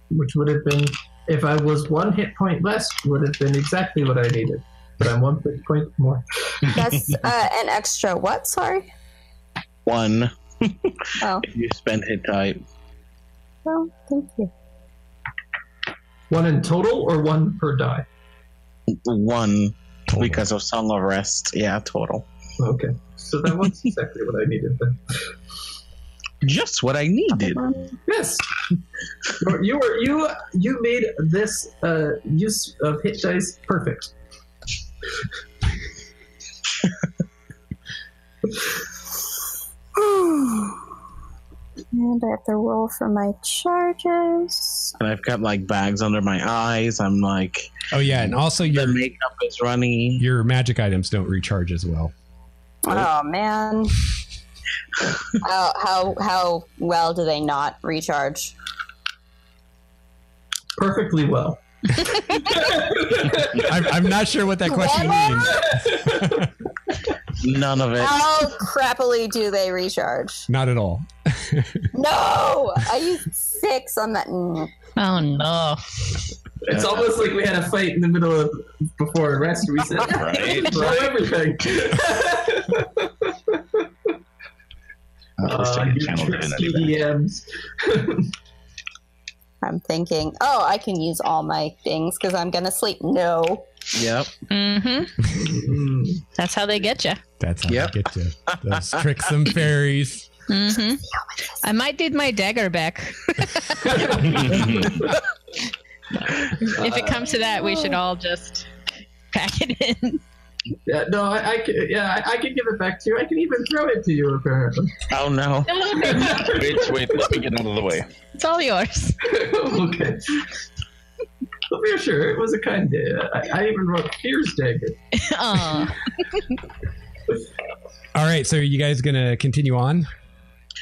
Which would have been, if I was 1 hit point less, would have been exactly what I needed. But I'm 1 hit point more. That's an extra what? Sorry? 1. Oh. If you spend hit die. Well, thank you. 1 in total or 1 per die? 1 because of Song of Rest. Yeah, total. Okay. So that was exactly what I needed then. Just what I needed. Yes. You made this use of hit dice perfect. And I have to roll for my charges. And I've got like bags under my eyes. I'm like, oh yeah, and also your makeup is runny. Your magic items don't recharge as well. Oh man. How well do they not recharge? Perfectly well. I'm not sure what that question means. None of it. How crappily do they recharge? Not at all. No! I used 6 on that. Oh no. It's almost like we had a fight in the middle of before rest. We said, Right. throw everything. You tricksy DMs. I'm thinking, I can use all my things because I'm going to sleep. No. Yep. Mm-hmm. That's how they get you. That's how they get you. Those tricksome fairies. Mm-hmm. I might need my dagger back. If it comes to that, we should all just pack it in. Yeah, no, I can give it back to you. I can even throw it to you, apparently. Oh, no. Wait, let me get out of the way. It's all yours. Okay. Well, for sure, it was a kind day. I even wrote Fear's Dagger. Aw. All right, so are you guys going to continue on?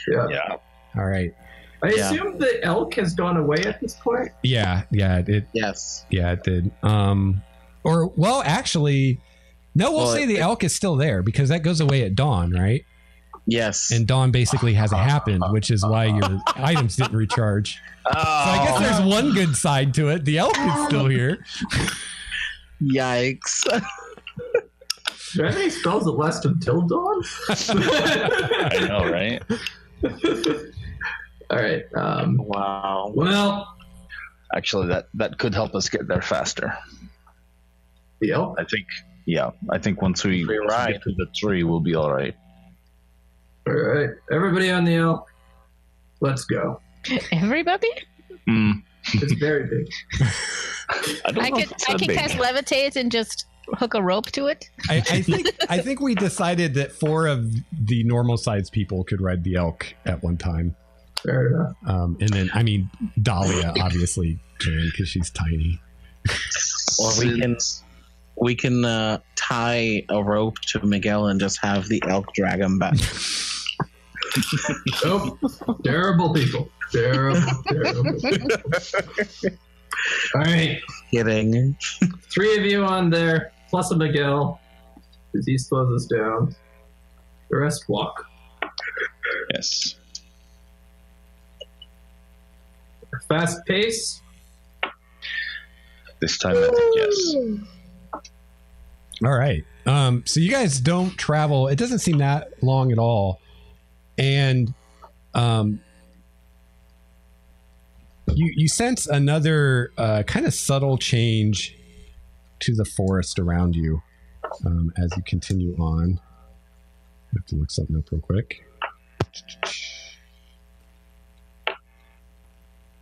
Yeah. All right. I assume the elk has gone away at this point? Yeah, it Yes. Yeah, it did. Actually, no, we'll say the elk is still there because that goes away at dawn, right? Yes. And dawn basically hasn't happened, which is why your items didn't recharge. So I guess there's one good side to it. The elk is still here. Yikes. Do I have any spells that last until dawn? I know, right? All right. Wow. Well, actually, that could help us get there faster. The elk? I think once we get to the tree, we'll be all right. All right. Everybody on the elk, let's go. Everybody? It's very big. I can cast levitate and just hook a rope to it. I think we decided that 4 of the normal sized people could ride the elk at one time. Fair enough. And then, Dahlia obviously can because she's tiny. Or we can tie a rope to Miguel and just have the elk drag him back. Nope. Terrible people. Terrible people. All right. Kidding. 3 of you on there, plus a Miguel, because he slows us down. The rest walk. Yes. Fast pace. This time, I think yes. All right. So you guys don't travel. It doesn't seem that long at all. And you sense another kind of subtle change to the forest around you as you continue on. I have to look something up real quick.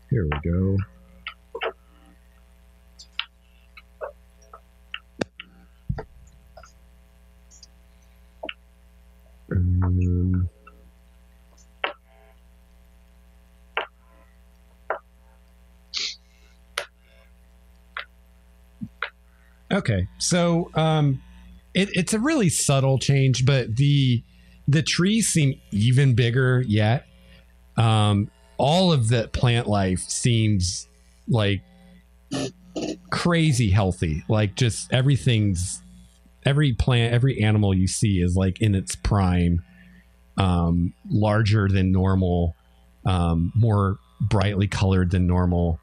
Here we go. Okay, so it's a really subtle change, but the trees seem even bigger yet. All of the plant life seems like crazy healthy. Like just every plant, every animal you see is like in its prime, larger than normal, more brightly colored than normal.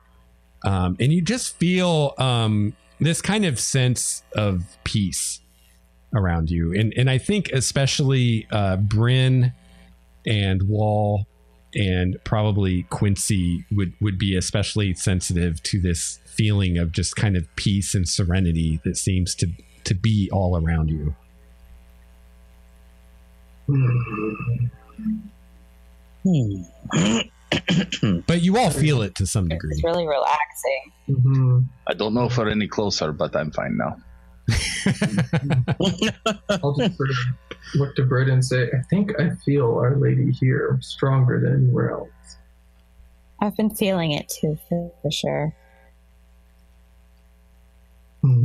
And you just feel this kind of sense of peace around you. And I think especially Bryn and Wall and probably Quincy would be especially sensitive to this feeling of just kind of peace and serenity that seems to be all around you. But you all feel it to some degree. It's really relaxing. Mm-hmm. I don't know if we're any closer, but I'm fine now. I'll just sort of look to Bird and say, I think I feel Our Lady here stronger than anywhere else. I've been feeling it too, for sure. I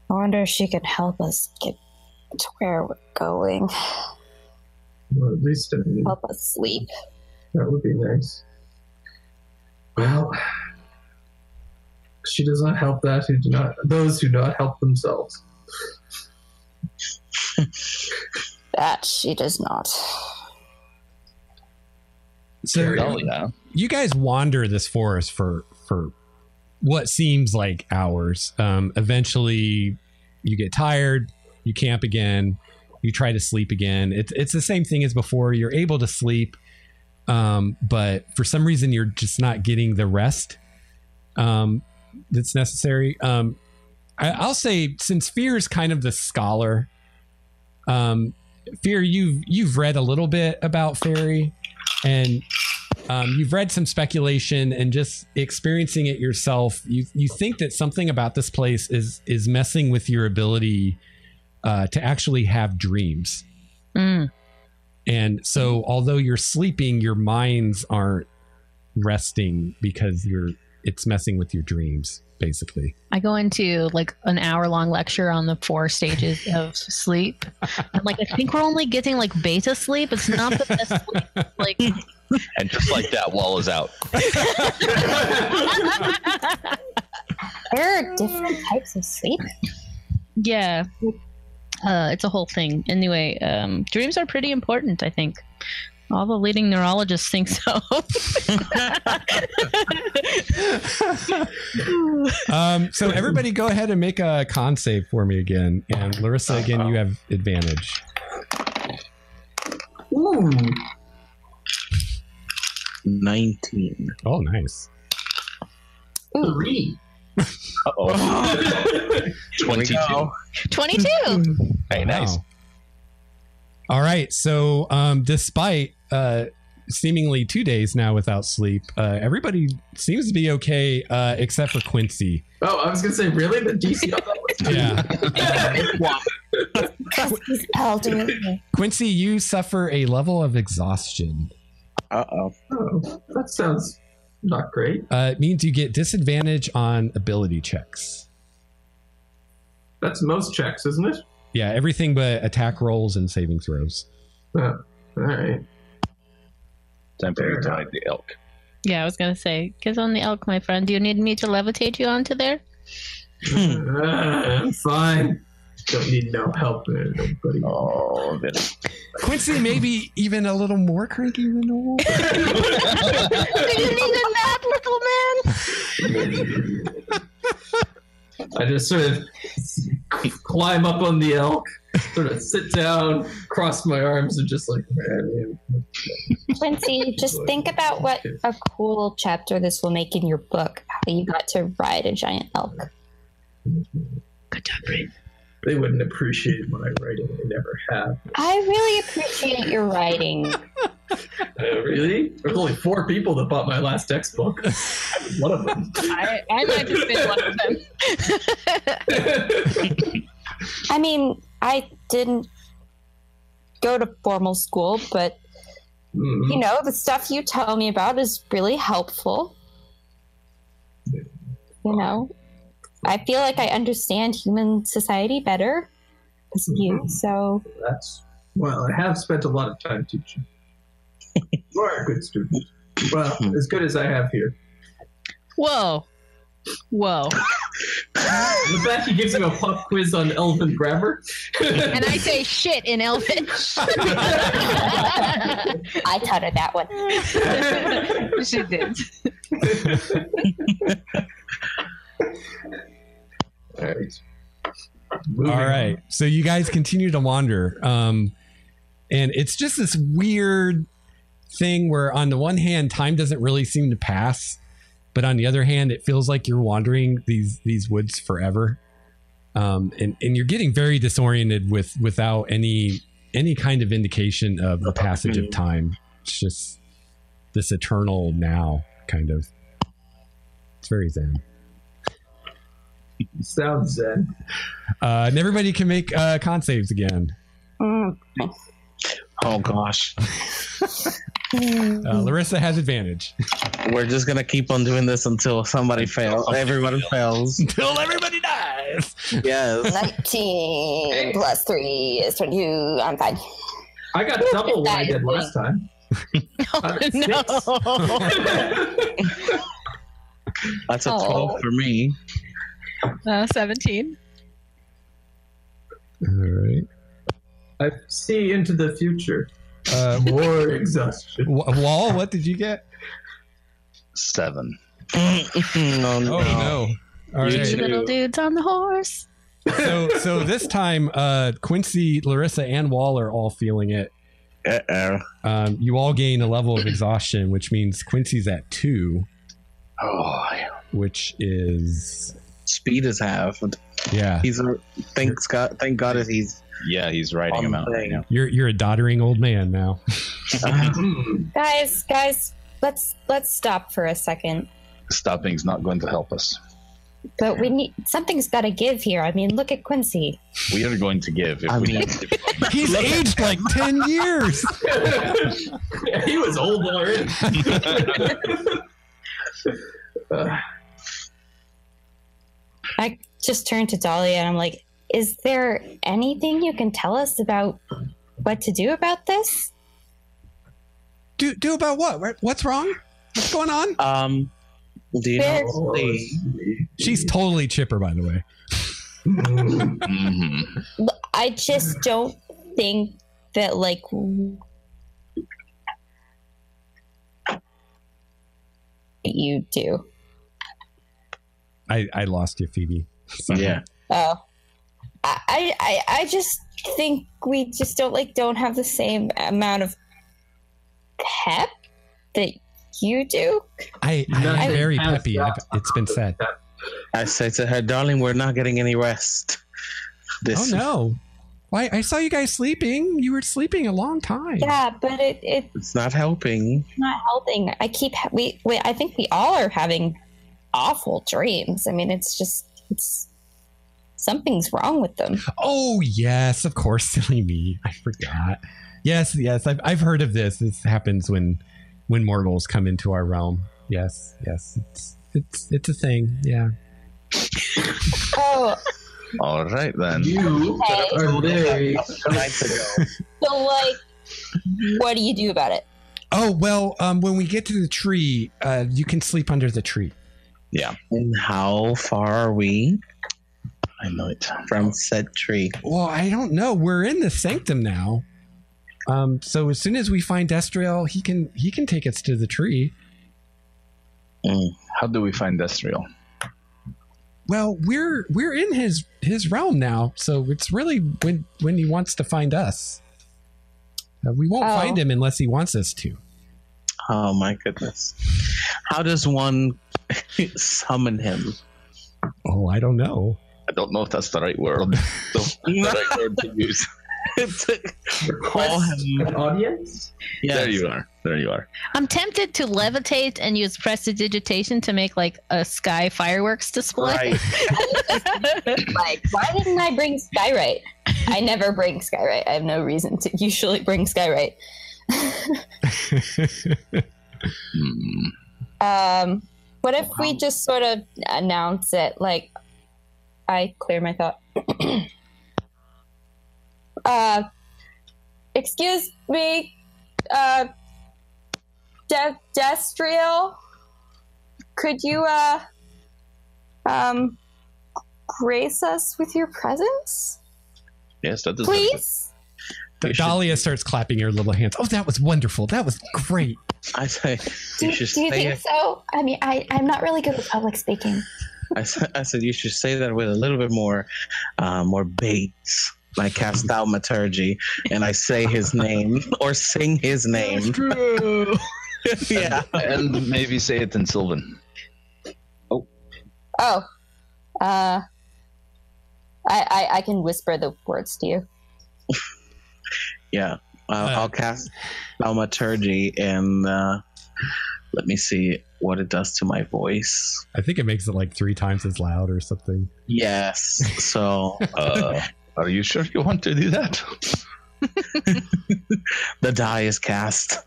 wonder if she could help us get to where we're going. Well, at least help us sleep. That would be nice. Well, she does not help those who do not help themselves. That she does not. So you guys wander this forest for what seems like hours. Eventually you get tired, you camp again, you try to sleep again. It's the same thing as before. You're able to sleep, but for some reason you're just not getting the rest that's necessary. I'll say, since Fear is kind of the scholar, Fear, you've read a little bit about Faerie, and you've read some speculation, and just experiencing it yourself, you think that something about this place is messing with your ability to actually have dreams. And so although you're sleeping, your minds aren't resting because it's messing with your dreams, basically. I go into like an hour-long lecture on the 4 stages of sleep. I'm like, I think we're only getting like beta sleep. It's not the best sleep. Like, and just like that, Wall is out. There are different types of sleep. Yeah. It's a whole thing. Anyway, dreams are pretty important, I think. All the leading neurologists think so. So everybody go ahead and make a con save for me again. And Larissa, again, you have advantage. Ooh. 19. Oh, nice. 3. Uh-oh. 22. 22. Hey, nice. Wow. All right. So despite seemingly 2 days now without sleep, everybody seems to be okay except for Quincy. Oh, I was going to say, really? The DC on that was Because he's elderly. Quincy, you suffer a level of exhaustion. Uh-oh. Oh, that sounds not great. It means you get disadvantage on ability checks. That's most checks, isn't it? Yeah, everything but attack rolls and saving throws. Oh, all right. Time for you to hide the elk. Yeah, I was going to say, get on the elk, my friend. Do you need me to levitate you onto there? I'm fine. Don't need no help there, nobody. Oh, then. Quincy may be even a little more cranky than normal. Do you need a nap, little man? I just sort of climb up on the elk, sort of sit down, cross my arms, and just like, man. Quincy, just think about what a cool chapter this will make in your book. How you got to ride a giant elk. Good job, Bree. They wouldn't appreciate my writing. They never have. I really appreciate your writing. Really? There's only 4 people that bought my last textbook. One of them. I might have been one of them. I mean, I didn't go to formal school, but you know, the stuff you tell me about is really helpful. You know, I feel like I understand human society better as you, so... Well, I have spent a lot of time teaching. You are a good student. Well, as good as I have here. Whoa. The fact he gives him a pop quiz on Elven grammar. And I say shit in Elvish. I taught her that one. She did. All right. All right. So you guys continue to wander. And it's just this weird thing where on the one hand, time doesn't really seem to pass. But on the other hand, it feels like you're wandering these woods forever. And you're getting very disoriented without any kind of indication of the passage of time. It's just this eternal now, kind of. It's very zen. Sounds zen. And everybody can make con saves again. Oh, gosh. Larissa has advantage. We're just going to keep on doing this until somebody fails. Everyone fails. Until everybody dies. Yes. 19 plus 3 is 22. I'm fine. I got double what I did last time. No. That's a 12 for me. 17. All right. I see into the future. More exhaustion. Wall, what did you get? 7. No. No. All right. Little dudes on the horse. So this time, Quincy, Larissa, and Wall are all feeling it. You all gain a level of exhaustion, which means Quincy's at 2. Oh, which is speed is halved. Yeah, thank God he's riding him out right now. You're a doddering old man now. Guys, let's stop for a second. Stopping's not going to help us. But something's got to give here. I mean, look at Quincy. We are going to give. He's aged like 10 years. Yeah, he was old already. I just turned to Dahlia and I'm like, is there anything you can tell us about what to do about this? Do about what? What's wrong? What's going on? Do you know? She's totally chipper, by the way. I just don't think that, like, you do. I lost you, Phoebe. Sorry. Yeah. Oh, I just think we just don't have the same amount of pep that you do. I'm very peppy. It's been said. I say to her, darling, we're not getting any rest. Oh no! Why? I saw you guys sleeping. You were sleeping a long time. Yeah, but it's not helping. It's not helping. I think we all are having awful dreams. I mean, it's something's wrong with them. Oh yes, of course, silly me. I forgot. Yes. I've heard of this. This happens when mortals come into our realm. Yes. It's a thing. Yeah. Oh. All right then. You are very nice ago. So, like, what do you do about it? Oh well, when we get to the tree, you can sleep under the tree. Yeah. And how far are we? I know it. From said tree. Well, I don't know. We're in the sanctum now. So as soon as we find Destriel, he can take us to the tree. How do we find Destriel? Well, we're in his realm now, so it's really when he wants to find us. We won't find him unless he wants us to. Oh my goodness! How does one summon him? Oh, I don't know. I don't know if that's the right word. The right word to use. Call him an audience? Yes. There you are. I'm tempted to levitate and use prestidigitation to make like a sky fireworks display. Right. Like, why didn't I bring Skyrite? I never bring Skyrite. I have no reason to usually bring Skyrite. What if we just sort of announce it? Like, I clear my thought. Excuse me, Destriel, could you, grace us with your presence? Yes, that does. Please? Dahlia starts clapping her little hands. Oh, that was wonderful. That was great. I say, do you think so? I mean, I'm not really good with public speaking. I said you should say that with a little bit more bass. I cast thaumaturgy and I say his name or sing his name. Yeah, and maybe say it in Sylvan. I can whisper the words to you. Yeah, I'll cast thaumaturgy and let me see what it does to my voice. I think it makes it like 3 times as loud or something. Yes. So. Are you sure you want to do that? The die is cast.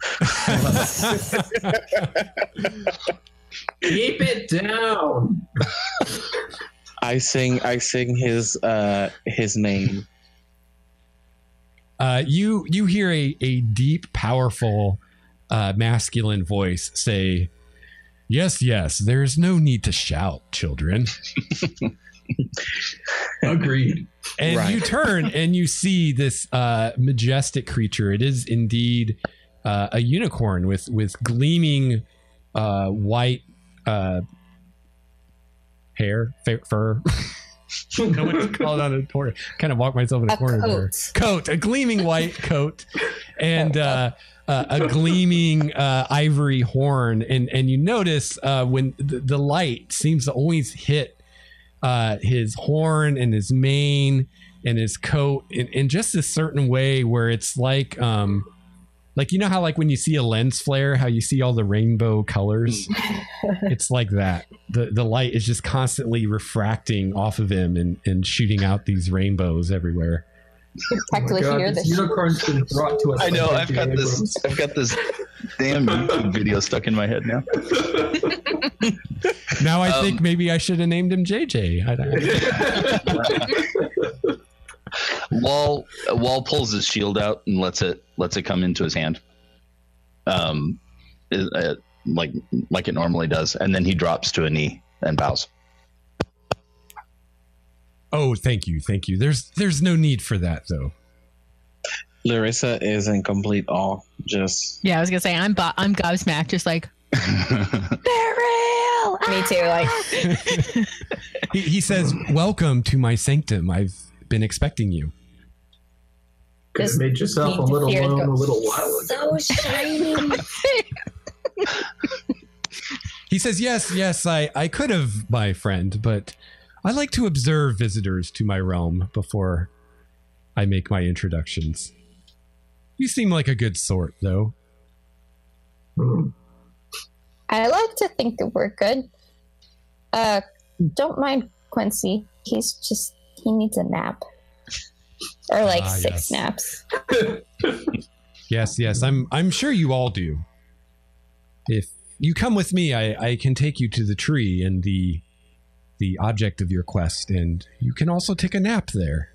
Keep it down. I sing his name. You hear a deep, powerful, masculine voice say, "Yes, there's no need to shout, children." Agreed. And you turn and you see this majestic creature. It is indeed a unicorn with gleaming white hair, fur. No one's called on a tortoise. Kind of walk myself in a corner there. Coat, a gleaming white coat, and a gleaming ivory horn. And you notice when the light seems to always hit his horn and his mane and his coat in just a certain way where it's like you know how like when you see a lens flare, how you see all the rainbow colors? It's like that. The light is just constantly refracting off of him and shooting out these rainbows everywhere. You practically hear this unicorn's been brought to us. I know. I've got this damn YouTube video stuck in my head now. Now I think maybe I should have named him JJ. Wall pulls his shield out and lets it come into his hand, like it normally does, and then he drops to a knee and bows. Oh, thank you. There's no need for that, though. Larissa is in complete awe. Just I was gonna say I'm gobsmacked, just like they're real. Me too. Like he says, "Welcome to my sanctum. I've been expecting you." Could have made yourself a little alone a little while ago. So shiny. He says, yes, I could have, my friend, but I like to observe visitors to my realm before I make my introductions. You seem like a good sort, though. I like to think that we're good. Don't mind Quincy. He needs a nap. Or like 6 naps. Yes. I'm sure you all do. If you come with me, I can take you to the tree and the object of your quest, and you can also take a nap there.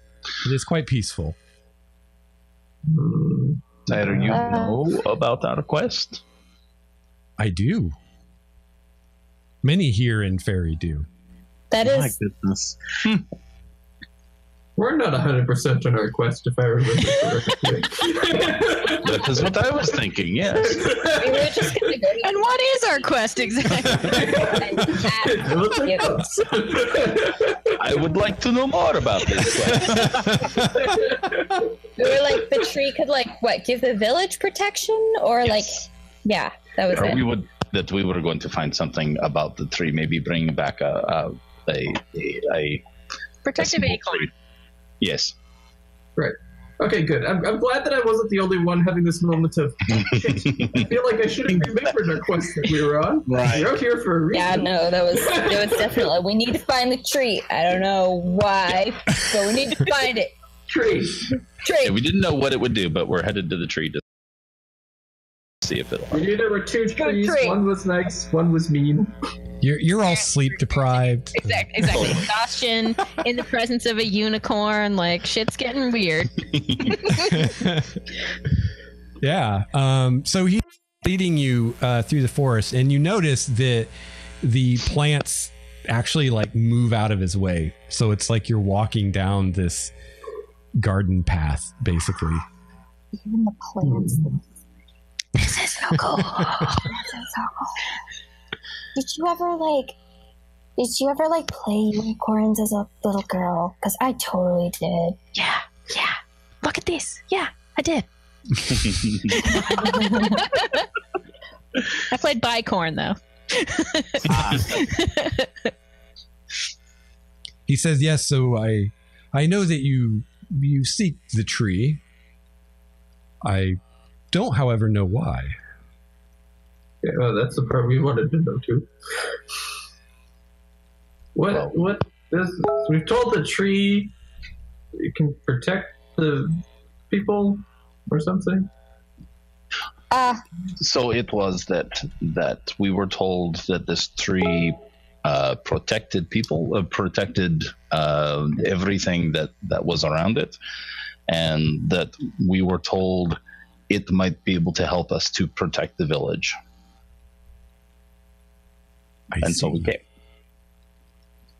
It is quite peaceful. Tyler, you know about our quest? I do. Many here in Faerie do. That is... My goodness. We're not 100% on our quest, if I remember correctly. That is what I was thinking, yes. We were just gonna go and what is our quest exactly? I would like to know more about this quest. We were like, the tree could give the village protection? Or that was it. We were going to find something about the tree, maybe bring back a protective acorn. Tree. Yes. Right. Okay, good. I'm glad that I wasn't the only one having this moment of I feel like I should have remembered our quest that we were on. Right. We're out here for a reason. Yeah, no, that was definitely, we need to find the tree. I don't know why, but we need to find it. Tree. Yeah, we didn't know what it would do, but we're headed to the tree to see if it'll. We knew there were 2 trees. One was nice, one was mean. You're all sleep deprived. Exactly. Exhaustion in the presence of a unicorn. Like, shit's getting weird. Yeah. So he's leading you through the forest, and you notice that the plants actually move out of his way. So it's like you're walking down this garden path, basically. Even the plants. This is so cool. Did you ever play unicorns as a little girl? Because I totally did. Yeah. Look at this. Yeah, I did. I played bicorn though. He says, yes, so I know that you seek the tree. I don't, however, know why. Yeah, well, that's the part we wanted to know too. What we've told the tree it can protect the people or something? So it was that we were told that this tree protected people, protected everything that was around it, and that we were told it might be able to help us to protect the village. So we came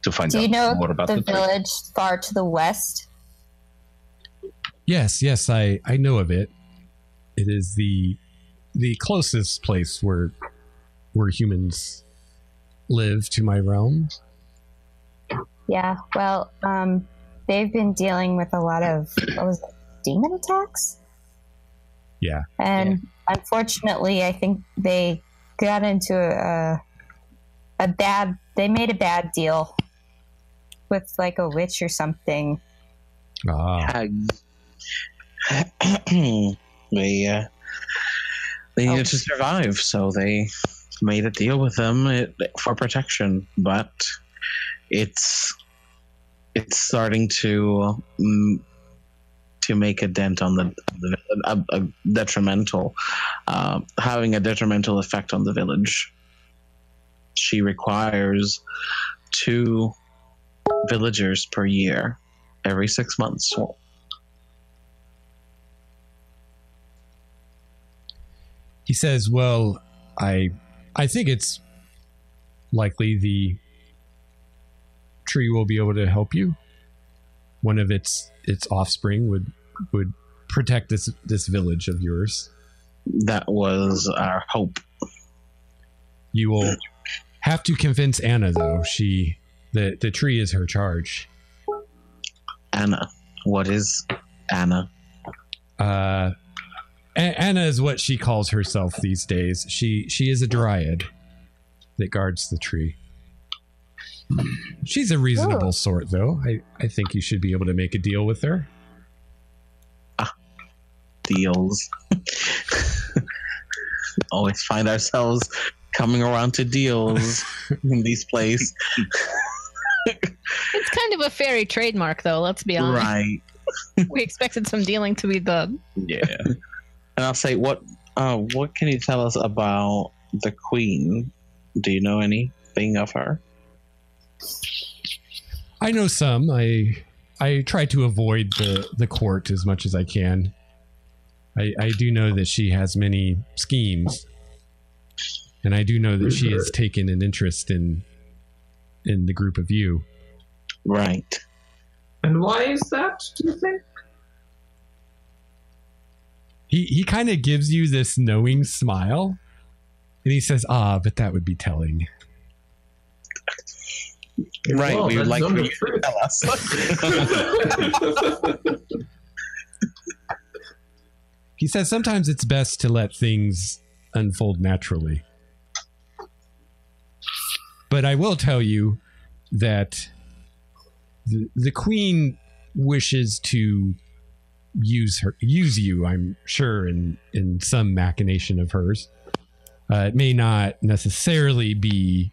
to find out more about the village far to the west. Yes, I know of it. It is the closest place where humans live to my realm. Yeah, well, they've been dealing with a lot of, demon attacks? Yeah. And unfortunately, I think they got into they made a bad deal with like a witch or something. Ah. They needed to survive, so they made a deal with them for protection, but it's starting to make a dent on the detrimental, having a detrimental effect on the village. She requires 2 villagers per year, every 6 months. He says, well, I think it's likely the tree will be able to help you. One of its offspring would protect this village of yours. That was our hope. You will have to convince Anna, though. The tree is her charge. Anna. What is Anna? Anna is what she calls herself these days. She is a dryad that guards the tree. She's a reasonable sort, though. I think you should be able to make a deal with her. Deals. Always find ourselves coming around to deals in these places. It's kind of a fairy trademark, though, let's be honest. Right. We expected some dealing to be done. Yeah. And I'll say, what can you tell us about the queen? Do you know anything of her? I know some. I try to avoid the court as much as I can. I do know that she has many schemes, and I do know that she has taken an interest in the group of you. Right. And why is that, do you think? He kind of gives you this knowing smile, and he says, but that would be telling. Right, well, we would like for you to tell us. He says sometimes it's best to let things unfold naturally. But I will tell you that the queen wishes to use you, I'm sure, in some machination of hers. It may not necessarily be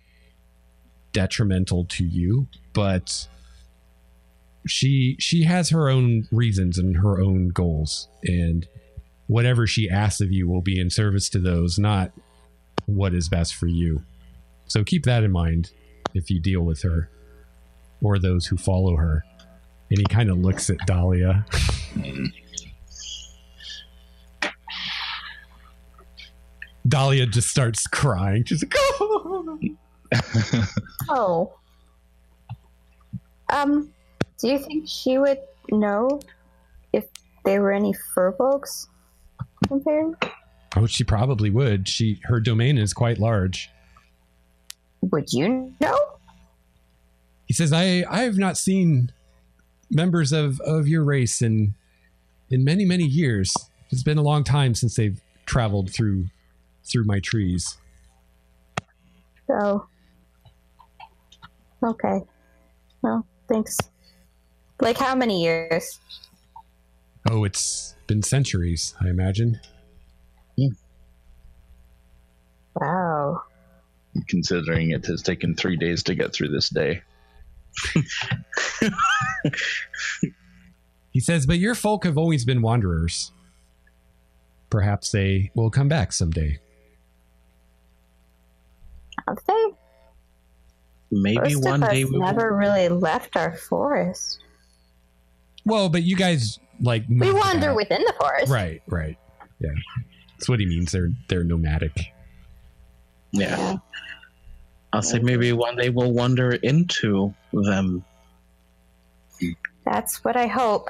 detrimental to you, but she has her own reasons and her own goals, and whatever she asks of you will be in service to those, not what is best for you. So keep that in mind if you deal with her or those who follow her. And he kind of looks at Dahlia. Dahlia just starts crying. She's like, oh. Do you think she would know if there were any furbolgs in there? Oh, she probably would. Her domain is quite large. Would you know? He says, I have not seen members of your race in many, many years. It's been a long time since they've traveled through my trees. So, okay. Well, thanks. Like how many years? Oh, it's been centuries, I imagine. Wow. Considering it has taken 3 days to get through this day. He says, but your folk have always been wanderers. Perhaps they will come back someday. Have they? Maybe Most one of day us we will. never really left our forest. Well, but you guys We moved wander about. within the forest. Right. Yeah. That's what he means. They're nomadic. Yeah. I'll say maybe one day we'll wander into them. That's what I hope.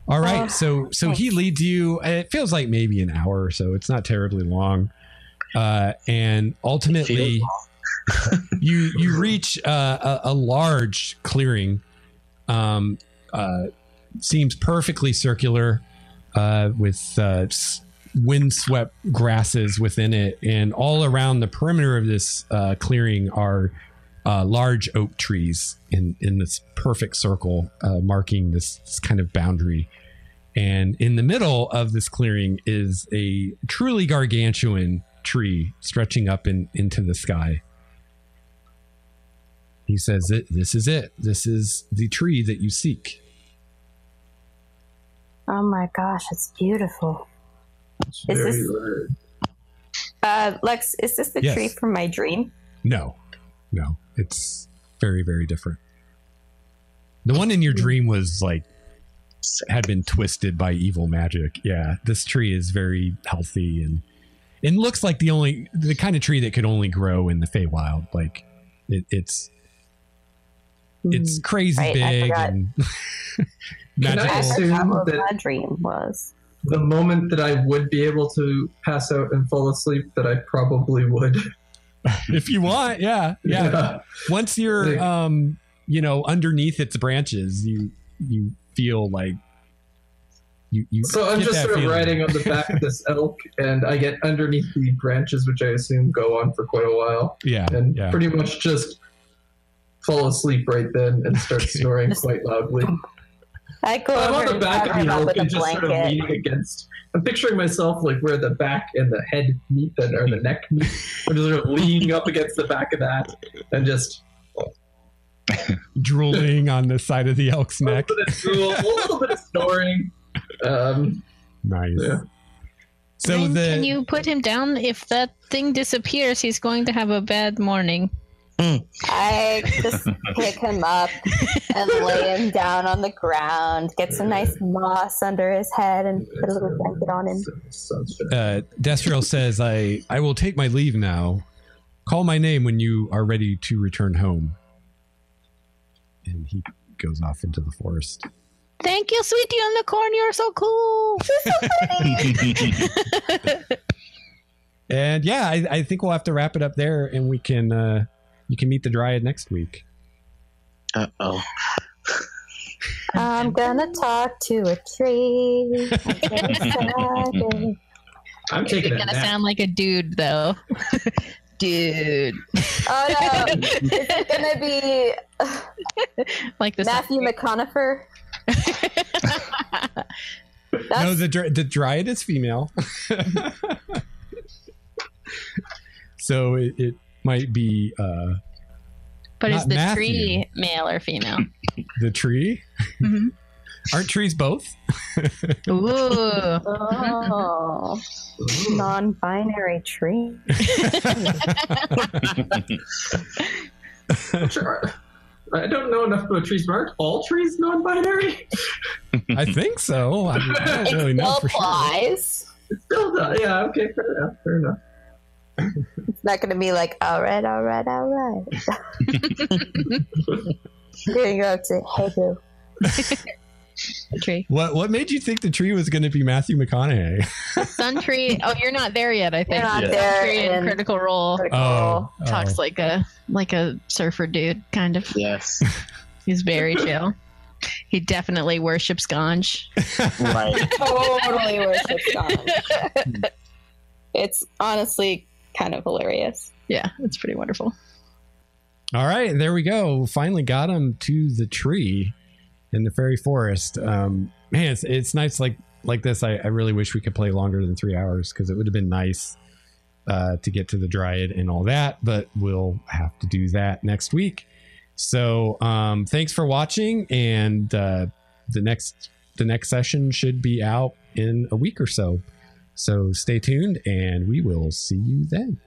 All right. So he leads you. It feels like maybe an hour or so. It's not terribly long. And ultimately, you reach a large clearing. Seems perfectly circular, with windswept grasses within it, and all around the perimeter of this clearing are large oak trees in this perfect circle, marking this kind of boundary. And in the middle of this clearing is a truly gargantuan tree stretching up into the sky. He says, "This is it. This is the tree that you seek." Oh my gosh, it's beautiful. Lex, is this the tree from my dream? No, it's very, very different. The one in your dream was like had been twisted by evil magic. Yeah, this tree is very healthy and looks like the kind of tree that could only grow in the Feywild. Like it's crazy big and magical. Can I assume that my dream was the moment that I would be able to pass out and fall asleep, that I probably would. If you want, yeah. Once you're underneath its branches, you feel like you so I'm just sort of riding on the back of this elk, and I get underneath the branches, which I assume go on for quite a while. And pretty much just fall asleep right then and start snoring quite loudly. I'm on the back of the elk and just sort of leaning against. I'm picturing myself like where the back and the head meet, or the neck meet. I'm just sort of leaning up against the back of that and just drooling on the side of the elk's neck. A little bit of snoring. Nice. Yeah. So can you put him down? If that thing disappears, he's going to have a bad morning. I just pick him up and lay him down on the ground, get some nice moss under his head, and put a little blanket on him. Destriel says, I will take my leave now. Call my name when you are ready to return home. And he goes off into the forest. Thank you, sweetie unicorn. You're so cool. And yeah, I think we'll have to wrap it up there, and we can you can meet the Dryad next week. Uh-oh. I'm gonna talk to a tree. I'm taking It's gonna sound like a dude, though. Dude. Oh no! Is it gonna be like this Matthew McConaughey? No, the Dryad is female. So it might be but is the Matthew. Tree male or female? The tree? Mm-hmm. Aren't trees both? Ooh. Oh. Non-binary tree. Sure. I don't know enough about trees, but aren't all trees non-binary? I think so. I don't really know for sure. It still does. Yeah, okay, fair enough. It's not going to be like, all right. Here you go to hey boo. Tree. What made you think the tree was going to be Matthew McConaughey? Sun Tree. Oh, you're not there yet. I think. You're not there Tree in Critical Role. Talks like a surfer dude, kind of. Yes. He's very chill. He definitely worships Ganj. Right. Totally worships Ganj. It's honestly kind of hilarious. Yeah, it's pretty wonderful. All right, there we go. Finally got him to the tree in the Faerie Forest. Man, it's nice like this. I really wish we could play longer than 3 hours, because it would have been nice to get to the Dryad and all that, but we'll have to do that next week. So thanks for watching, and the next session should be out in a week or so. So stay tuned, and we will see you then.